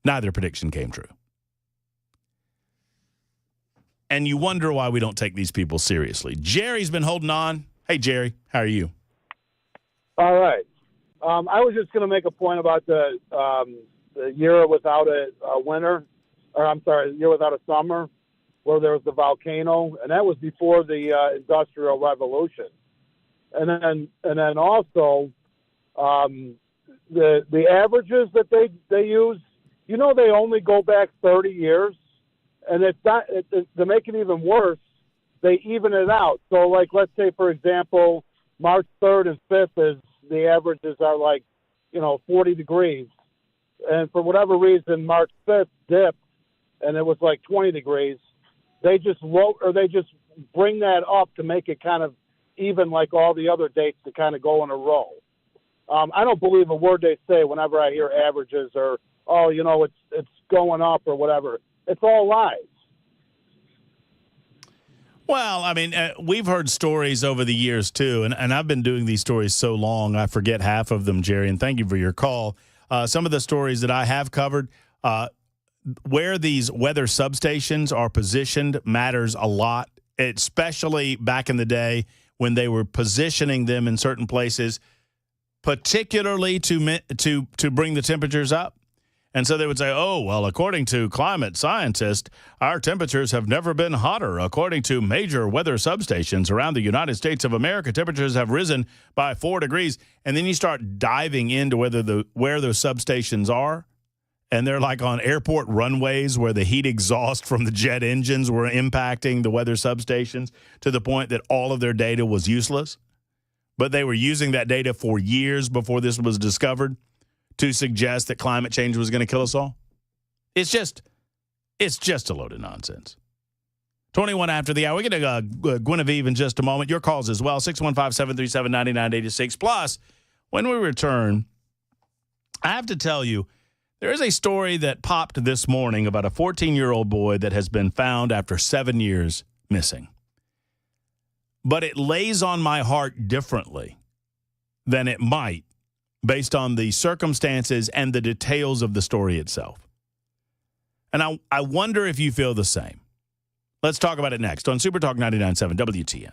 Neither prediction came true. And you wonder why we don't take these people seriously. Jerry's been holding on. Hey, Jerry, how are you? All right. I was just going to make a point about the year without a winter, year without a summer, where there was the volcano, and that was before the Industrial Revolution. And then also the averages that they use, they only go back 30 years, and it's not to make it even worse, they even it out. So, like, let's say, for example, March 3rd and 5th is the averages are 40 degrees. And for whatever reason, March 5th dipped, and it was 20 degrees. They just bring that up to make it kind of even like all the other dates to kind of go in a row. I don't believe a word they say whenever I hear averages or, it's going up or whatever. It's all lies. Well, I mean, we've heard stories over the years, too, and I've been doing these stories so long, I forget half of them, Jerry, and thank you for your call. Some of the stories that I have covered, where these weather substations are positioned matters a lot, especially back in the day when they were positioning them in certain places, particularly to bring the temperatures up. And so they would say, oh, well, according to climate scientists, our temperatures have never been hotter. According to major weather substations around the United States of America, temperatures have risen by 4 degrees. And then you start diving into where those substations are. And they're like on airport runways where the heat exhaust from the jet engines were impacting the weather substations to the point that all of their data was useless. But they were using that data for years before this was discovered to suggest that climate change was going to kill us all. It's just a load of nonsense. 21 after the hour. We're going to Guinevere in just a moment. Your calls as well, 615-737-9986. Plus, when we return, I have to tell you, there is a story that popped this morning about a 14-year-old boy that has been found after 7 years missing. But it lays on my heart differently than it might based on the circumstances and the details of the story itself. And I wonder if you feel the same. Let's talk about it next on Super Talk 99.7 WTN.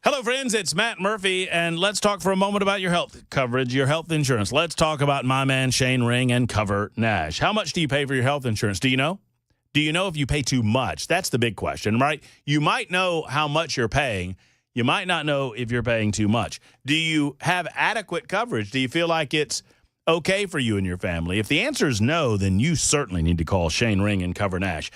Hello, friends. It's Matt Murphy, and let's talk for a moment about your health coverage, your health insurance. Let's talk about my man Shane Ring and Cover Nash. How much do you pay for your health insurance? Do you know? Do you know if you pay too much? That's the big question, right? You might know how much you're paying. You might not know if you're paying too much. Do you have adequate coverage? Do you feel like it's okay for you and your family? If the answer is no, then you certainly need to call Shane Ring and Cover Nash.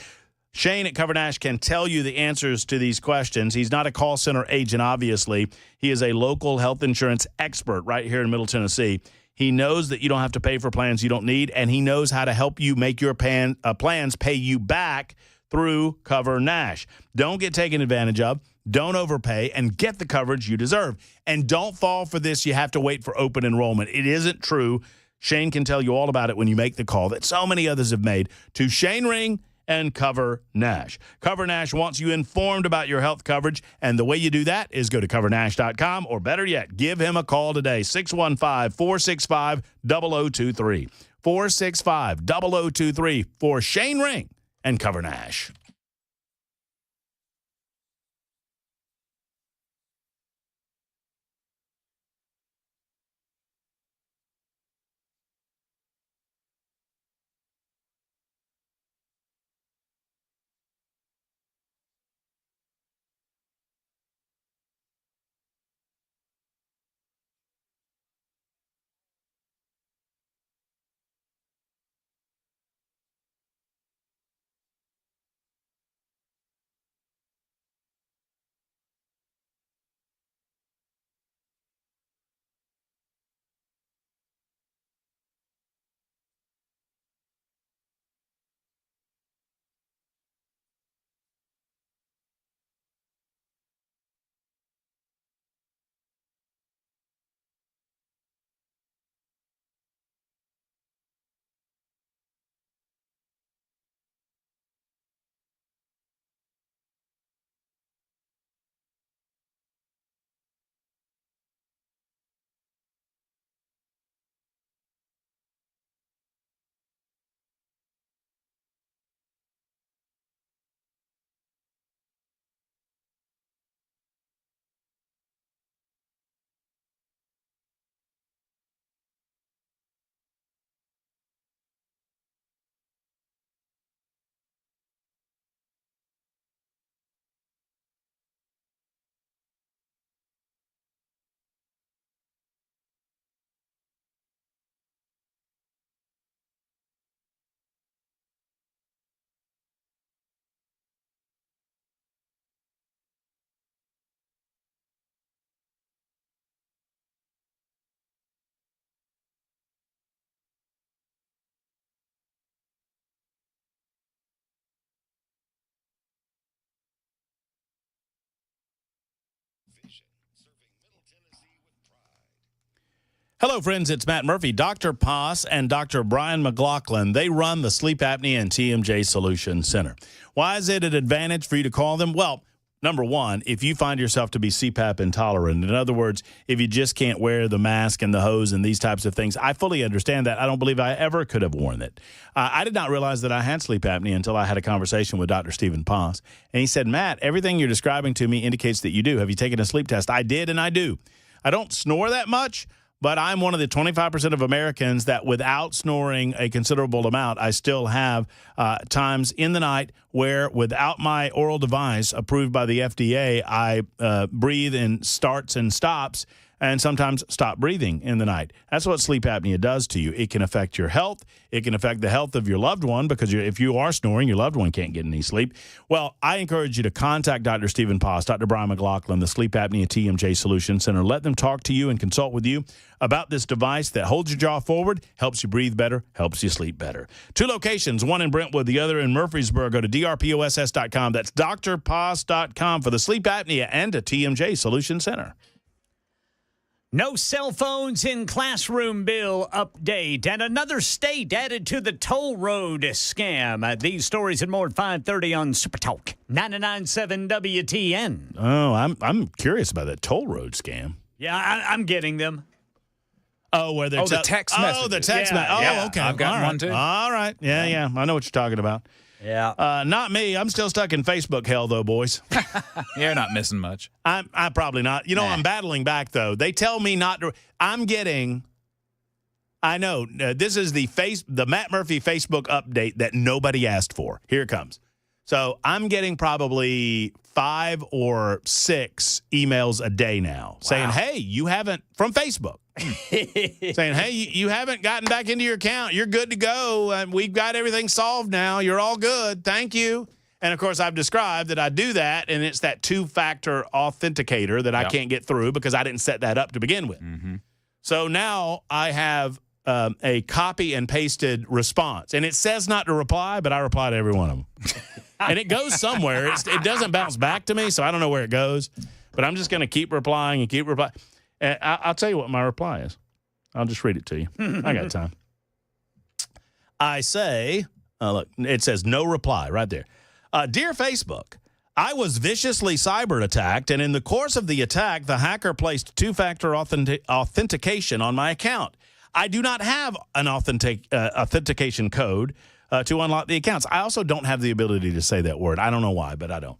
Shane at Cover Nash can tell you the answers to these questions. He's not a call center agent, obviously. He is a local health insurance expert right here in Middle Tennessee. He knows that you don't have to pay for plans you don't need, and he knows how to help you make your plans pay you back through Cover Nash. Don't get taken advantage of. Don't overpay, and get the coverage you deserve. And don't fall for this. You have to wait for open enrollment. It isn't true. Shane can tell you all about it when you make the call that so many others have made to Shane Ring and Cover Nash. Cover Nash wants you informed about your health coverage, and the way you do that is go to covernash.com, or better yet, give him a call today, 615-465-0023. 465-0023 for Shane Ring and Cover Nash. Hello, friends. It's Matt Murphy. Dr. Poss and Dr. Brian McLaughlin, they run the Sleep Apnea and TMJ Solution Center. Why is it an advantage for you to call them? Well, number one, if you find yourself to be CPAP intolerant, in other words, if you just can't wear the mask and the hose and these types of things, I fully understand that. I don't believe I ever could have worn it. I did not realize that I had sleep apnea until I had a conversation with Dr. Stephen Poss. And he said, Matt, everything you're describing to me indicates that you do. Have you taken a sleep test? I did, and I do. I don't snore that much, but I'm one of the 25% of Americans that without snoring a considerable amount, I still have times in the night where without my oral device approved by the FDA, I breathe in starts and stops and sometimes stop breathing in the night. That's what sleep apnea does to you. It can affect your health. It can affect the health of your loved one because if you are snoring, your loved one can't get any sleep. Well, I encourage you to contact Dr. Stephen Poss, Dr. Brian McLaughlin, the Sleep Apnea TMJ Solution Center. Let them talk to you and consult with you about this device that holds your jaw forward, helps you breathe better, helps you sleep better. 2 locations, one in Brentwood, the other in Murfreesboro. Go to drposs.com. That's drposs.com for the Sleep Apnea and a TMJ Solution Center. No cell phones in classroom bill update, and another state added to the toll road scam. These stories and more at 5:30 on Super Talk 99.7 WTN. Oh, I'm curious about that toll road scam. Yeah, I'm getting them. Oh, where they're the text messages. Oh, the text message. Yeah. Okay. I've got All right. one too. All right. Yeah. I know what you're talking about. Yeah. Not me. I'm still stuck in Facebook hell, though, boys. You're not missing much. I'm probably not. You know, I'm battling back, though. They tell me not to. I'm getting. I know. This is the Matt Murphy Facebook update that nobody asked for. Here it comes. So I'm getting probably 5 or 6 emails a day now saying, hey, you haven't, from Facebook. saying, hey, you haven't gotten back into your account. You're good to go. And we've got everything solved now. You're all good. Thank you. And, of course, I've described that I do that, and it's that 2-factor authenticator that I can't get through because I didn't set that up to begin with. Mm-hmm. So now I have a copy and pasted response. And it says not to reply, but I reply to every one of them. and it goes somewhere. It doesn't bounce back to me, so I don't know where it goes. But I'm just going to keep replying and keep replying. And I'll tell you what my reply is. I'll just read it to you. I got time. I say, look, it says no reply right there. Dear Facebook, I was viciously cyber attacked, and in the course of the attack, the hacker placed two-factor authentication on my account. I do not have an authentication code to unlock the accounts. I also don't have the ability to say that word. I don't know why, but I don't.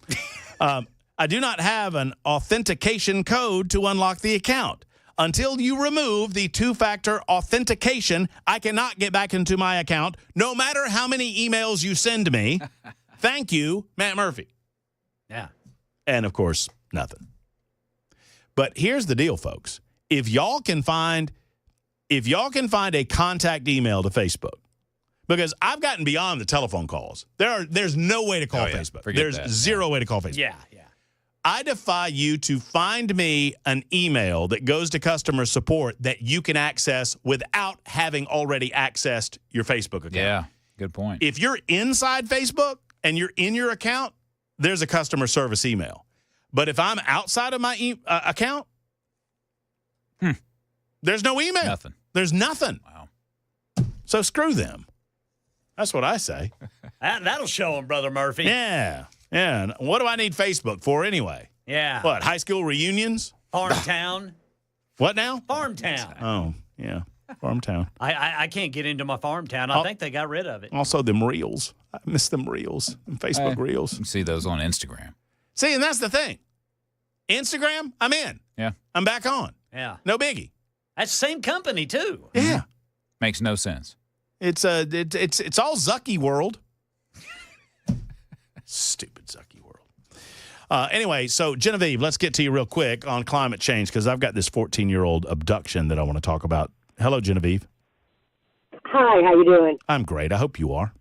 I do not have an authentication code to unlock the account. Until you remove the two-factor authentication, I cannot get back into my account, no matter how many emails you send me. Thank you, Matt Murphy. Yeah. And, of course, nothing. But here's the deal, folks. If y'all can find a contact email to Facebook, because I've gotten beyond the telephone calls. There's no way to call Facebook. There's zero way to call Facebook. Yeah. I defy you to find me an email that goes to customer support that you can access without having already accessed your Facebook account. Yeah, good point. If you're inside Facebook and you're in your account, there's a customer service email. But if I'm outside of my account, there's no email. Nothing. There's nothing. Wow. So screw them. That's what I say. That'll show them, Brother Murphy. Yeah. Yeah. What do I need Facebook for anyway? Yeah. What, high school reunions? Farmtown. What now? Farmtown. Oh, yeah. Farmtown. I can't get into my Farmtown. I think they got rid of it. Also, them reels. I miss them reels. Them Facebook reels. You can see those on Instagram. See, and that's the thing. Instagram, I'm in. Yeah. I'm back on. Yeah. No biggie. That's the same company, too. Yeah. Makes no sense. It's all Zucky world. Stupid Zucky world. Anyway, so Genevieve, let's get to you real quick on climate change because I've got this 14-year-old abduction that I want to talk about. Hello, Genevieve. Hi, how you doing? I'm great. I hope you are.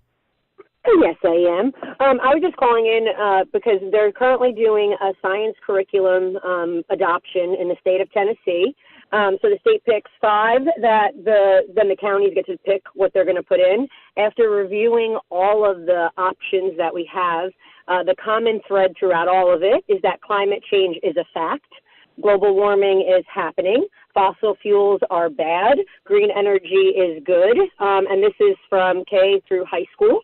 Yes, I am. I was just calling in because they're currently doing a science curriculum adoption in the state of Tennessee. So the state picks 5 that then the counties get to pick what they're going to put in. After reviewing all of the options that we have, the common thread throughout all of it is that climate change is a fact. Global warming is happening. Fossil fuels are bad. Green energy is good. And this is from K through high school.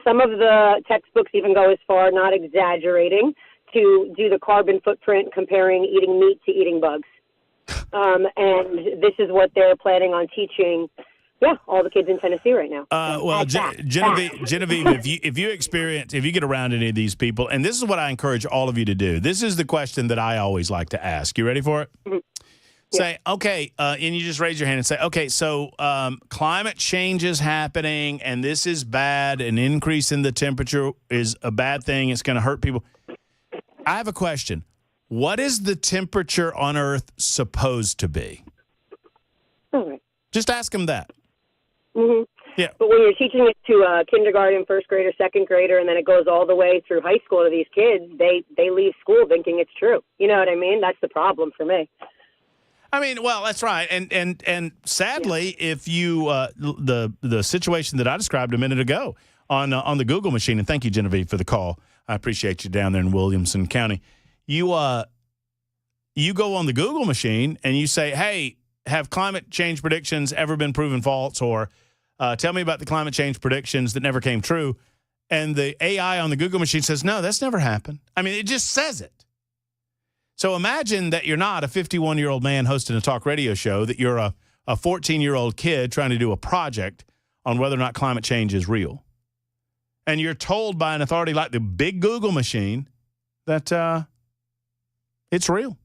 Some of the textbooks even go as far, not exaggerating, to do the carbon footprint comparing eating meat to eating bugs. And this is what they're planning on teaching, all the kids in Tennessee right now. Genevieve, if you get around any of these people, and this is what I encourage all of you to do. This is the question that I always like to ask. You ready for it? Mm-hmm. Say, okay, and you just raise your hand and say, okay, so climate change is happening, and this is bad. An increase in the temperature is a bad thing. It's going to hurt people. I have a question. What is the temperature on Earth supposed to be? All right. Just ask them that. Mm-hmm. Yeah. But when you're teaching it to a kindergarten, first grader, second grader, and then it goes all the way through high school to these kids, they leave school thinking it's true. You know what I mean? That's the problem for me. I mean, well, that's right, and sadly, if you the situation that I described a minute ago on the Google machine, and thank you, Genevieve, for the call. I appreciate you down there in Williamson County. You go on the Google machine and you say, "Hey, have climate change predictions ever been proven false?" Or tell me about the climate change predictions that never came true. And the AI on the Google machine says, "No, that's never happened." I mean, it just says it. So imagine that you're not a 51-year-old man hosting a talk radio show, that you're a 14-year-old kid trying to do a project on whether or not climate change is real. And you're told by an authority like the big Google machine that it's real.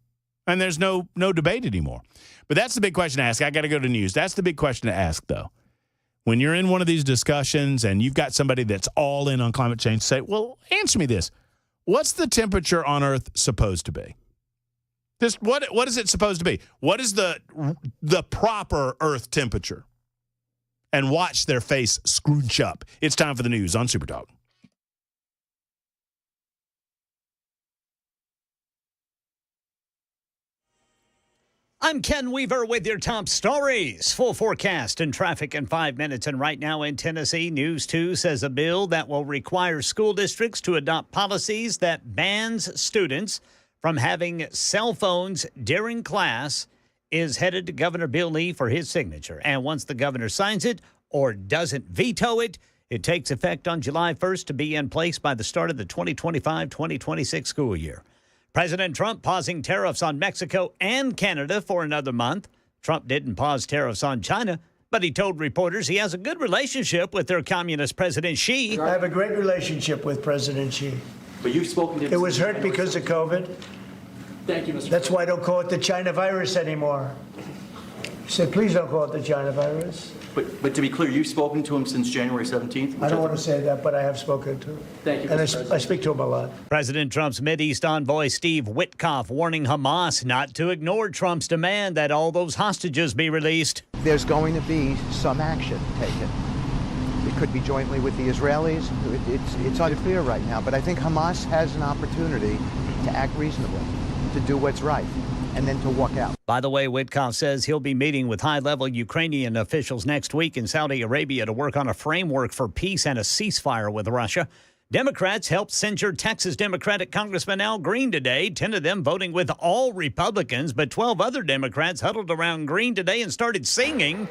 And there's no debate anymore. But that's the big question to ask. I got to go to news. That's the big question to ask, though. When you're in one of these discussions and you've got somebody that's all in on climate change, say, well, answer me this. What's the temperature on Earth supposed to be? Just what is it supposed to be? What is the proper Earth temperature? And watch their face scrunch up. It's time for the news on Super Talk. I'm Ken Weaver with your top stories. Full forecast and traffic in 5 minutes. And right now in Tennessee, News 2 says a bill that will require school districts to adopt policies that bans students from having cell phones during class is headed to Governor Bill Lee for his signature. And once the governor signs it or doesn't veto it, it takes effect on July 1st to be in place by the start of the 2025-2026 school year. President Trump pausing tariffs on Mexico and Canada for another month. Trump didn't pause tariffs on China, but he told reporters he has a good relationship with their communist President Xi. I have a great relationship with President Xi. But you've spoken to him. It was hurt because of COVID. Thank you, Mr. That's why I don't call it the China virus anymore. He said, please don't call it the China virus. But to be clear, you've spoken to him since January 17th? I don't want to say that, but I have spoken to him. Thank you, And Mr. President. I speak to him a lot. President Trump's Mideast envoy Steve Witkoff warning Hamas not to ignore Trump's demand that all those hostages be released. There's going to be some action taken. It could be jointly with the Israelis. It's unclear right now, but I think Hamas has an opportunity to act reasonably, to do what's right, and then to walk out. By the way, Witkoff says he'll be meeting with high-level Ukrainian officials next week in Saudi Arabia to work on a framework for peace and a ceasefire with Russia. Democrats helped censure Texas Democratic Congressman Al Green today, 10 of them voting with all Republicans, but 12 other Democrats huddled around Green today and started singing.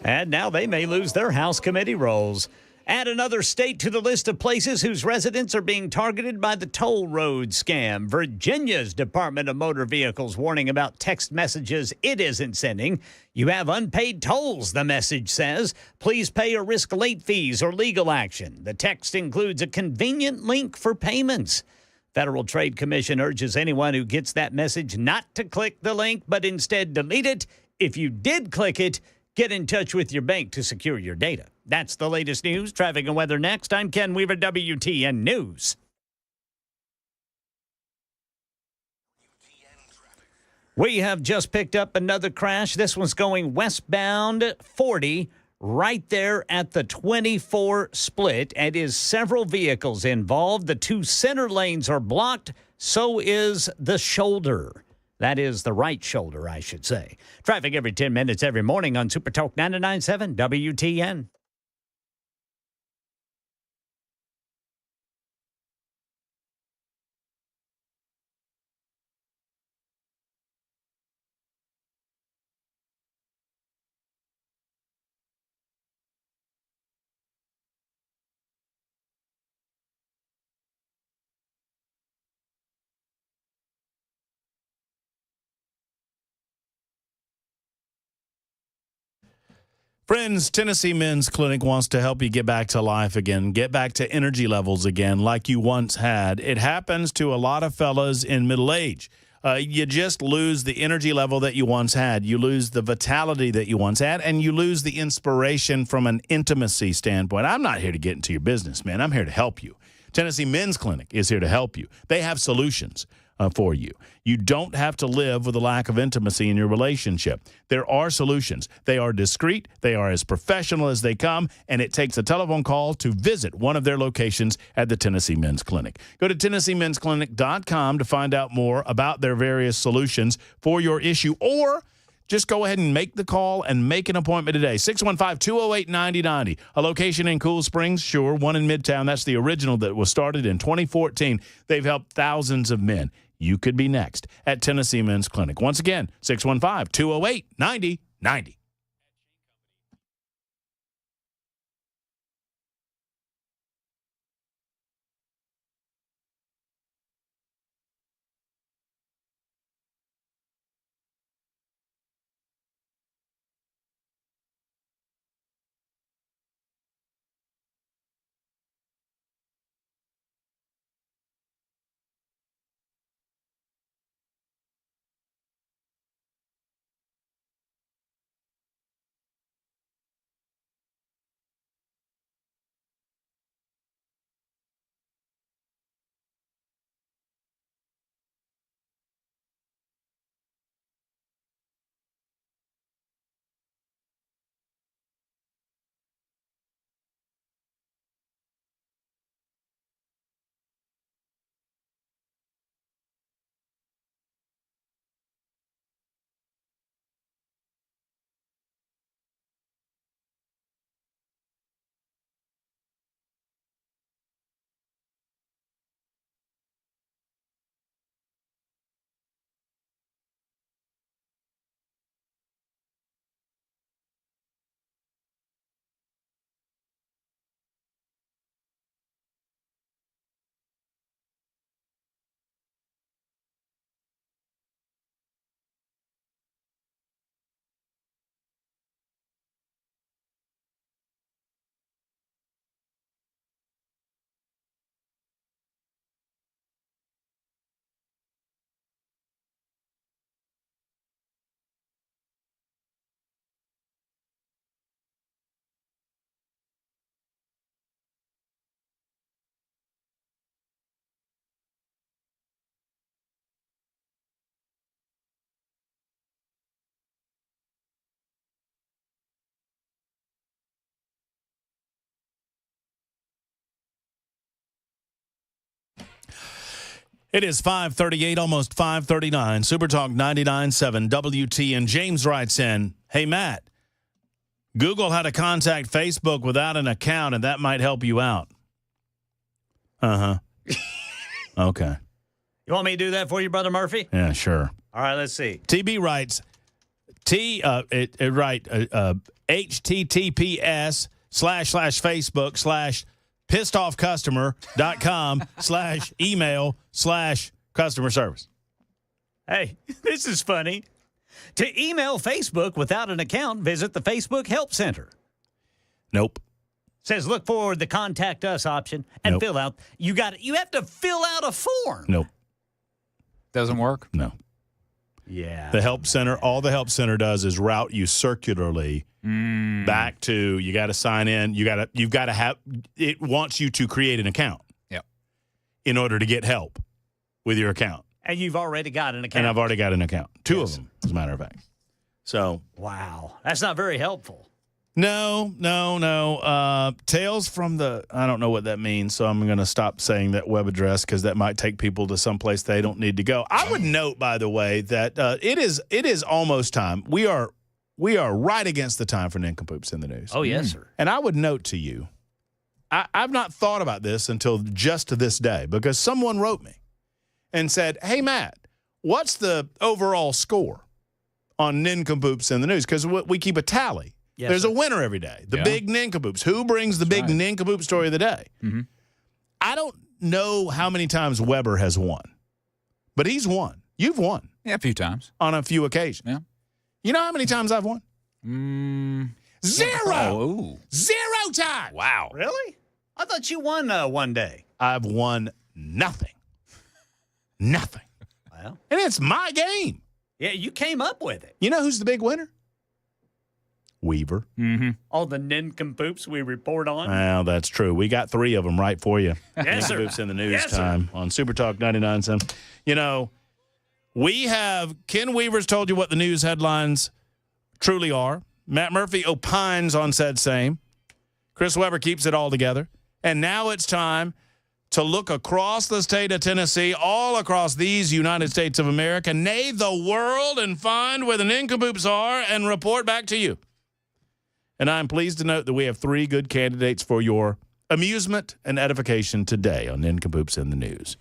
And now they may lose their House committee roles. Add another state to the list of places whose residents are being targeted by the toll road scam. Virginia's Department of Motor Vehicles warning about text messages it isn't sending. You have unpaid tolls, the message says. Please pay or risk late fees or legal action. The text includes a convenient link for payments. Federal Trade Commission urges anyone who gets that message not to click the link, but instead delete it. If you did click it, get in touch with your bank to secure your data. That's the latest news. Traffic and weather next. I'm Ken Weaver, WTN News. We have just picked up another crash. This one's going westbound 40 right there at the 24 split. And is several vehicles involved. The two center lanes are blocked. So is the shoulder. That is the right shoulder, I should say. Traffic every 10 minutes every morning on Super Talk 99.7 WTN. Friends, Tennessee Men's Clinic wants to help you get back to life again, get back to energy levels again like you once had. It happens to a lot of fellas in middle age. You just lose the energy level that you once had. You lose the vitality that you once had, and you lose the inspiration from an intimacy standpoint. I'm not here to get into your business, man. I'm here to help you. Tennessee Men's Clinic is here to help you. They have solutions for you. You don't have to live with a lack of intimacy in your relationship. There are solutions. They are discreet. They are as professional as they come, and it takes a telephone call to visit one of their locations at the Tennessee Men's Clinic. Go to TennesseeMen'sClinic.com to find out more about their various solutions for your issue, or just go ahead and make the call and make an appointment today. 615-208-9090. A location in Cool Springs, sure, one in Midtown. That's the original that was started in 2014. They've helped thousands of men. You could be next at Tennessee Men's Clinic. Once again, 615-208-9090. It is 5:38, almost 5:39. Super Talk 99.7 WT. And James writes in, hey, Matt, Google how to contact Facebook without an account, and that might help you out. Uh-huh. Okay. You want me to do that for you, Brother Murphy? Yeah, sure. All right, let's see. TB writes, https://facebook/pissedoffcustomer.com/email/customer service. Hey, this is funny. To email Facebook without an account, visit the Facebook Help Center. Nope. Says look for the Contact Us option and Nope. fill out. You have to fill out a form. Nope. Doesn't work? No. Yeah. The Help Center, all the Help Center does is route you circularly back to, you got to sign in. You've got to have, it wants you to create an account. Yep. In order to get help with your account. And you've already got an account. And I've already got an account. Two of them, as a matter of fact. So. Wow. That's not very helpful. No. Tales from the, I don't know what that means, so I'm going to stop saying that web address because that might take people to someplace they don't need to go. I would note, by the way, that it is almost time. We are right against the time for Ninkoops in the news. Oh, yes, sir. And I would note to you, I've not thought about this until just this day because someone wrote me and said, hey, Matt, what's the overall score on Ninkoops in the news? Because we keep a tally. Yes, There's sir. a winner every day. The big Ninkoops. Who brings the big Ninkoops story of the day? Mm-hmm. I don't know how many times Weber has won, but he's won. You've won. Yeah, a few times. On a few occasions. Yeah. You know how many times I've won? Zero. Oh. 0 times. Wow. Really? I thought you won one day. I've won nothing. Nothing. Well. And it's my game. Yeah, you came up with it. You know who's the big winner? Weaver. Mm-hmm. All the Nincompoops we report on. Well, that's true. We got 3 of them right for you. Yes, sir. Ninkoops in the news Yes, sir. time on Super Talk 99.7. You know, we have Ken Weaver's told you what the news headlines truly are. Matt Murphy opines on said same. Chris Weber keeps it all together. And now it's time to look across the state of Tennessee, all across these United States of America, nay, the world, and find where the Ninkoops are and report back to you. And I'm pleased to note that we have 3 good candidates for your amusement and edification today on Ninkoops in the News.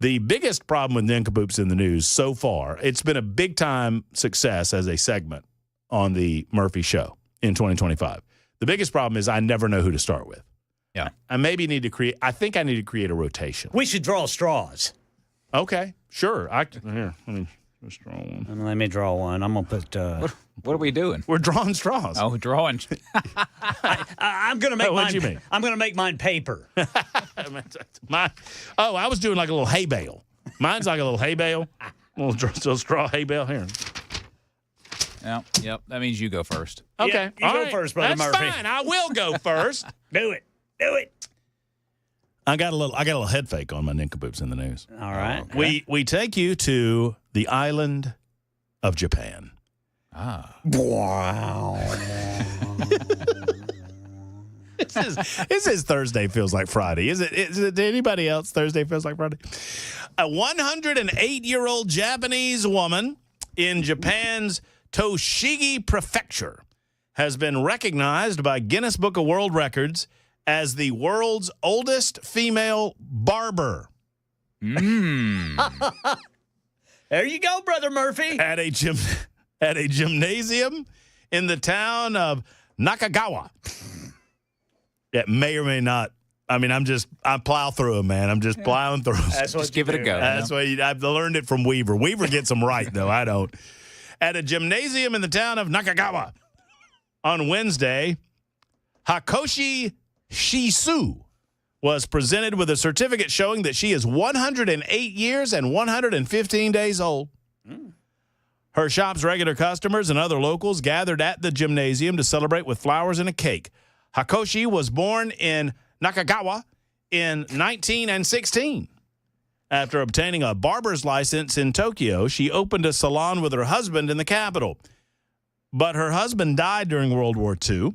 The biggest problem with Ninkoops in the News so far, it's been a big-time success as a segment on the Murphy Show in 2025. The biggest problem is I never know who to start with. Yeah. I think I need to create a rotation. We should draw straws. Okay, sure. Here, let me just draw one. Let me draw one. I'm going to put... What are we doing? We're drawing straws. Oh, drawing. I'm going to make What'd mine. you mean? I'm going to make mine paper. I was doing like a little hay bale. Mine's like a little hay bale. Little straw hay bale here. Yep. That means you go first. Okay. You All go right. first, Brother That's Murphy. fine. I will go first. Do it. I got a little head fake on my Ninkoops in the news. All right. We take you to the island of Japan. Ah. Wow. This is Thursday feels like Friday. Is it to anybody else Thursday feels like Friday? A 108-year-old Japanese woman in Japan's Tochigi Prefecture has been recognized by Guinness Book of World Records as the world's oldest female barber. There you go, Brother Murphy. At a gymnasium in the town of Nakagawa. That may or may not. I mean, I plow through them, man. I'm just plowing through them. Just give it a go. That's why I've learned it from Weaver. Weaver gets them right, though. I don't. At a gymnasium in the town of Nakagawa on Wednesday, Hakoshi Shisu was presented with a certificate showing that she is 108 years and 115 days old. Her shop's regular customers and other locals gathered at the gymnasium to celebrate with flowers and a cake. Hakoshi was born in Nakagawa in 1916. After obtaining a barber's license in Tokyo, she opened a salon with her husband in the capital. But her husband died during World War II.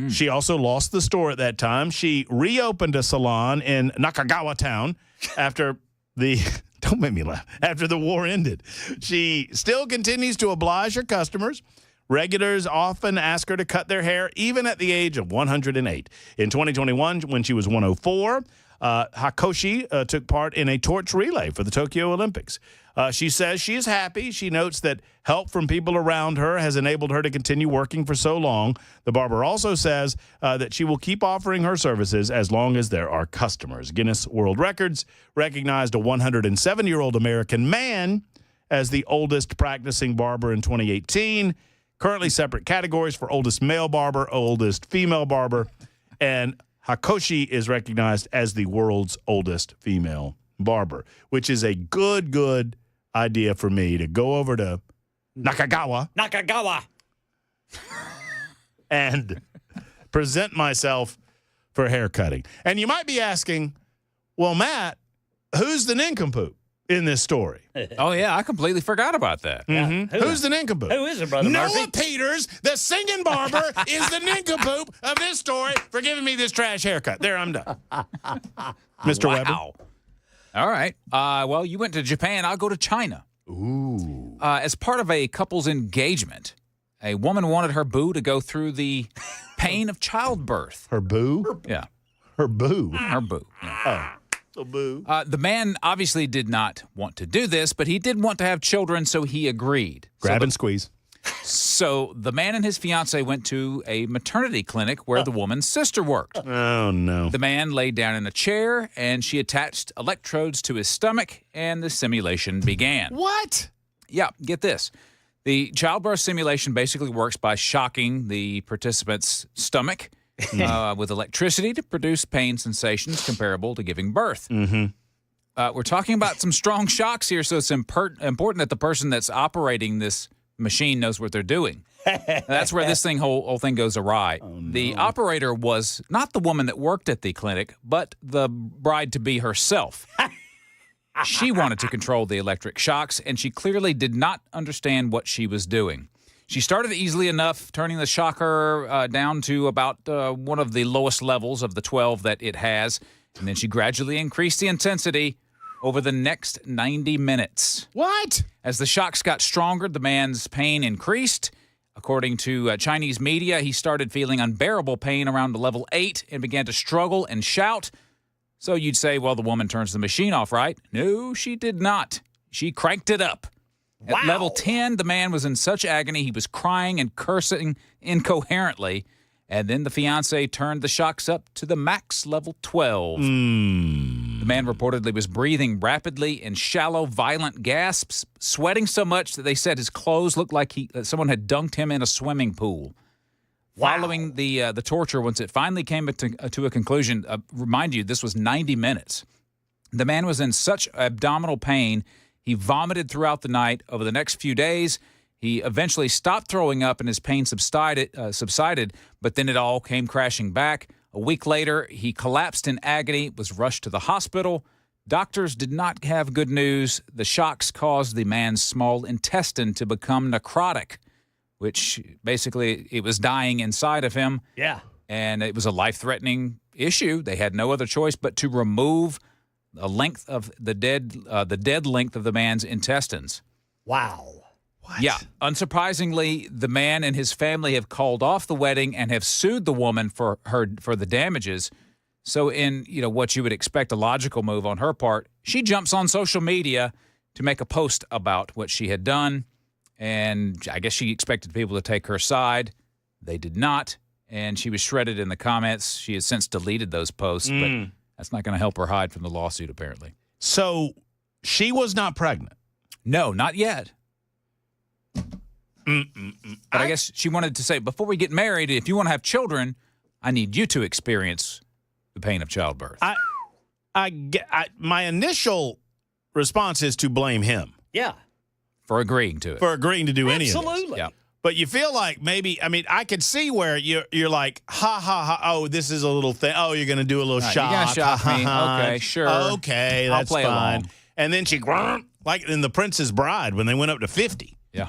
She also lost the store at that time. She reopened a salon in Nakagawa town after Don't make me laugh. After the war ended, she still continues to oblige her customers. Regulars often ask her to cut their hair, even at the age of 108. In 2021, when she was 104, Hakoshi took part in a torch relay for the Tokyo Olympics. She says she is happy. She notes that help from people around her has enabled her to continue working for so long. The barber also says that she will keep offering her services as long as there are customers. Guinness World Records recognized a 107-year-old American man as the oldest practicing barber in 2018. Currently separate categories for oldest male barber, oldest female barber, and Hakoshi is recognized as the world's oldest female barber, which is a good idea for me to go over to Nakagawa and present myself for hair cutting. And you might be asking, well, Matt, who's the nincompoop in this story? Oh, yeah, I completely forgot about that. Mm-hmm. Who's the nincompoop? Who is it, Brother Noah Murphy? Peters, the singing barber, is the nincompoop of this story for giving me this trash haircut. There, I'm done. Mr. Weber. All right. Well, you went to Japan. I'll go to China. Ooh. As part of a couple's engagement, a woman wanted her boo to go through the pain of childbirth. Her boo? Yeah. Her boo? Her boo. Yeah. Oh. So boo. The man obviously did not want to do this, but he did want to have children, so he agreed. Grab and squeeze. So the man and his fiancée went to a maternity clinic where the woman's sister worked. Oh, no. The man laid down in a chair, and she attached electrodes to his stomach, and the simulation began. What? Yeah, get this. The childbirth simulation basically works by shocking the participant's stomach with electricity to produce pain sensations comparable to giving birth. Mm-hmm. We're talking about some strong shocks here, so it's important that the person that's operating this machine knows what they're doing. That's where this whole thing goes awry. Oh, no. The operator was not the woman that worked at the clinic, but the bride-to-be herself. She wanted to control the electric shocks, and she clearly did not understand what she was doing. She started easily enough, turning the shocker down to about one of the lowest levels of the 12 that it has, and then she gradually increased the intensity over the next 90 minutes. What? As the shocks got stronger, the man's pain increased. According to Chinese media, he started feeling unbearable pain around level 8 and began to struggle and shout. So you'd say, well, the woman turns the machine off, right? No, she did not. She cranked it up. Wow. At level 10, the man was in such agony, he was crying and cursing incoherently. And then the fiancé turned the shocks up to the max level 12. The man reportedly was breathing rapidly in shallow, violent gasps, sweating so much that they said his clothes looked like someone had dunked him in a swimming pool. Wow. Following the torture, once it finally came to a conclusion, remind you, this was 90 minutes. The man was in such abdominal pain, he vomited throughout the night. Over the next few days, he eventually stopped throwing up and his pain subsided, but then it all came crashing back. A week later, he collapsed in agony, was rushed to the hospital. Doctors did not have good news. The shocks caused the man's small intestine to become necrotic, which basically it was dying inside of him. Yeah. And it was a life-threatening issue. They had no other choice but to remove the length of the dead length of the man's intestines. Wow. What? Yeah. Unsurprisingly, the man and his family have called off the wedding and have sued the woman for the damages. So in, what you would expect a logical move on her part, she jumps on social media to make a post about what she had done. And I guess she expected people to take her side. They did not. And she was shredded in the comments. She has since deleted those posts, but that's not going to help her hide from the lawsuit, apparently. So she was not pregnant? No, not yet. But I guess she wanted to say, before we get married, if you want to have children, I need you to experience the pain of childbirth. My initial response is to blame him. Yeah. For agreeing to it. For agreeing to do any of this. Absolutely. Yeah. But you feel like maybe, I could see where you're like, ha, ha, ha, oh, this is a little thing. Oh, you're going to do a little shock. You're going to shock me. Okay, sure. Okay, I'll that's play fine. along. And then she, like in The Princess Bride when they went up to 50. Yeah.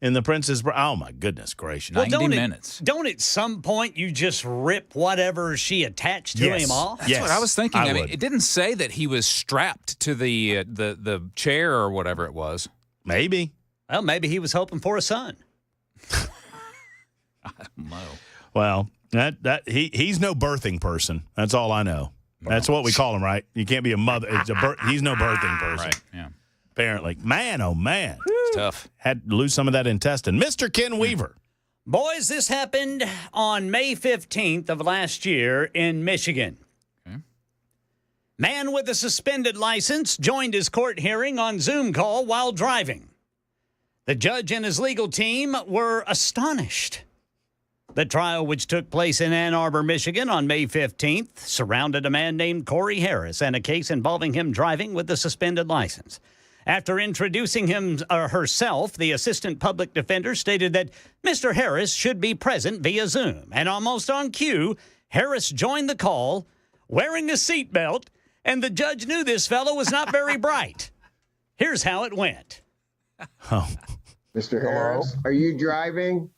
in the Princess Bride. Oh, my goodness gracious. 90 minutes. Don't at some point you just rip whatever she attached to him off? That's what I was thinking. I mean, it didn't say that he was strapped to the chair or whatever it was. Maybe. Well, maybe he was hoping for a son. I don't know. Well, he's no birthing person. That's all I know. That's what we call him, right? You can't be a mother. He's no birthing person. Right, yeah. Apparently. Man, oh, man. It's tough. Had to lose some of that intestine. Mr. Ken Weaver. Boys, this happened on May 15th of last year in Michigan. Okay. Man with a suspended license joined his court hearing on Zoom call while driving. The judge and his legal team were astonished. The trial, which took place in Ann Arbor, Michigan on May 15th, surrounded a man named Corey Harris and a case involving him driving with a suspended license. After introducing herself, the assistant public defender stated that Mr. Harris should be present via Zoom. And almost on cue, Harris joined the call wearing a seatbelt, and the judge knew this fellow was not very bright. Here's how it went. Oh. Mr. Harris, are you driving?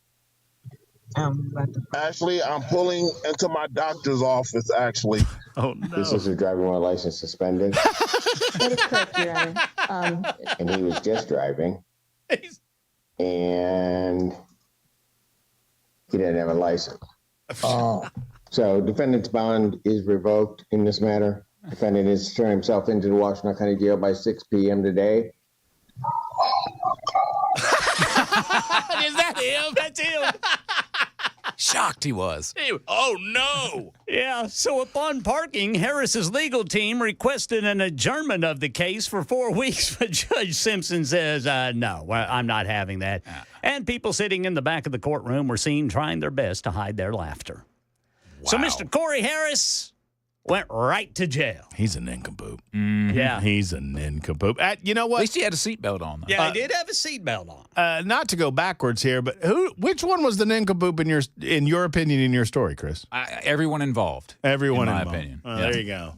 Actually, I'm pulling into my doctor's office, actually. Oh, no. This is your driving while license suspended. That is correct, Your Honor. And he was just driving. And he didn't have a license. So defendant's bond is revoked in this matter. Defendant is turning himself into the Washington County Jail by 6 p.m. today. Is that him? That's him. Shocked he was. Oh, no. Yeah, so upon parking, Harris's legal team requested an adjournment of the case for 4 weeks, but Judge Simpson says, no, I'm not having that. And people sitting in the back of the courtroom were seen trying their best to hide their laughter. Wow. So Mr. Corey Harris went right to jail. He's a nincompoop. Mm-hmm. Yeah. He's a nincompoop. You know what? At least he had a seatbelt on, though. Yeah, he did have a seatbelt on. Not to go backwards here, but which one was the nincompoop in your opinion, in your story, Chris? Everyone involved. Everyone in my involved. opinion. Oh, there you go.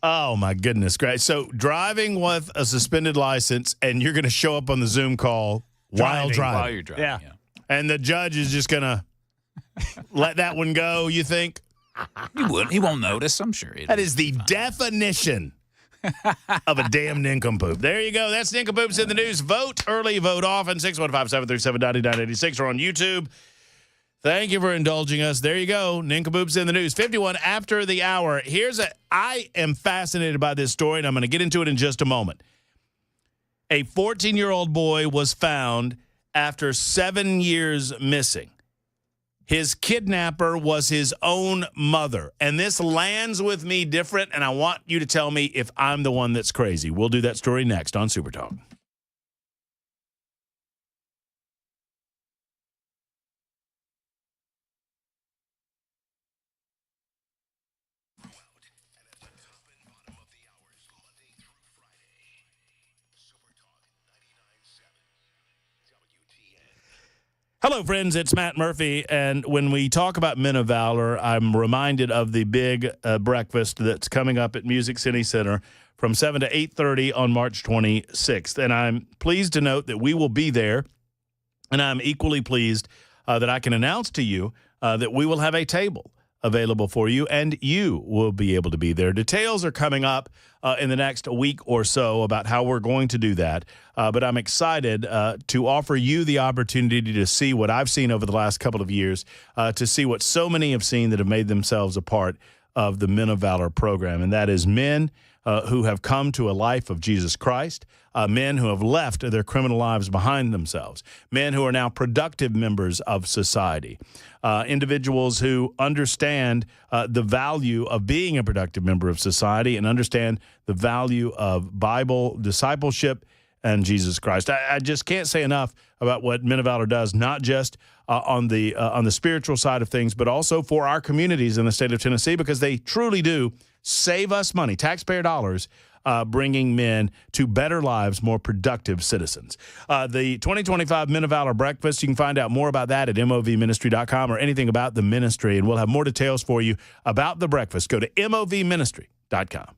Oh, my goodness. Great. So driving with a suspended license, and you're going to show up on the Zoom call while driving. While you're driving, yeah. And the judge is just going to let that one go, you think? He wouldn't. He won't notice, I'm sure. That is the definition of a damn nincompoop. There you go. That's Ninkoopoops in the News. Vote early, vote often. 615-737-9986 or on YouTube. Thank you for indulging us. There you go. Ninkoopoops in the News. 51 after the hour. I am fascinated by this story, and I'm going to get into it in just a moment. A 14-year-old boy was found after 7 years missing. His kidnapper was his own mother. And this lands with me different, and I want you to tell me if I'm the one that's crazy. We'll do that story next on Super Talk. Hello, friends. It's Matt Murphy, and when we talk about Men of Valor, I'm reminded of the big breakfast that's coming up at Music City Center from 7 to 8:30 on March 26th. And I'm pleased to note that we will be there, and I'm equally pleased that I can announce to you that we will have a table available for you, and you will be able to be there. Details are coming up in the next week or so about how we're going to do that, but I'm excited to offer you the opportunity to see what I've seen over the last couple of years, to see what so many have seen that have made themselves a part of the Men of Valor program, and that is men who have come to a life of Jesus Christ, men who have left their criminal lives behind themselves, men who are now productive members of society, individuals who understand the value of being a productive member of society and understand the value of Bible discipleship and Jesus Christ. I just can't say enough about what Men of Valor does, not just on the spiritual side of things, but also for our communities in the state of Tennessee, because they truly do save us money, taxpayer dollars, bringing men to better lives, more productive citizens. The 2025 Men of Valor Breakfast, you can find out more about that at movministry.com or anything about the ministry, and we'll have more details for you about the breakfast. Go to movministry.com.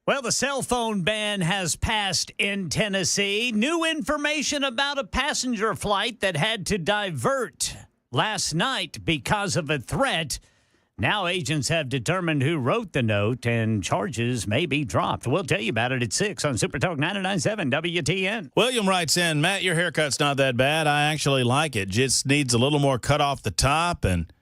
Well, the cell phone ban has passed in Tennessee. New information about a passenger flight that had to divert last night because of a threat. Now agents have determined who wrote the note, and charges may be dropped. We'll tell you about it at 6 on Super Talk 99.7 WTN. William writes in, Matt, your haircut's not that bad. I actually like it. Just needs a little more cut off the top and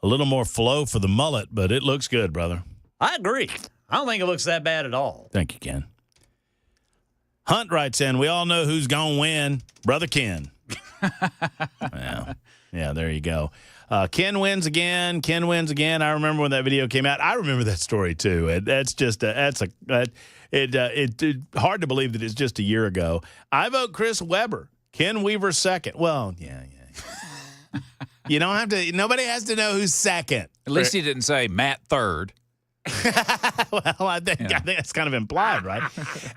a little more flow for the mullet, but it looks good, brother. I agree. I don't think it looks that bad at all. Thank you, Ken. Hunt writes in, we all know who's going to win. Brother Ken. Yeah, there you go. Ken wins again. Ken wins again. I remember when that video came out. I remember that story, too. That's just it's hard to believe that it's just a year ago. I vote Chris Webber. Ken Weaver second. Well, yeah. You don't have to. Nobody has to know who's second. At least he didn't say Matt third. Well, I think that's kind of implied, right?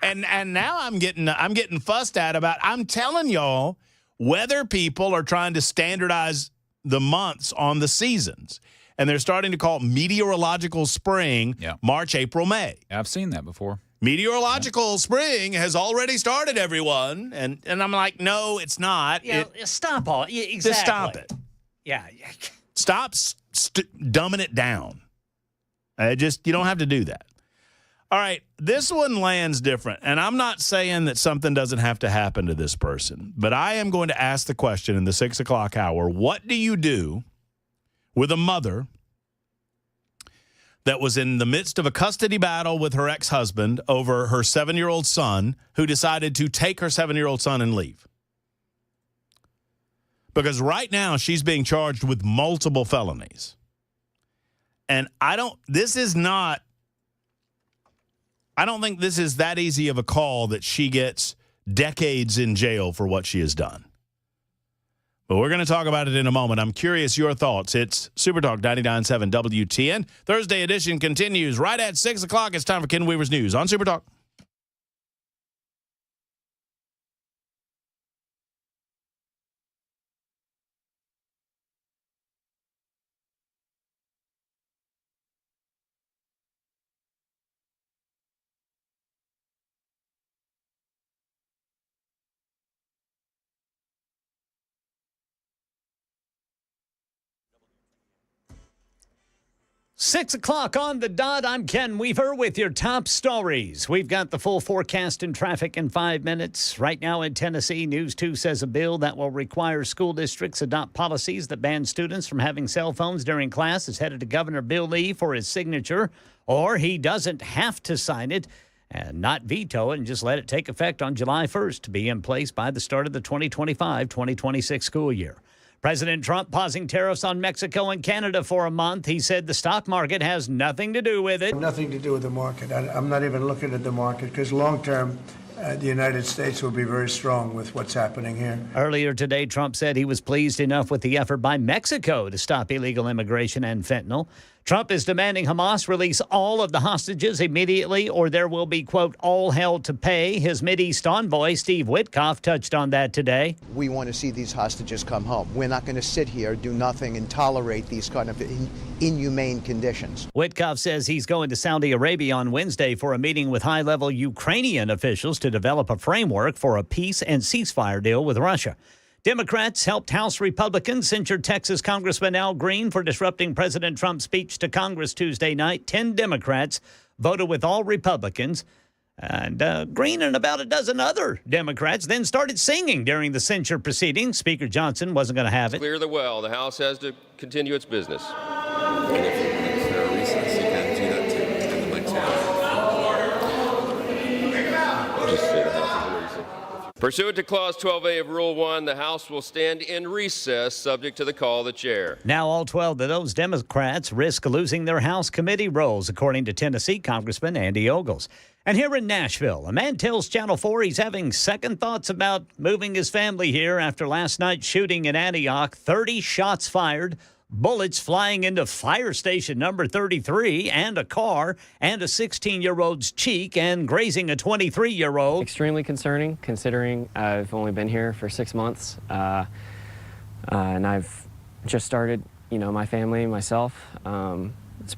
and now I'm getting fussed at about. I'm telling y'all, weather people are trying to standardize the months on the seasons, and they're starting to call it meteorological spring. March, April, May. I've seen that before. Meteorological spring has already started, everyone, and I'm like, no, it's not. Yeah, stop all. Yeah, exactly. Just stop it. Yeah. Stop dumbing it down. You don't have to do that. All right, this one lands different, and I'm not saying that something doesn't have to happen to this person, but I am going to ask the question in the 6 o'clock hour, what do you do with a mother that was in the midst of a custody battle with her ex-husband over her 7-year-old son who decided to take her 7-year-old son and leave? Because right now she's being charged with multiple felonies. And I don't think this is that easy of a call that she gets decades in jail for what she has done. But we're going to talk about it in a moment. I'm curious your thoughts. It's Super Talk 99.7 WTN. Thursday edition continues right at 6 o'clock. It's time for Ken Weaver's News on Super Talk. Six o'clock on the dot. I'm Ken Weaver with your top stories. We've got the full forecast and traffic in 5 minutes. Right now in Tennessee, News 2 says a bill that will require school districts adopt policies that ban students from having cell phones during class is headed to Governor Bill Lee for his signature, or he doesn't have to sign it and not veto it and just let it take effect on July 1st to be in place by the start of the 2025-2026 school year. President Trump pausing tariffs on Mexico and Canada for a month. He said the stock market has nothing to do with it. Nothing to do with the market. I'm not even looking at the market because long term, the United States will be very strong with what's happening here. Earlier today, Trump said he was pleased enough with the effort by Mexico to stop illegal immigration and fentanyl. Trump is demanding Hamas release all of the hostages immediately or there will be, quote, all hell to pay. His Mideast envoy, Steve Witkoff, touched on that today. We want to see these hostages come home. We're not going to sit here, do nothing, and tolerate these kind of inhumane conditions. Witkoff says he's going to Saudi Arabia on Wednesday for a meeting with high-level Ukrainian officials to develop a framework for a peace and ceasefire deal with Russia. Democrats helped House Republicans censure Texas Congressman Al Green for disrupting President Trump's speech to Congress Tuesday night. 10 Democrats voted with all Republicans. And Green and about a dozen other Democrats then started singing during the censure proceedings. Speaker Johnson wasn't going to have it. Clear the well. The House has to continue its business. And if there are recess, you can do that too. And the mic's on. Just say the House is in recess. Pursuant to Clause 12A of Rule 1, the House will stand in recess subject to the call of the chair. Now all 12 of those Democrats risk losing their House committee roles, according to Tennessee Congressman Andy Ogles. And here in Nashville, a man tells Channel 4 he's having second thoughts about moving his family here after last night's shooting in Antioch. 30 shots fired, bullets flying into fire station number 33 and a car and a 16-year-old's cheek and grazing a 23-year-old. Extremely concerning considering I've only been here for 6 months and I've just started, my family, myself.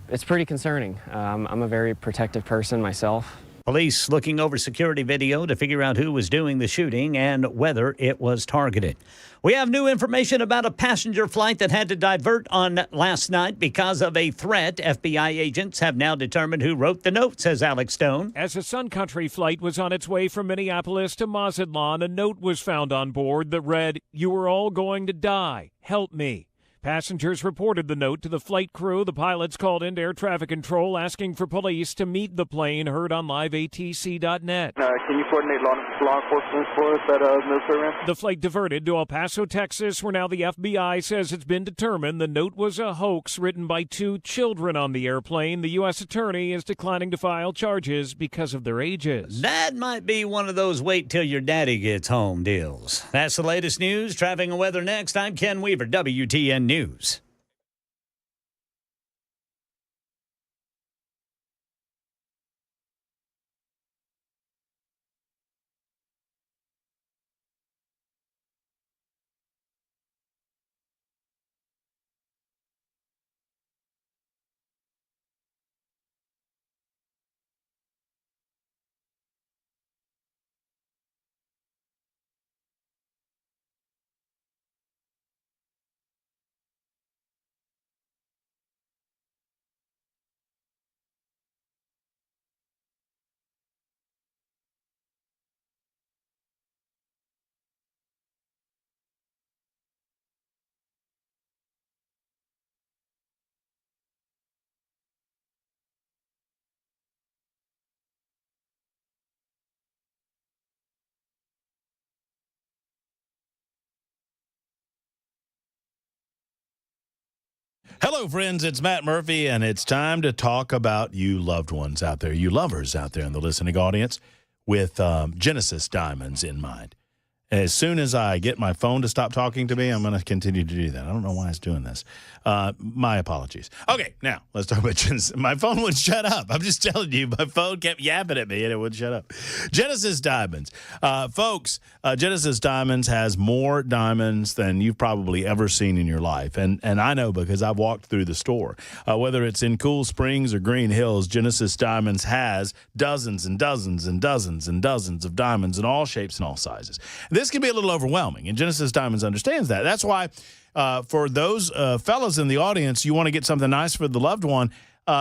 It's pretty concerning. I'm a very protective person myself. Police looking over security video to figure out who was doing the shooting and whether it was targeted. We have new information about a passenger flight that had to divert on last night because of a threat. FBI agents have now determined who wrote the note, says Alex Stone. As a Sun Country flight was on its way from Minneapolis to Mazatlan, a note was found on board that read, "You are all going to die. Help me." Passengers reported the note to the flight crew. The pilots called into air traffic control asking for police to meet the plane, heard on liveatc.net. Can you coordinate law enforcement for us at military ranch? The flight diverted to El Paso, Texas, where now the FBI says it's been determined the note was a hoax written by 2 children on the airplane. The U.S. attorney is declining to file charges because of their ages. That might be one of those wait till your daddy gets home deals. That's the latest news. Traffic and weather next. I'm Ken Weaver, WTN News. Hello, friends. It's Matt Murphy, and it's time to talk about you loved ones out there, you lovers out there in the listening audience with Genesis Diamonds in mind. As soon as I get my phone to stop talking to me, I'm going to continue to do that. I don't know why it's doing this. My apologies. Okay, now let's talk about Genesis. My phone wouldn't shut up. I'm just telling you, my phone kept yapping at me and it wouldn't shut up. Genesis Diamonds. Folks, Genesis Diamonds has more diamonds than you've probably ever seen in your life. And I know because I've walked through the store. Whether it's in Cool Springs or Green Hills, Genesis Diamonds has dozens and dozens and dozens and dozens of diamonds in all shapes and all sizes. This can be a little overwhelming, and Genesis Diamonds understands that. That's why for those fellas in the audience, you want to get something nice for the loved one.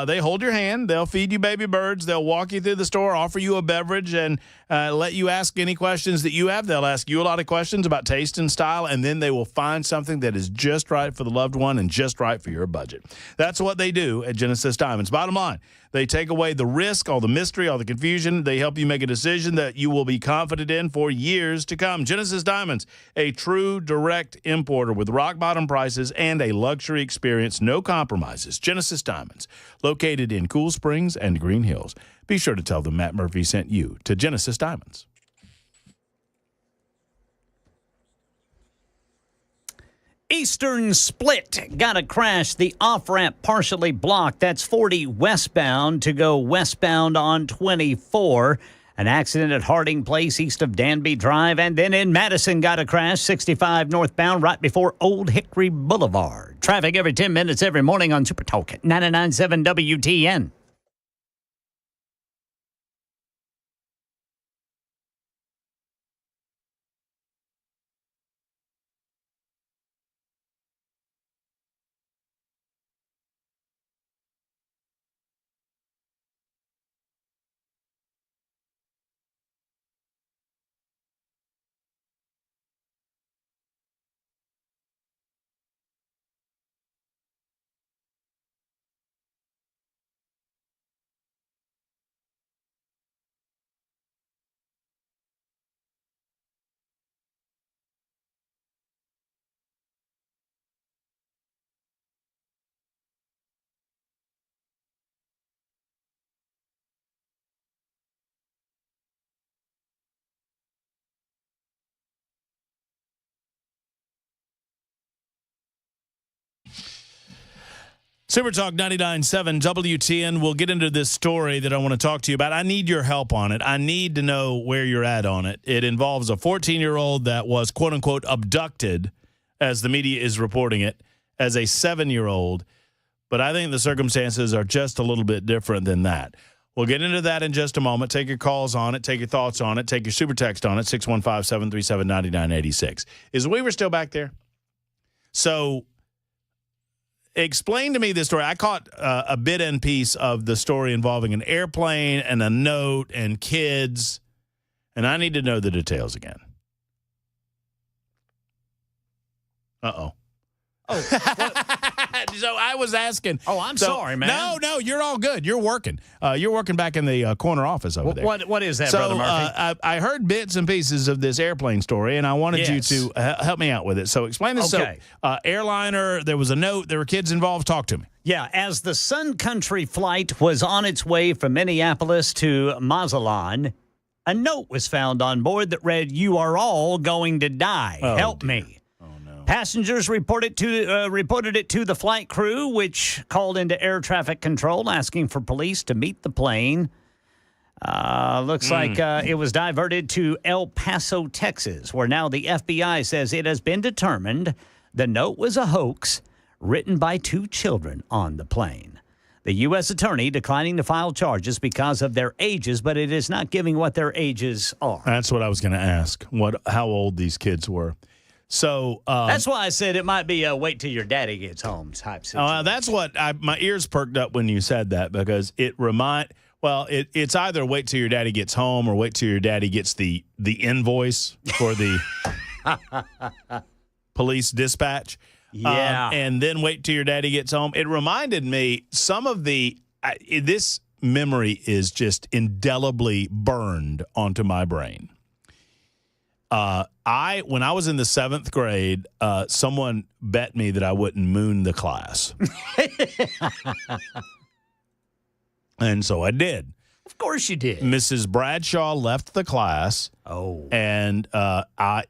They hold your hand. They'll feed you baby birds. They'll walk you through the store, offer you a beverage, and let you ask any questions that you have. They'll ask you a lot of questions about taste and style, and then they will find something that is just right for the loved one and just right for your budget. That's what they do at Genesis Diamonds. Bottom line, they take away the risk, all the mystery, all the confusion. They help you make a decision that you will be confident in for years to come. Genesis Diamonds, a true direct importer with rock-bottom prices and a luxury experience, no compromises. Genesis Diamonds, located in Cool Springs and Green Hills. Be sure to tell them Matt Murphy sent you to Genesis Diamonds. Eastern Split got a crash. The off-ramp partially blocked. That's 40 westbound to go westbound on 24. An accident at Harding Place east of Danby Drive. And then in Madison got a crash, 65 northbound right before Old Hickory Boulevard. Traffic every 10 minutes every morning on Super Talk 99.7 WTN. Super Talk 99.7 WTN. We'll get into this story that I want to talk to you about. I need your help on it. I need to know where you're at on it. It involves a 14-year-old that was, quote-unquote, abducted, as the media is reporting it, as a 7-year-old. But I think the circumstances are just a little bit different than that. We'll get into that in just a moment. Take your calls on it. Take your thoughts on it. Take your super text on it, 615-737-9986. Is Weaver still back there? So explain to me this story. I caught a bit and piece of the story involving an airplane and a note and kids, and I need to know the details again. Uh-oh. Oh, so I was asking. Oh, I'm sorry, man. No, you're all good. You're working. You're working back in the corner office over there. What is that, Brother Murphy? I heard bits and pieces of this airplane story, and I wanted you to help me out with it. So explain this. Okay. So, airliner, there was a note. There were kids involved. Talk to me. Yeah, as the Sun Country flight was on its way from Minneapolis to Mazatlan, a note was found on board that read, "You are all going to die. Help me." Passengers reported it to the flight crew, which called into air traffic control asking for police to meet the plane. Looks like it was diverted to El Paso, Texas, where now the FBI says it has been determined the note was a hoax written by 2 children on the plane. The U.S. attorney declining to file charges because of their ages, but it is not giving what their ages are. That's what I was going to ask, how old these kids were. So that's why I said it might be a wait till your daddy gets home type situation. That's what my ears perked up when you said that, because it's either wait till your daddy gets home or wait till your daddy gets the invoice for the police dispatch. Yeah. And then wait till your daddy gets home. It reminded me some of this memory is just indelibly burned onto my brain. When I was in the 7th grade, someone bet me that I wouldn't moon the class. And so I did. Of course you did. Mrs. Bradshaw left the class. Oh. And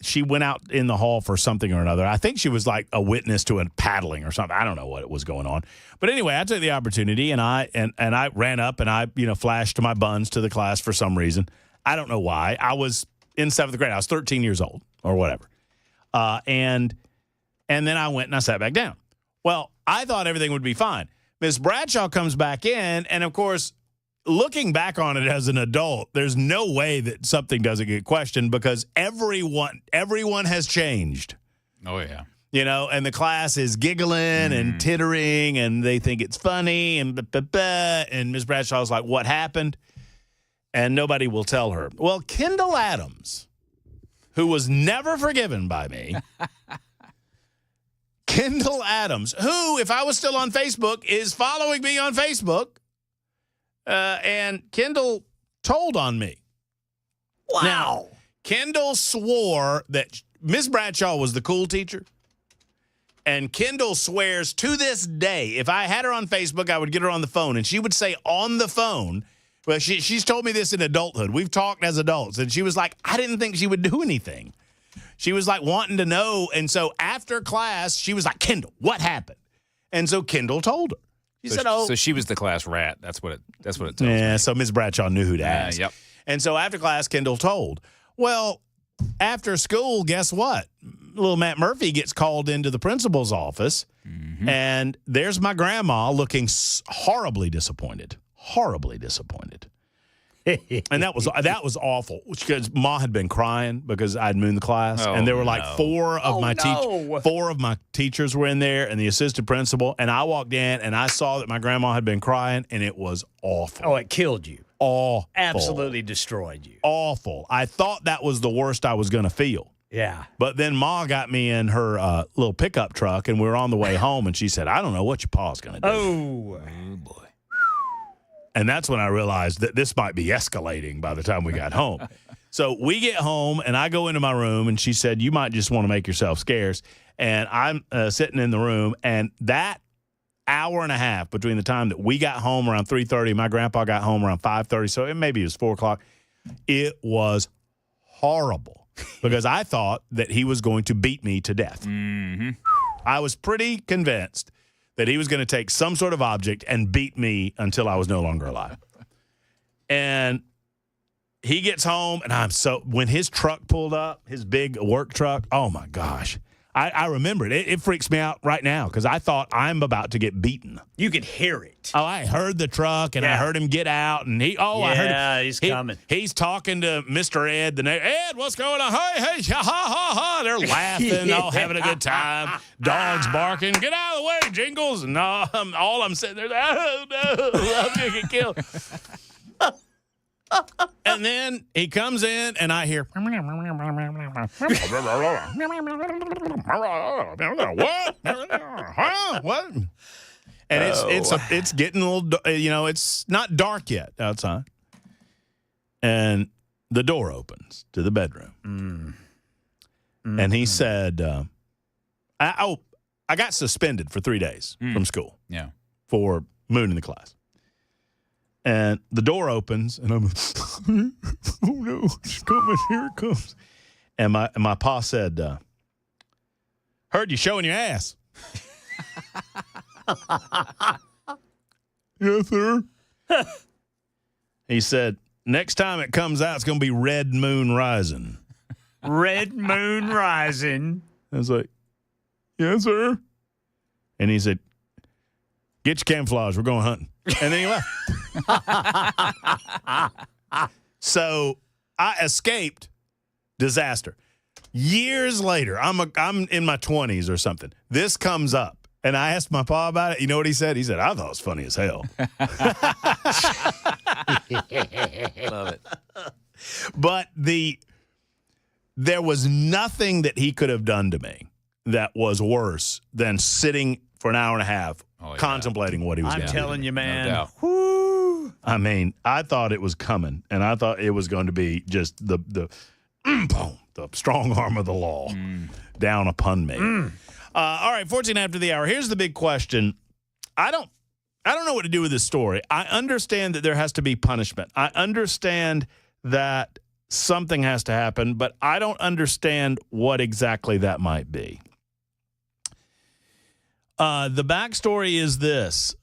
she went out in the hall for something or another. I think she was like a witness to a paddling or something. I don't know what was going on. But anyway, I took the opportunity and I ran up and I flashed my buns to the class for some reason. I don't know why. I was in 7th grade. I was 13 years old or whatever. And then I went and I sat back down. Well, I thought everything would be fine. Miss Bradshaw comes back in, and of course, looking back on it as an adult, there's no way that something doesn't get questioned because everyone has changed. Oh, yeah. And the class is giggling and tittering, and they think it's funny, and and Miss Bradshaw's like, what happened? And nobody will tell her. Well, Kendall Adams, who was never forgiven by me, Kendall Adams, who, if I was still on Facebook, is following me on Facebook, and Kendall told on me. Wow. Now, Kendall swore that Miss Bradshaw was the cool teacher, and Kendall swears to this day, if I had her on Facebook, I would get her on the phone, and she would say on the phone, well, she's told me this in adulthood. We've talked as adults, and she was like, I didn't think she would do anything. She was like wanting to know, and so after class, she was like, Kendall, what happened? And so Kendall told her. She said, "Oh, so she was the class rat." That's what it tells me. Yeah. So Ms. Bradshaw knew who to ask. Yep. And so after class, Kendall told. Well, after school, guess what? Little Matt Murphy gets called into the principal's office, and there's my grandma looking horribly disappointed. Horribly disappointed. And that was awful because Ma had been crying because I'd mooned the class, and there were like four of my teachers were in there, and the assistant principal. And I walked in and I saw that my grandma had been crying, and it was awful. Oh, it killed you. Awful. Absolutely destroyed you. Awful. I thought that was the worst I was going to feel. Yeah. But then Ma got me in her little pickup truck, and we were on the way home, and she said, "I don't know what your pa's going to do." Oh boy. And that's when I realized that this might be escalating by the time we got home. So we get home, and I go into my room, and she said, "You might just want to make yourself scarce." And I'm sitting in the room, and that hour and a half between the time that we got home around 3:30, my grandpa got home around 5:30, so maybe it was 4 o'clock. It was horrible because I thought that he was going to beat me to death. Mm-hmm. I was pretty convinced that he was going to take some sort of object and beat me until I was no longer alive. And he gets home, and when his truck pulled up, his big work truck, oh my gosh, I remember it. It freaks me out right now because I thought I'm about to get beaten. You could hear it. Oh, I heard the truck, and I heard him get out, and I heard him. He's coming. He's talking to Mr. Ed. Ed, what's going on? Hey, ha, ha, ha. They're laughing, all having a good time. Dogs barking. Get out of the way, Jingles. And all I'm sitting there, oh, no, I'm going to get killed. And then he comes in, and I hear, what? Huh? What? And it's getting a little, it's not dark yet outside. And the door opens to the bedroom. And he said, I got suspended for 3 days from school. Yeah. For mooning the class. And the door opens, and I'm like, oh no, it's coming, here it comes. And my pa said, heard you showing your ass. Yes, sir. He said, next time it comes out, it's going to be Red Moon Rising. Red Moon Rising. I was like, yes, sir. And he said, get your camouflage, we're going hunting. And then he left. So I escaped disaster. Years later, I'm in my 20s or something. This comes up, and I asked my pa about it. You know what he said? He said, I thought it was funny as hell. Love it. But there was nothing that he could have done to me that was worse than sitting for an hour and a half contemplating what he was going to do. I'm telling you, man. No doubt. Whoo. I mean, I thought it was coming, and I thought it was going to be just the strong arm of the law down upon me. All right, 14 after the hour. Here's the big question. I don't know what to do with this story. I understand that there has to be punishment. I understand that something has to happen, but I don't understand what exactly that might be. The backstory is this.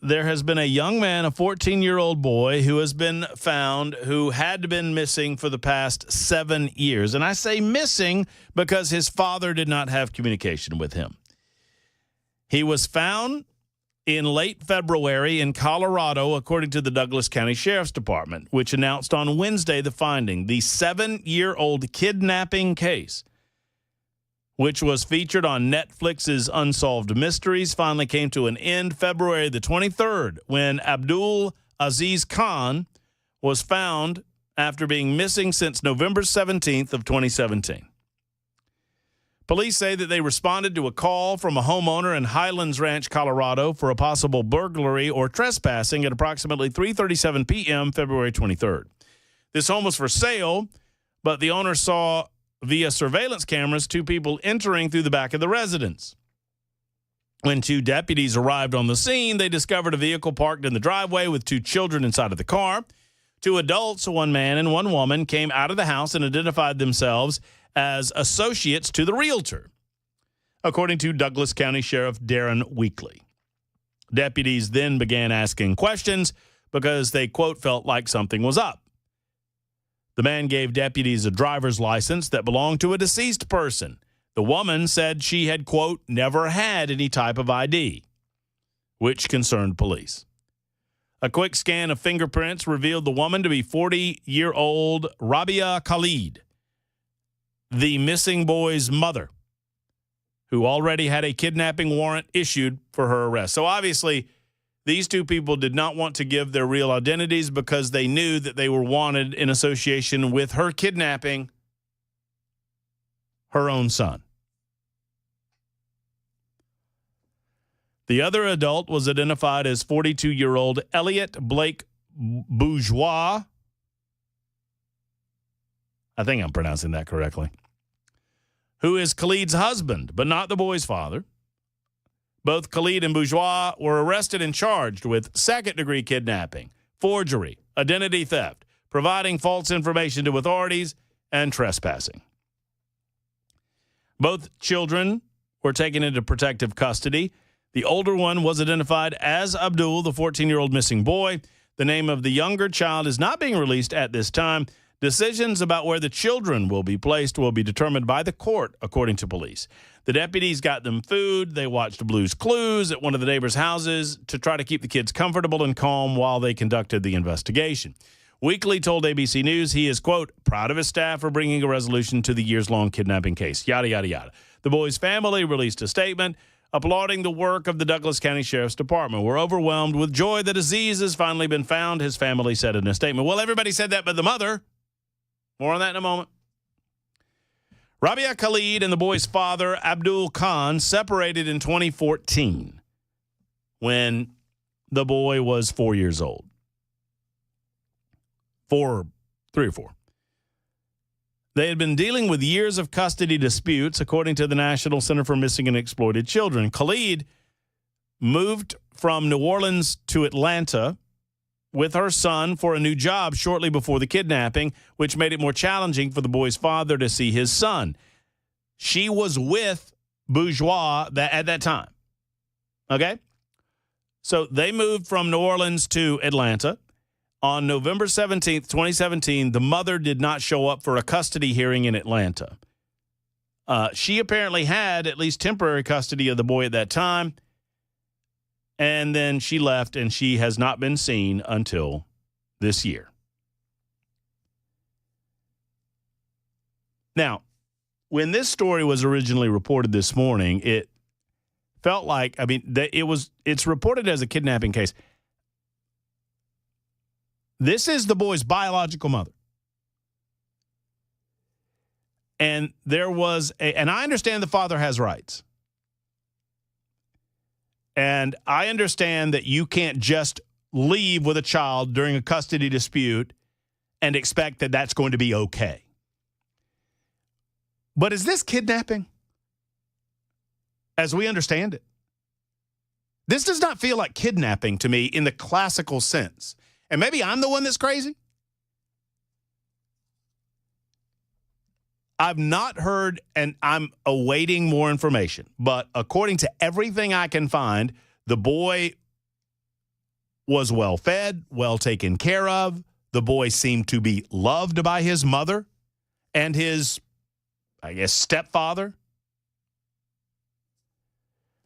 There has been a young man, a 14-year-old boy, who has been found who had been missing for the past 7 years. And I say missing because his father did not have communication with him. He was found in late February in Colorado, according to the Douglas County Sheriff's Department, which announced on Wednesday the finding. The 7-year-old kidnapping case, which was featured on Netflix's Unsolved Mysteries, finally came to an end February the 23rd when Abdul Aziz Khan was found after being missing since November 17th of 2017. Police say that they responded to a call from a homeowner in Highlands Ranch, Colorado, for a possible burglary or trespassing at approximately 3:37 p.m. February 23rd. This home was for sale, but the owner saw via surveillance cameras 2 people entering through the back of the residence. When 2 deputies arrived on the scene, they discovered a vehicle parked in the driveway with 2 children inside of the car. 2 adults, 1 man and 1 woman, came out of the house and identified themselves as associates to the realtor, according to Douglas County Sheriff Darren Weekly. Deputies then began asking questions because they, quote, felt like something was up. The man gave deputies a driver's license that belonged to a deceased person. The woman said she had, quote, never had any type of ID, which concerned police. A quick scan of fingerprints revealed the woman to be 40-year-old Rabia Khalid, the missing boy's mother, who already had a kidnapping warrant issued for her arrest. So obviously, these 2 people did not want to give their real identities because they knew that they were wanted in association with her kidnapping her own son. The other adult was identified as 42-year-old Elliot Blake Bourgeois. I think I'm pronouncing that correctly. Who is Khalid's husband, but not the boy's father. Both Khalid and Bourgeois were arrested and charged with second-degree kidnapping, forgery, identity theft, providing false information to authorities, and trespassing. Both children were taken into protective custody. The older one was identified as Abdul, the 14-year-old missing boy. The name of the younger child is not being released at this time. Decisions about where the children will be placed will be determined by the court, according to police. The deputies got them food. They watched Blue's Clues at one of the neighbors' houses to try to keep the kids comfortable and calm while they conducted the investigation. Weekly told ABC News he is, quote, proud of his staff for bringing a resolution to the years-long kidnapping case, yada, yada, yada. The boys' family released a statement applauding the work of the Douglas County Sheriff's Department. We're overwhelmed with joy that Aziz has finally been found, his family said in a statement. Well, everybody said that but the mother. More on that in a moment. Rabia Khalid and the boy's father, Abdul Khan, separated in 2014 when the boy was 4 years old. 3 or 4. They had been dealing with years of custody disputes, according to the National Center for Missing and Exploited Children. Khalid moved from New Orleans to Atlanta with her son for a new job shortly before the kidnapping, which made it more challenging for the boy's father to see his son. She was with Bourgeois at that time. Okay? So they moved from New Orleans to Atlanta. On November 17th, 2017, the mother did not show up for a custody hearing in Atlanta. She apparently had at least temporary custody of the boy at that time. And then she left, and she has not been seen until this year. Now, when this story was originally reported this morning, it felt like, it's reported as a kidnapping case. This is the boy's biological mother. And there was and I understand the father has rights. And I understand that you can't just leave with a child during a custody dispute and expect that that's going to be okay. But is this kidnapping as we understand it? This does not feel like kidnapping to me in the classical sense. And maybe I'm the one that's crazy. I've not heard, and I'm awaiting more information, but according to everything I can find, the boy was well fed, well taken care of. The boy seemed to be loved by his mother and his, stepfather.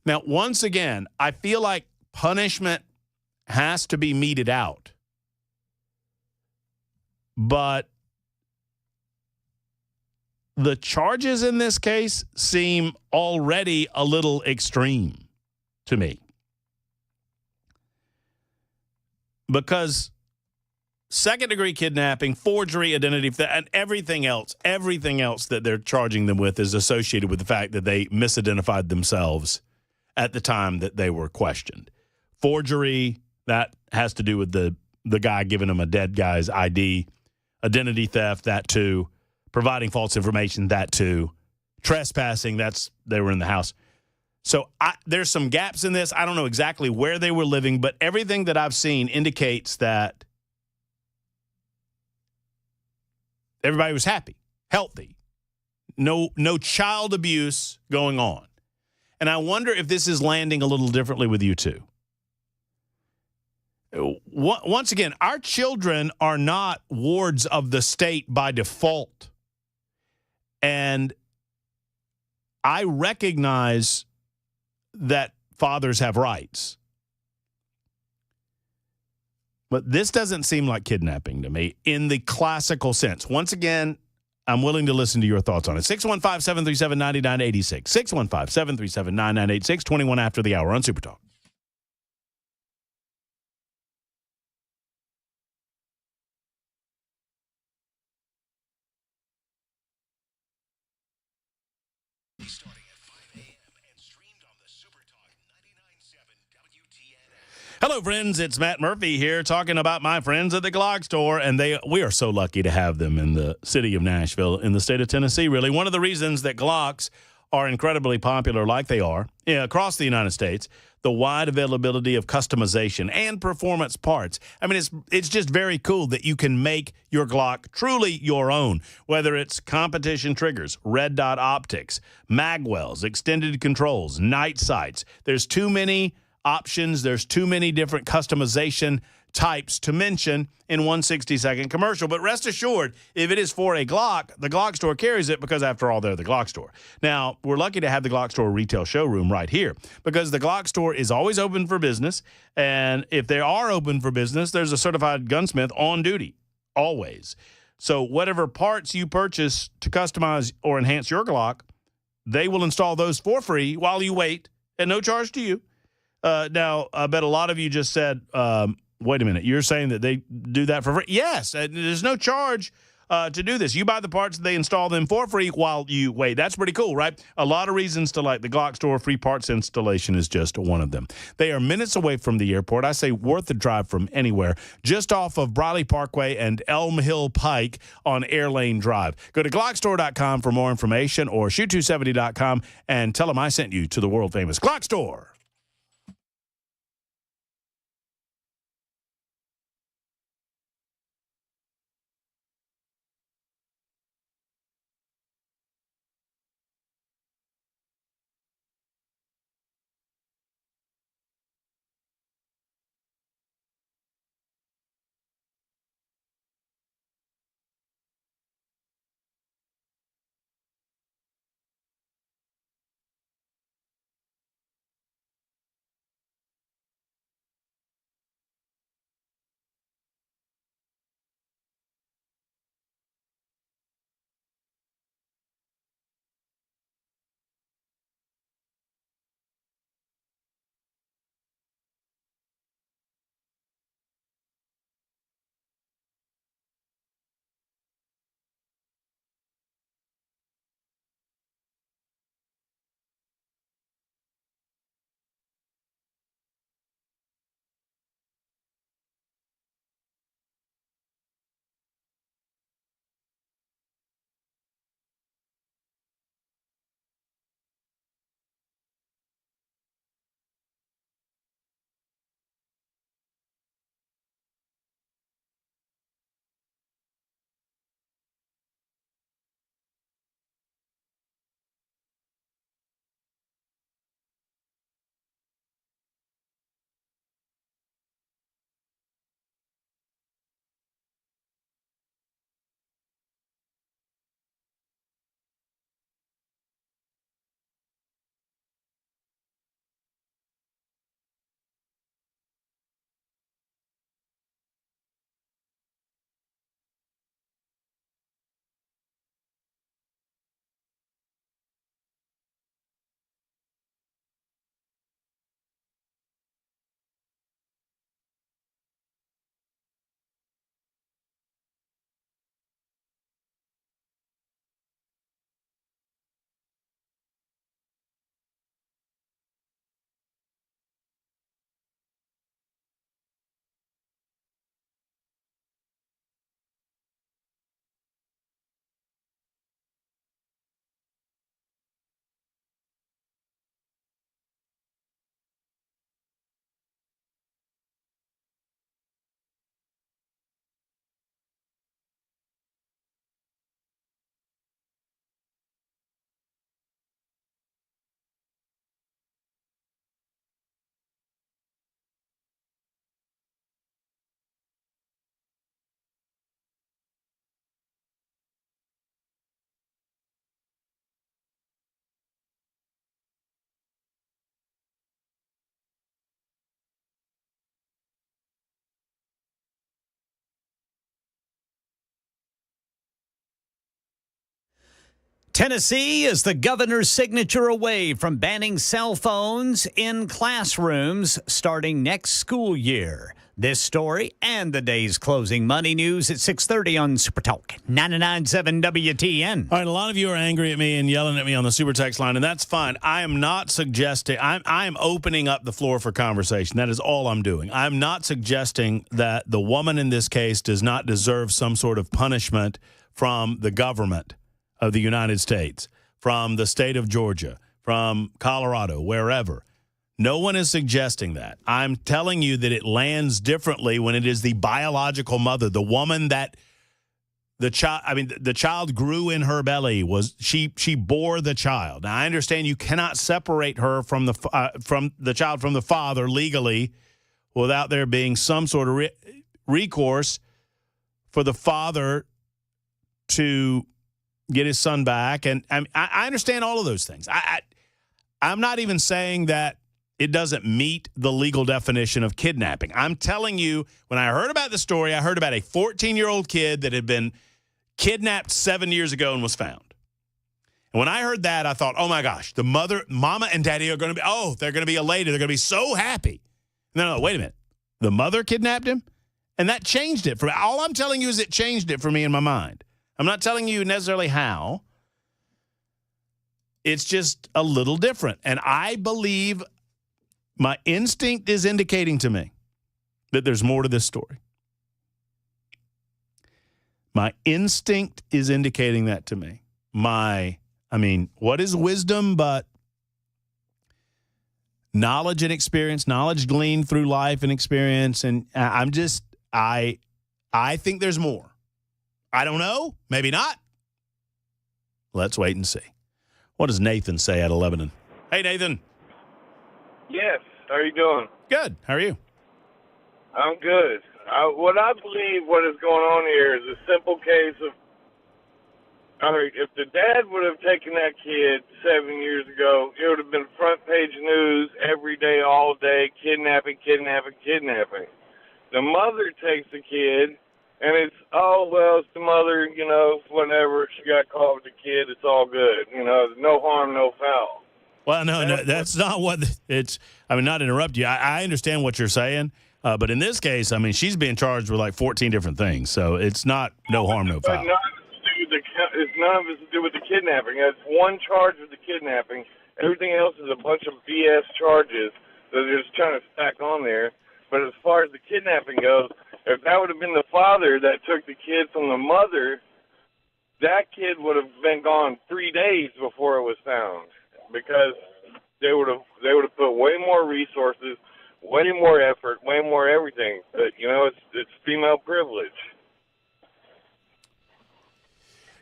Now, once again, I feel like punishment has to be meted out. But the charges in this case seem already a little extreme to me. Because second-degree kidnapping, forgery, identity theft, and everything else that they're charging them with is associated with the fact that they misidentified themselves at the time that they were questioned. Forgery, that has to do with the guy giving them a dead guy's ID. Identity theft, that too. Providing false information, that too. Trespassing, they were in the house. So there's some gaps in this. I don't know exactly where they were living, but everything that I've seen indicates that everybody was happy, healthy. No child abuse going on. And I wonder if this is landing a little differently with you too. Once again, our children are not wards of the state by default. And I recognize that fathers have rights. But this doesn't seem like kidnapping to me in the classical sense. Once again, I'm willing to listen to your thoughts on it. 615-737-9986. 615-737-9986, 21 after the hour on Super Talk. Starting at 5 a.m. and streamed on the Super Talk 99.7 WTN. Hello, friends. It's Matt Murphy here talking about my friends at the Glock store, and we are so lucky to have them in the city of Nashville, in the state of Tennessee, really. One of the reasons that Glocks are incredibly popular like they are across the United States, the wide availability of customization and performance parts. I mean, it's just very cool that you can make your Glock truly your own, whether it's competition triggers, red dot optics, magwells, extended controls, night sights. There's too many options. There's too many different customization types to mention in one 60-second commercial. But rest assured, if it is for a Glock, the Glock store carries it because, after all, they're the Glock store. Now, we're lucky to have the Glock store retail showroom right here because the Glock store is always open for business. And if they are open for business, there's a certified gunsmith on duty, always. So whatever parts you purchase to customize or enhance your Glock, they will install those for free while you wait at no charge to you. Now, I bet a lot of you just said, wait a minute, you're saying that they do that for free? Yes, there's no charge to do this. You buy the parts, they install them for free while you wait. That's pretty cool, right? A lot of reasons to like the Glock store. Free parts installation is just one of them. They are minutes away from the airport. I say worth the drive from anywhere, just off of Briley Parkway and Elm Hill Pike on Air Lane Drive. Go to GlockStore.com for more information or shoot270.com and tell them I sent you to the world-famous Glock store. Tennessee is the governor's signature away from banning cell phones in classrooms starting next school year. This story and the day's closing money news at 6:30 on Super Talk 99.7 WTN. All right, a lot of you are angry at me and yelling at me on the Super Text line, and that's fine. I am not suggesting – I am opening up the floor for conversation. That is all I'm doing. I'm not suggesting that the woman in this case does not deserve some sort of punishment from the government of the United States, from the state of Georgia, from Colorado, wherever. No one is suggesting that. I'm telling you that it lands differently when it is the biological mother, the woman that the child grew in her belly, she bore the child. Now, I understand you cannot separate her from the child from the father legally without there being some sort of recourse for the father to get his son back. And I understand all of those things. I'm not even saying that it doesn't meet the legal definition of kidnapping. I'm telling you, when I heard about the story, I heard about a 14-year-old kid that had been kidnapped 7 years ago and was found. And when I heard that, I thought, oh, my gosh, the mama and daddy are going to be, they're going to be elated. They're going to be so happy. No, wait a minute. The mother kidnapped him? And that changed it for me. All I'm telling you is it changed it for me in my mind. I'm not telling you necessarily how. It's just a little different. And I believe my instinct is indicating to me that there's more to this story. My instinct is indicating that to me. What is wisdom but knowledge and experience, knowledge gleaned through life and experience. And I think there's more. I don't know. Maybe not. Let's wait and see. What does Nathan say at Lebanon? Hey, Nathan. Yes. How are you doing? Good. How are you? I'm good. What I believe what is going on here is a simple case of, if the dad would have taken that kid 7 years ago, it would have been front page news every day, all day, kidnapping. The mother takes the kid, and it's, it's the mother, whatever. She got caught with the kid. It's all good. No harm, no foul. Well, no, that's not what it's. Not to interrupt you. I understand what you're saying, but in this case, she's being charged with like 14 different things. So it's not no harm, no foul. None of it to do with the kidnapping. It's one charge with the kidnapping. Everything else is a bunch of BS charges that they're just trying to stack on there. But as far as the kidnapping goes, if that would have been the father that took the kid from the mother, that kid would have been gone 3 days before it was found, because they would have put way more resources, way more effort, way more everything. But it's female privilege.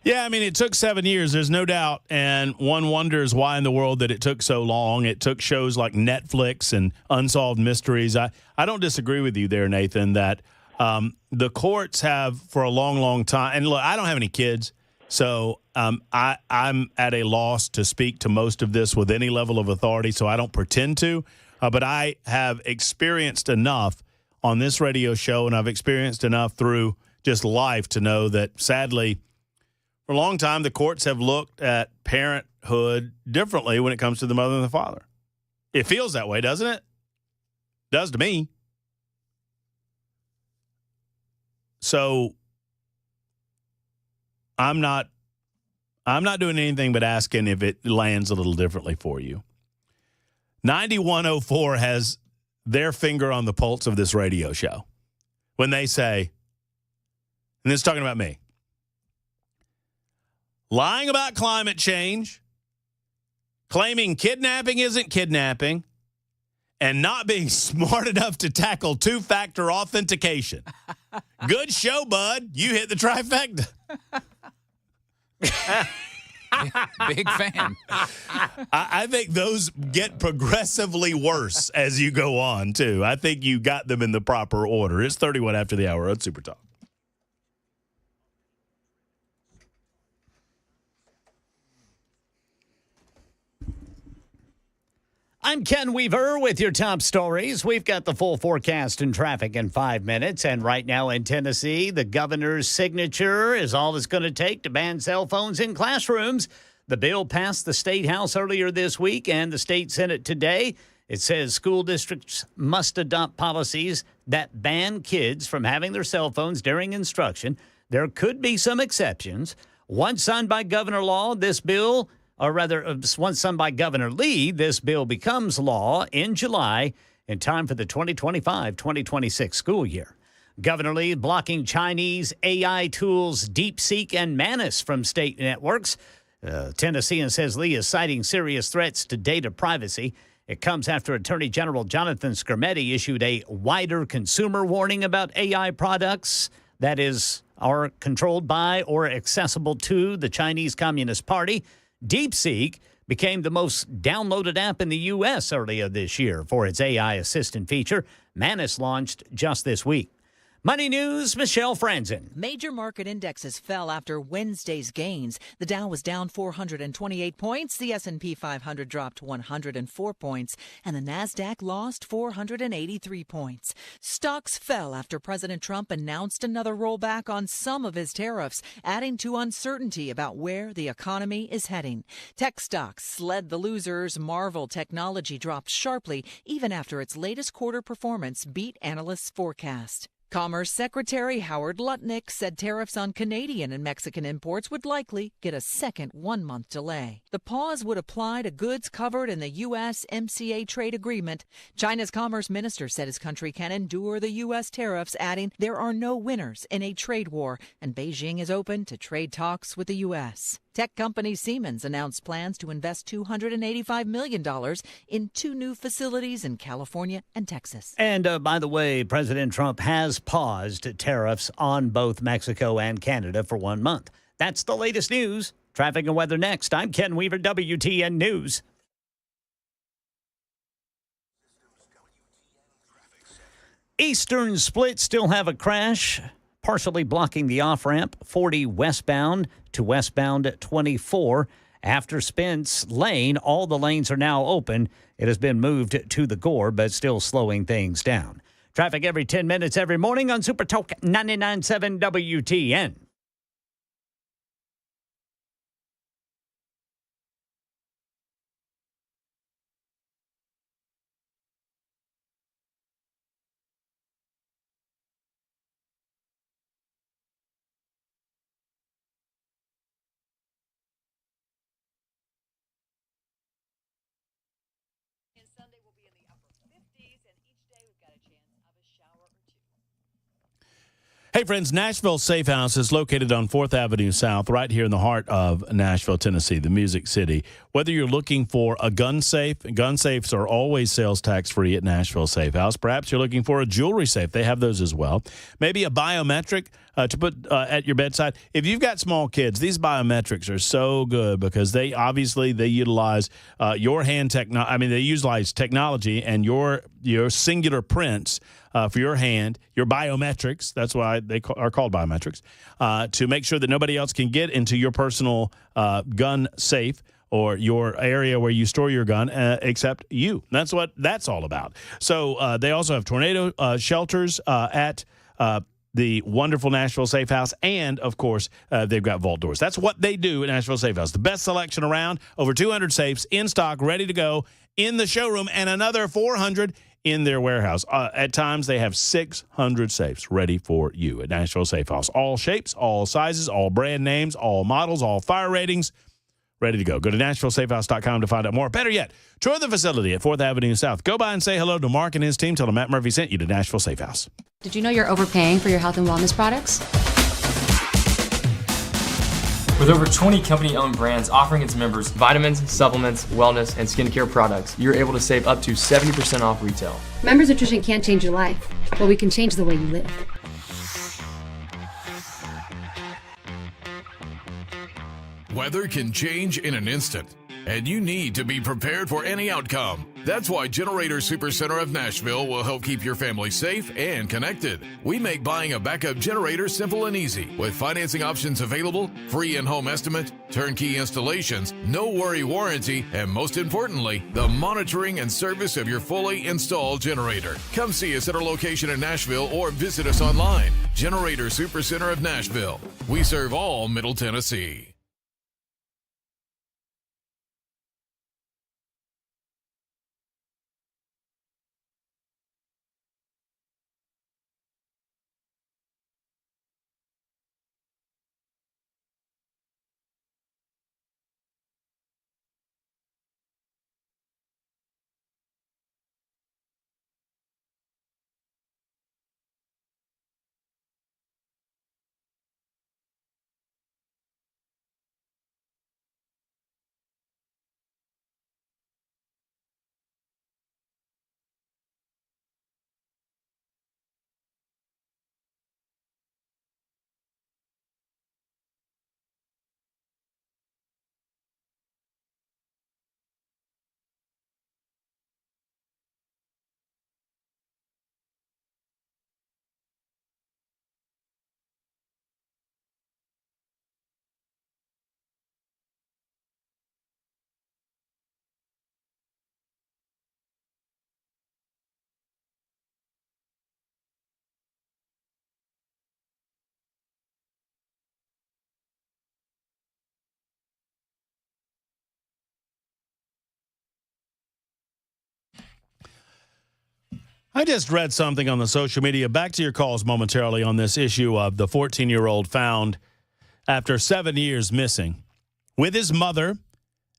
Yeah, it took 7 years, there's no doubt, and one wonders why in the world that it took so long. It took shows like Netflix and Unsolved Mysteries. I don't disagree with you there, Nathan, that the courts have for a long, long time, and look, I don't have any kids, so I'm at a loss to speak to most of this with any level of authority, so I don't pretend to, but I have experienced enough on this radio show, and I've experienced enough through just life to know that, sadly, for a long time, the courts have looked at parenthood differently when it comes to the mother and the father. It feels that way, doesn't it? Does to me. So I'm not doing anything but asking if it lands a little differently for you. 9104 has their finger on the pulse of this radio show when they say, and it's talking about me, lying about climate change, claiming kidnapping isn't kidnapping, and not being smart enough to tackle two-factor authentication. Good show, bud. You hit the trifecta. Big fan. I think those get progressively worse as you go on, too. I think you got them in the proper order. It's 31 after the hour on Super Talk. I'm Ken Weaver with your top stories. We've got the full forecast and traffic in 5 minutes. And right now in Tennessee, the governor's signature is all it's going to take to ban cell phones in classrooms. The bill passed the State House earlier this week and the State Senate today. It says school districts must adopt policies that ban kids from having their cell phones during instruction. There could be some exceptions. Once signed by Governor Law, this bill, or rather, once signed by Governor Lee, this bill becomes law in July in time for the 2025-2026 school year. Governor Lee blocking Chinese AI tools DeepSeek and Manus from state networks. Tennessean says Lee is citing serious threats to data privacy. It comes after Attorney General Jonathan Skrmetti issued a wider consumer warning about AI products that are controlled by or accessible to the Chinese Communist Party. DeepSeek became the most downloaded app in the U.S. earlier this year for its AI assistant feature. Manus launched just this week. Money News, Michelle Franzen. Major market indexes fell after Wednesday's gains. The Dow was down 428 points, the S&P 500 dropped 104 points, and the Nasdaq lost 483 points. Stocks fell after President Trump announced another rollback on some of his tariffs, adding to uncertainty about where the economy is heading. Tech stocks led the losers. Marvel Technology dropped sharply even after its latest quarter performance beat analysts' forecast. Commerce Secretary Howard Lutnick said tariffs on Canadian and Mexican imports would likely get a second one-month delay. The pause would apply to goods covered in the U.S.-MCA trade agreement. China's commerce minister said his country can endure the U.S. tariffs, adding there are no winners in a trade war, and Beijing is open to trade talks with the U.S. Tech company Siemens announced plans to invest $285 million in 2 new facilities in California and Texas. And by the way, President Trump has paused tariffs on both Mexico and Canada for 1 month. That's the latest news. Traffic and weather next. I'm Ken Weaver, WTN News. Eastern Split still have a crash, partially blocking the off-ramp 40 westbound to westbound 24. After Spence Lane, all the lanes are now open. It has been moved to the Gore, but still slowing things down. Traffic every 10 minutes every morning on Super Talk 99.7 WTN. Hey, friends, Nashville Safe House is located on 4th Avenue South, right here in the heart of Nashville, Tennessee, the Music City. Whether you're looking for a gun safes are always sales tax-free at Nashville Safe House. Perhaps you're looking for a jewelry safe. They have those as well. Maybe a biometric to put at your bedside. If you've got small kids, these biometrics are so good because they utilize your hand technology. They utilize technology and your singular prints for your hand, your biometrics. That's why they are called biometrics, to make sure that nobody else can get into your personal gun safe or your area where you store your gun except you. That's what that's all about. So they also have tornado shelters at the wonderful Nashville Safe House, and, of course, they've got vault doors. That's what they do at Nashville Safe House. The best selection around, over 200 safes in stock, ready to go in the showroom, and another 400 in their warehouse. At times, they have 600 safes ready for you at Nashville Safe House. All shapes, all sizes, all brand names, all models, all fire ratings, ready to go. Go to NashvilleSafeHouse.com to find out more. Better yet, tour the facility at 4th Avenue South. Go by and say hello to Mark and his team. Tell them Matt Murphy sent you to Nashville Safe House. Did you know you're overpaying for your health and wellness products? With over 20 company-owned brands offering its members vitamins, supplements, wellness, and skincare products, you're able to save up to 70% off retail. Members Nutrition can't change your life, but we can change the way you live. Weather can change in an instant, and you need to be prepared for any outcome. That's why Generator Supercenter of Nashville will help keep your family safe and connected. We make buying a backup generator simple and easy, with financing options available, free in-home estimate, turnkey installations, no worry warranty, and most importantly, the monitoring and service of your fully installed generator. Come see us at our location in Nashville or visit us online. Generator Supercenter of Nashville. We serve all Middle Tennessee. I just read something on the social media. Back to your calls momentarily on this issue of the 14-year-old found after 7 years missing with his mother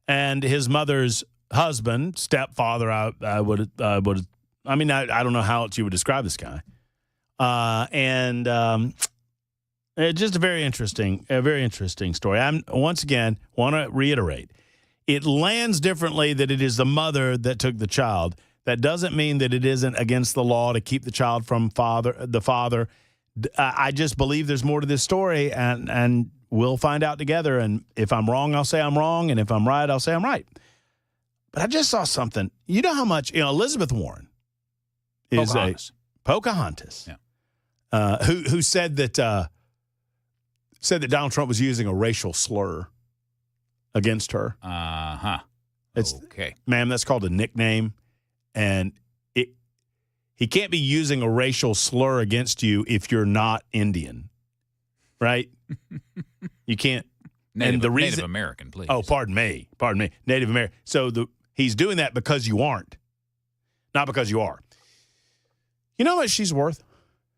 and his mother's husband, stepfather. I don't know how else you would describe this guy. It's just a very interesting story. I'm once again want to reiterate, it lands differently that it is the mother that took the child. That doesn't mean that it isn't against the law to keep the child from the father. I just believe there's more to this story, and we'll find out together. And if I'm wrong, I'll say I'm wrong, and if I'm right, I'll say I'm right. But I just saw something. You know how much Elizabeth Warren is Pocahontas. Yeah. Who said that Donald Trump was using a racial slur against her. It's, okay. Ma'am, that's called a nickname. And he can't be using a racial slur against you if you're not Indian, right? You can't. Native American, please. Oh, pardon me. Native American. So he's doing that because you aren't, not because you are. You know how much she's worth?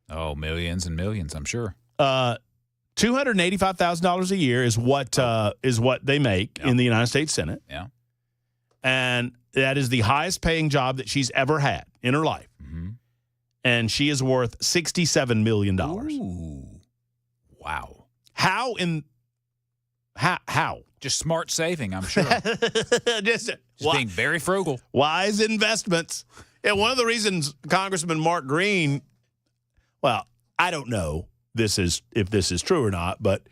Oh, millions and millions, I'm sure. $285,000 a year is what they make in the United States Senate. Yeah. And that is the highest paying job that she's ever had in her life. Mm-hmm. And she is worth $67 million. Ooh. Wow. How? Just smart saving, I'm sure. Just being very frugal. Wise investments. And one of the reasons Congressman Mark Green, well, I don't know if this is true or not, but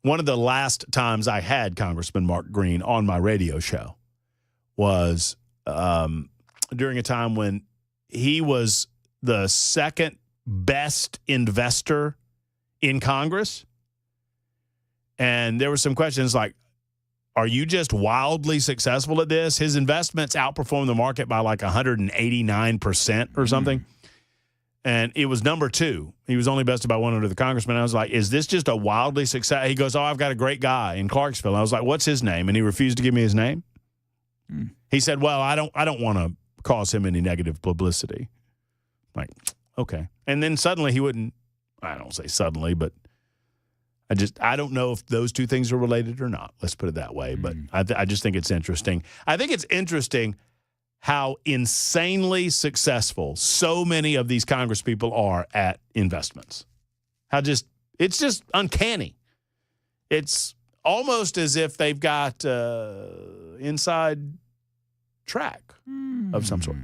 one of the last times I had Congressman Mark Green on my radio show was during a time when he was the second best investor in Congress. And there were some questions like, are you just wildly successful at this? His investments outperformed the market by like 189% or something. And it was number 2. He was only bested by one under the congressman. I was like, is this just a wildly success? He goes, I've got a great guy in Clarksville. I was like, what's his name? And he refused to give me his name. He said, well, I don't want to cause him any negative publicity. Like, okay. And then suddenly he wouldn't, I don't say suddenly, but I don't know if those two things are related or not. Let's put it that way. But I just think it's interesting. I think it's interesting how insanely successful so many of these congresspeople are at investments. It's just uncanny. It's almost as if they've got inside track of some sort.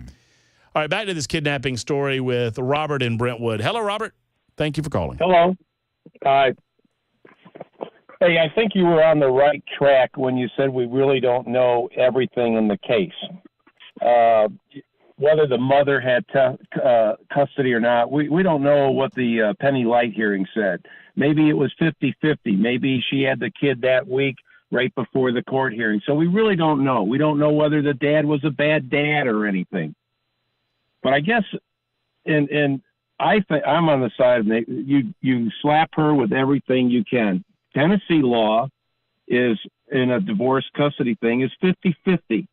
All right, back to this kidnapping story with Robert in Brentwood. Hello, Robert. Thank you for calling. Hello. Hi. Hey, I think you were on the right track when you said we really don't know everything in the case. Whether the mother had custody or not, we don't know what the Penny Light hearing said. Maybe it was 50-50. Maybe she had the kid that week right before the court hearing. So we really don't know. We don't know whether the dad was a bad dad or anything. But I guess, and I think I'm on the side of you slap her with everything you can. Tennessee law is, in a divorce custody thing, is 50-50.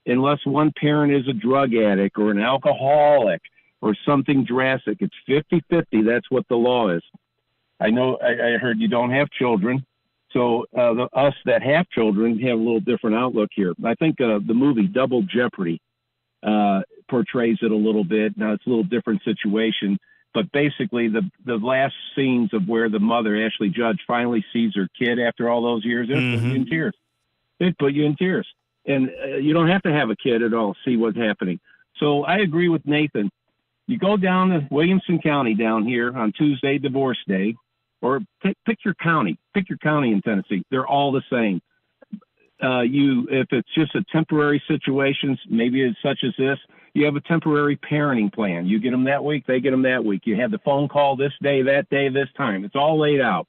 Unless one parent is a drug addict or an alcoholic or something drastic. It's 50-50. That's what the law is. I know I heard you don't have children. So us that have children have a little different outlook here. I think the movie Double Jeopardy portrays it a little bit. Now, it's a little different situation. But basically, the last scenes of where the mother, Ashley Judge, finally sees her kid after all those years, it put you in tears. It put you in tears. And you don't have to have a kid at all, see what's happening. So I agree with Nathan. You go down to Williamson County down here on Tuesday, divorce day, or pick your county. Pick your county in Tennessee. They're all the same. If it's just a temporary situation, maybe it's such as this, you have a temporary parenting plan. You get them that week, they get them that week. You have the phone call this day, that day, this time. It's all laid out.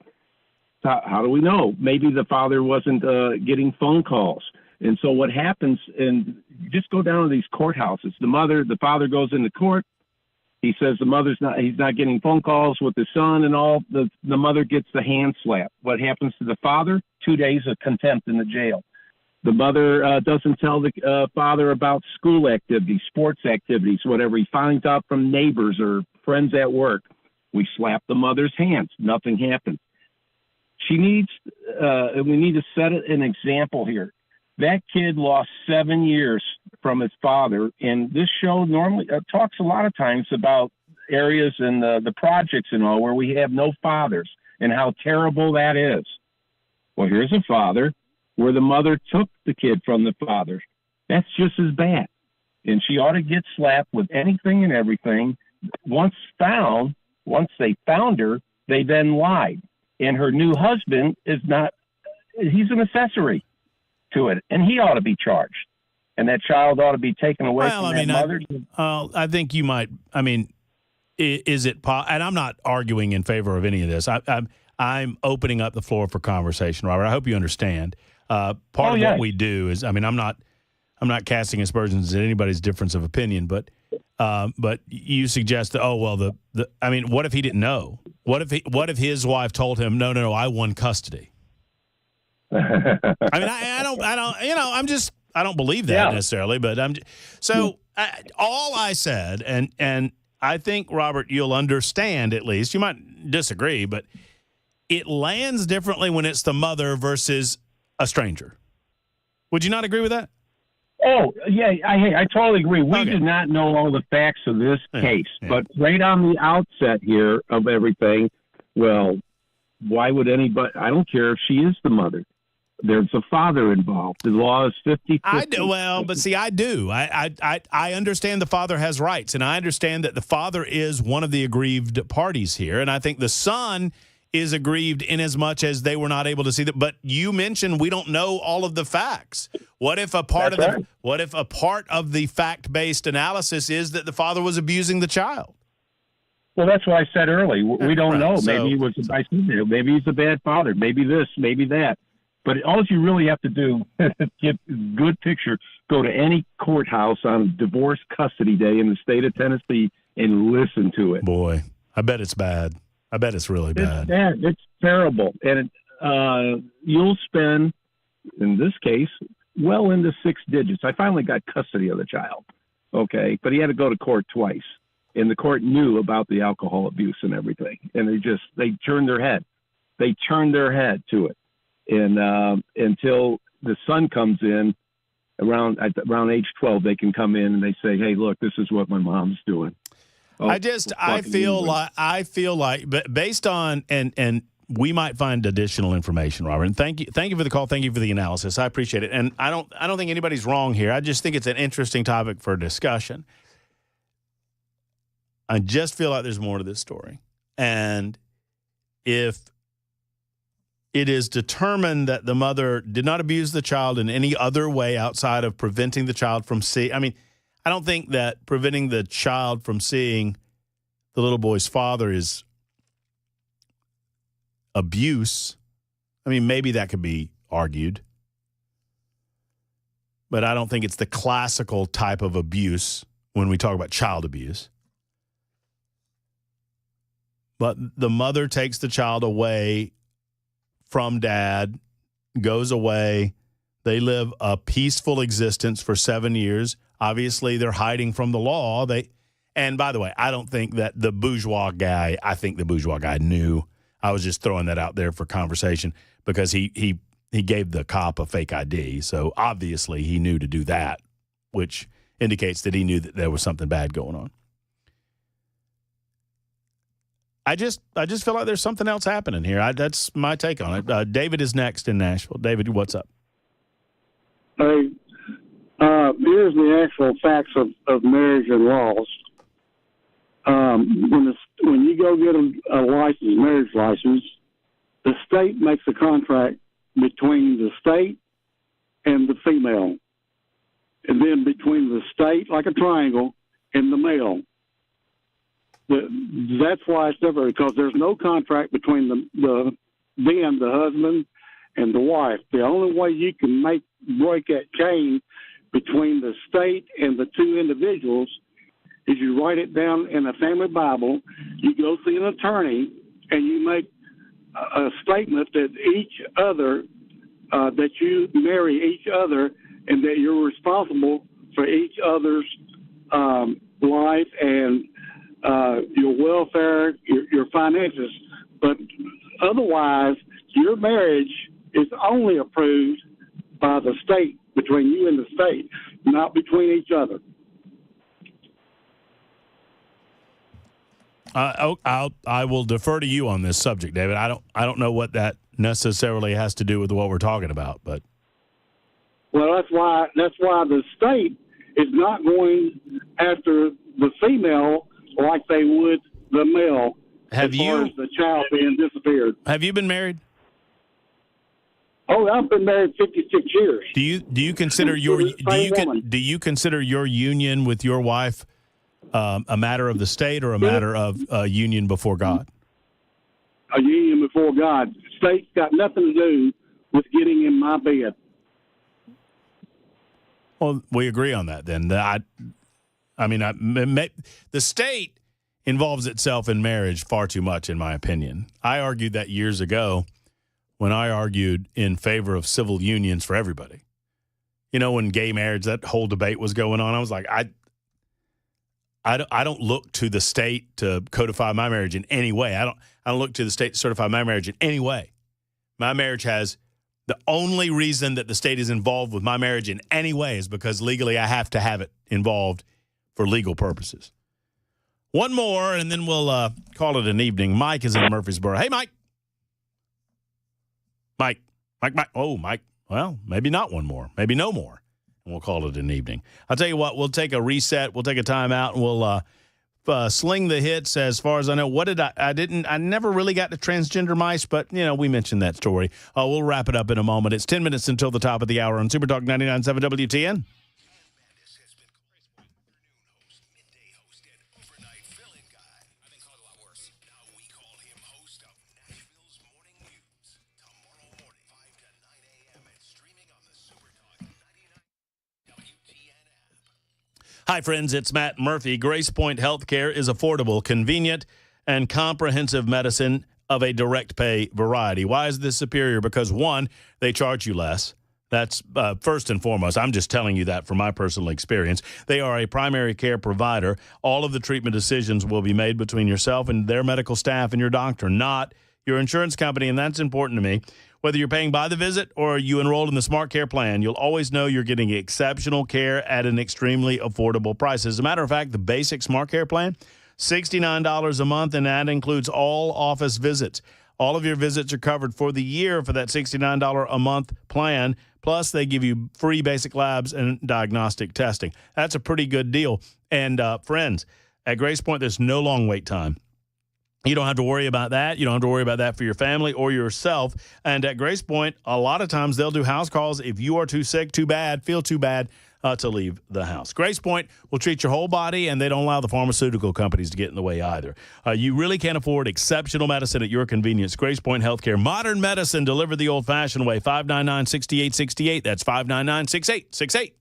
How do we know? Maybe the father wasn't getting phone calls. And so what happens, and you just go down to these courthouses. The father goes into court. He says he's not getting phone calls with the son and all. The mother gets the hand slap. What happens to the father? 2 days of contempt in the jail. The mother doesn't tell the father about school activities, sports activities, whatever. He finds out from neighbors or friends at work. We slap the mother's hands. Nothing happens. We need to set an example here. That kid lost 7 years from his father, and this show normally talks a lot of times about areas in the projects and all where we have no fathers and how terrible that is. Well, here's a father where the mother took the kid from the father. That's just as bad. And she ought to get slapped with anything and everything. Once they found her, they then lied. And her new husband he's an accessory to it, and he ought to be charged. And that child ought to be taken away from that mother. I think you might, is it, and I'm not arguing in favor of any of this. I'm opening up the floor for conversation, Robert. I hope you understand. Part of what we do is, I'm not casting aspersions at anybody's difference of opinion, but you suggest that, what if he didn't know? What if his wife told him, no, I won custody? I don't believe that necessarily, but all I said, and I think, Robert, you'll understand at least. You might disagree, but it lands differently when it's the mother versus a stranger. Would you not agree with that? Oh, yeah, I totally agree. We did not know all the facts of this case, but right on the outset here of everything, well, why would anybody? I don't care if she is the mother. There's a father involved. The law is 50-50. I do. Well, but see, I do. I understand the father has rights, and I understand that the father is one of the aggrieved parties here, and I think the son is aggrieved in as much as they were not able to see that. But you mentioned we don't know all of the facts. What if a part of the fact-based analysis is that the father was abusing the child? Well, that's what I said earlier. We don't know. Maybe maybe he's a bad father. Maybe this, maybe that. But all you really have to do, get a good picture, go to any courthouse on divorce custody day in the state of Tennessee and listen to it. Boy, I bet it's bad. I bet it's really bad. It's bad. It's terrible. And you'll spend, in this case, well into 6 digits. I finally got custody of the child, okay? But he had to go to court twice. And the court knew about the alcohol abuse and everything. And they turned their head. They turned their head to it. And until the son comes in around age 12, they can come in and they say, "Hey, look, this is what my mom's doing." I feel like, but based on and we might find additional information, Robert. And thank you for the call. Thank you for the analysis. I appreciate it. And I don't think anybody's wrong here. I just think it's an interesting topic for discussion. I just feel like there's more to this story, and if it is determined that the mother did not abuse the child in any other way outside of preventing the child from seeing. I don't think that preventing the child from seeing the little boy's father is abuse. Maybe that could be argued. But I don't think it's the classical type of abuse when we talk about child abuse. But the mother takes the child away from dad, goes away. They live a peaceful existence for 7 years. Obviously, they're hiding from the law. And by the way, I don't think that the bourgeois guy knew. I was just throwing that out there for conversation because he gave the cop a fake ID. So obviously he knew to do that, which indicates that he knew that there was something bad going on. I just feel like there's something else happening here. That's my take on it. David is next in Nashville. David, what's up? Hey, here's the actual facts of marriage and laws. When you go get a marriage license, the state makes a contract between the state and the female, and then between the state, like a triangle, and the male. That's why it's different, because there's no contract between the husband and the wife. The only way you can break that chain between the state and the two individuals is you write it down in a family Bible, you go see an attorney, and you make a statement that each other that you marry each other and that you're responsible for each other's life and your welfare, your finances. But otherwise, your marriage is only approved by the state, between you and the state, not between each other. I will defer to you on this subject, David. I don't know what that necessarily has to do with what we're talking about, but well, that's why the state is not going after the female like they would the male. As far as the child being disappeared. Have you been married? Oh, I've been married 56 years. Do you consider do you consider your union with your wife a matter of the state or a matter of union before God? A union before God. The state's got nothing to do with getting in my bed. Well, we agree on that then. The state involves itself in marriage far too much, in my opinion. I argued that years ago when I argued in favor of civil unions for everybody. You know, when gay marriage, that whole debate was going on, I was like, I don't look to the state to codify my marriage in any way. I don't look to the state to certify my marriage in any way. My marriage has the only reason that the state is involved with my marriage in any way is because legally I have to have it involved for legal purposes. One more, and then we'll call it an evening. Mike is in Murfreesboro. Hey, Mike. Mike. Oh, Mike. Well, maybe not one more. Maybe no more. And we'll call it an evening. I'll tell you what. We'll take a reset. We'll take a timeout, and we'll sling the hits. As far as I know, I never really got to transgender mice, but, we mentioned that story. We'll wrap it up in a moment. It's 10 minutes until the top of the hour on Super Talk 99.7 WTN. Hi, friends. It's Matt Murphy. Grace Point Healthcare is affordable, convenient, and comprehensive medicine of a direct pay variety. Why is this superior? Because, one, they charge you less. That's first and foremost. I'm just telling you that from my personal experience. They are a primary care provider. All of the treatment decisions will be made between yourself and their medical staff and your doctor, not your insurance company, and that's important to me. Whether you're paying by the visit or you enrolled in the Smart Care plan, you'll always know you're getting exceptional care at an extremely affordable price. As a matter of fact, the basic Smart Care plan, $69 a month, and that includes all office visits. All of your visits are covered for the year for that $69 a month plan. Plus, they give you free basic labs and diagnostic testing. That's a pretty good deal. And friends, at Grace Point, there's no long wait time. You don't have to worry about that. You don't have to worry about that for your family or yourself. And at Grace Point, a lot of times they'll do house calls if you are too sick, too bad, feel too bad to leave the house. Grace Point will treat your whole body, and they don't allow the pharmaceutical companies to get in the way either. You really can afford exceptional medicine at your convenience. Grace Point Healthcare. Modern medicine delivered the old-fashioned way. 599-6868. That's 599-6868.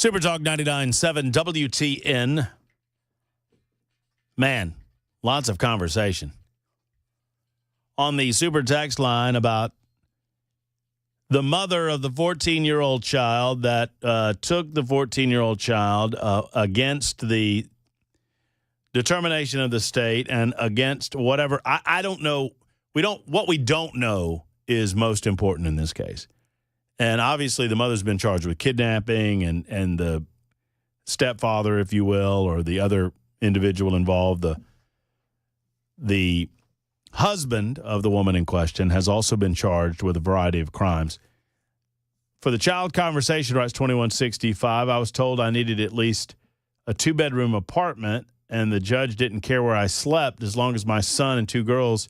Super Talk 99.7 WTN. Man, lots of conversation on the super text line about the mother of the 14-year-old child that took the 14-year-old child against the determination of the state and against whatever. I don't know. What we don't know is most important in this case. And obviously the mother's been charged with kidnapping and the stepfather, if you will, or the other individual involved, the husband of the woman in question has also been charged with a variety of crimes. For the child conversation, writes 2165, I was told I needed at least a 2-bedroom apartment, and the judge didn't care where I slept as long as my son and 2 girls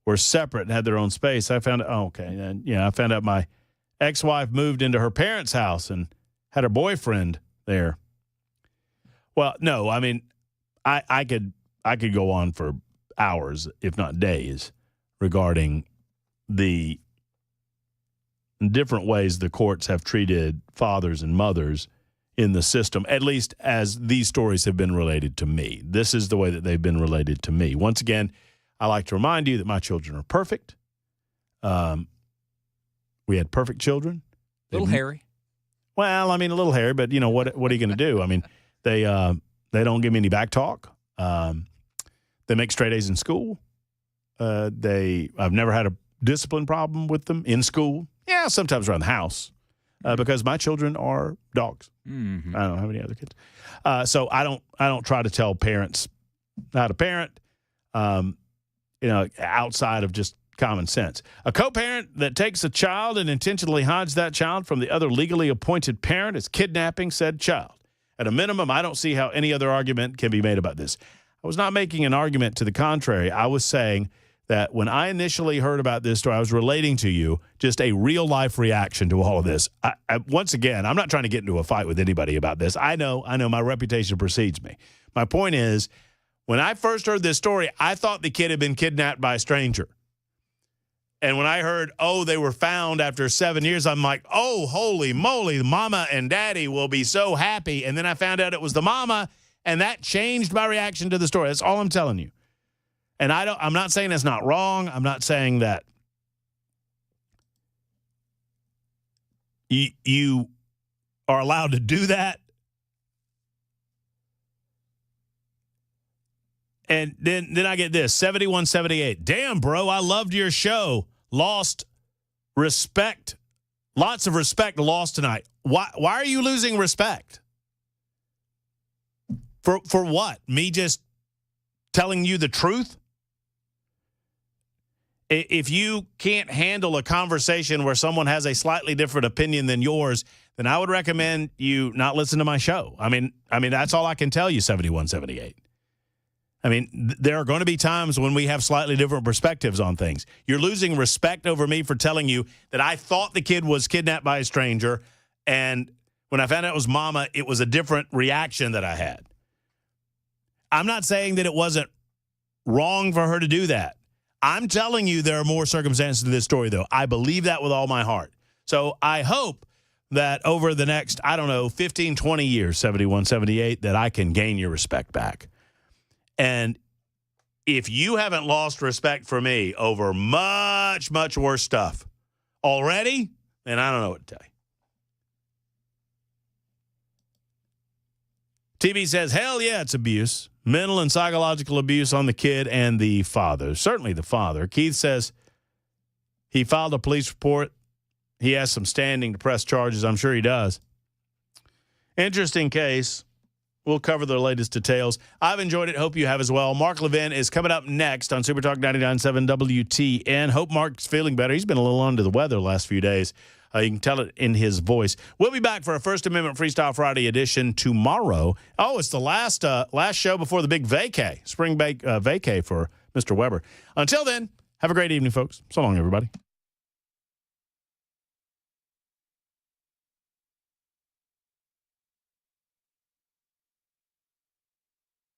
were separate and had their own space. I found I found out my ex-wife moved into her parents' house and had her boyfriend there. Well, no, I mean, I could go on for hours, if not days, regarding the different ways the courts have treated fathers and mothers in the system, at least as these stories have been related to me. This is the way that they've been related to me. Once again, I like to remind you that my children are perfect. We had perfect children. Little hairy. Well, I mean, a little hairy, but you know what are you going to do? I mean, they don't give me any back talk. They make straight A's in school. I've never had a discipline problem with them in school. Yeah, sometimes around the house, because my children are dogs. Mm-hmm. I don't have any other kids, so I don't try to tell parents how to parent. Outside of just common sense. A co-parent that takes a child and intentionally hides that child from the other legally appointed parent is kidnapping said child. At a minimum, I don't see how any other argument can be made about this. I was not making an argument to the contrary. I was saying that when I initially heard about this story, I was relating to you just a real-life reaction to all of this. Once again, I'm not trying to get into a fight with anybody about this. I know my reputation precedes me. My point is, when I first heard this story, I thought the kid had been kidnapped by a stranger. And when I heard, they were found after 7 years, I'm like, oh, holy moly, mama and daddy will be so happy. And then I found out it was the mama, and that changed my reaction to the story. That's all I'm telling you. And I'm not saying that's not wrong. I'm not saying that you are allowed to do that. And then I get this, 7178. Damn, bro, I loved your show. Lost respect. Lots of respect lost tonight. Why are you losing respect? For what? Me just telling you the truth? If you can't handle a conversation where someone has a slightly different opinion than yours, then I would recommend you not listen to my show. I mean, that's all I can tell you, 7178. I mean, there are going to be times when we have slightly different perspectives on things. You're losing respect over me for telling you that I thought the kid was kidnapped by a stranger, and when I found out it was mama, it was a different reaction that I had. I'm not saying that it wasn't wrong for her to do that. I'm telling you there are more circumstances to this story, though. I believe that with all my heart. So I hope that over the next, 15, 20 years, 71, 78, that I can gain your respect back. And if you haven't lost respect for me over much, much worse stuff already, then I don't know what to tell you. TV says, hell yeah, it's abuse. Mental and psychological abuse on the kid and the father. Certainly the father. Keith says he filed a police report. He has some standing to press charges. I'm sure he does. Interesting case. We'll cover the latest details. I've enjoyed it. Hope you have as well. Mark Levin is coming up next on Super Talk 99.7 WTN. Hope Mark's feeling better. He's been a little under the weather the last few days. You can tell it in his voice. We'll be back for a First Amendment Freestyle Friday edition tomorrow. Oh, it's the last show before the big vacay, spring vacay for Mr. Weber. Until then, have a great evening, folks. So long, everybody.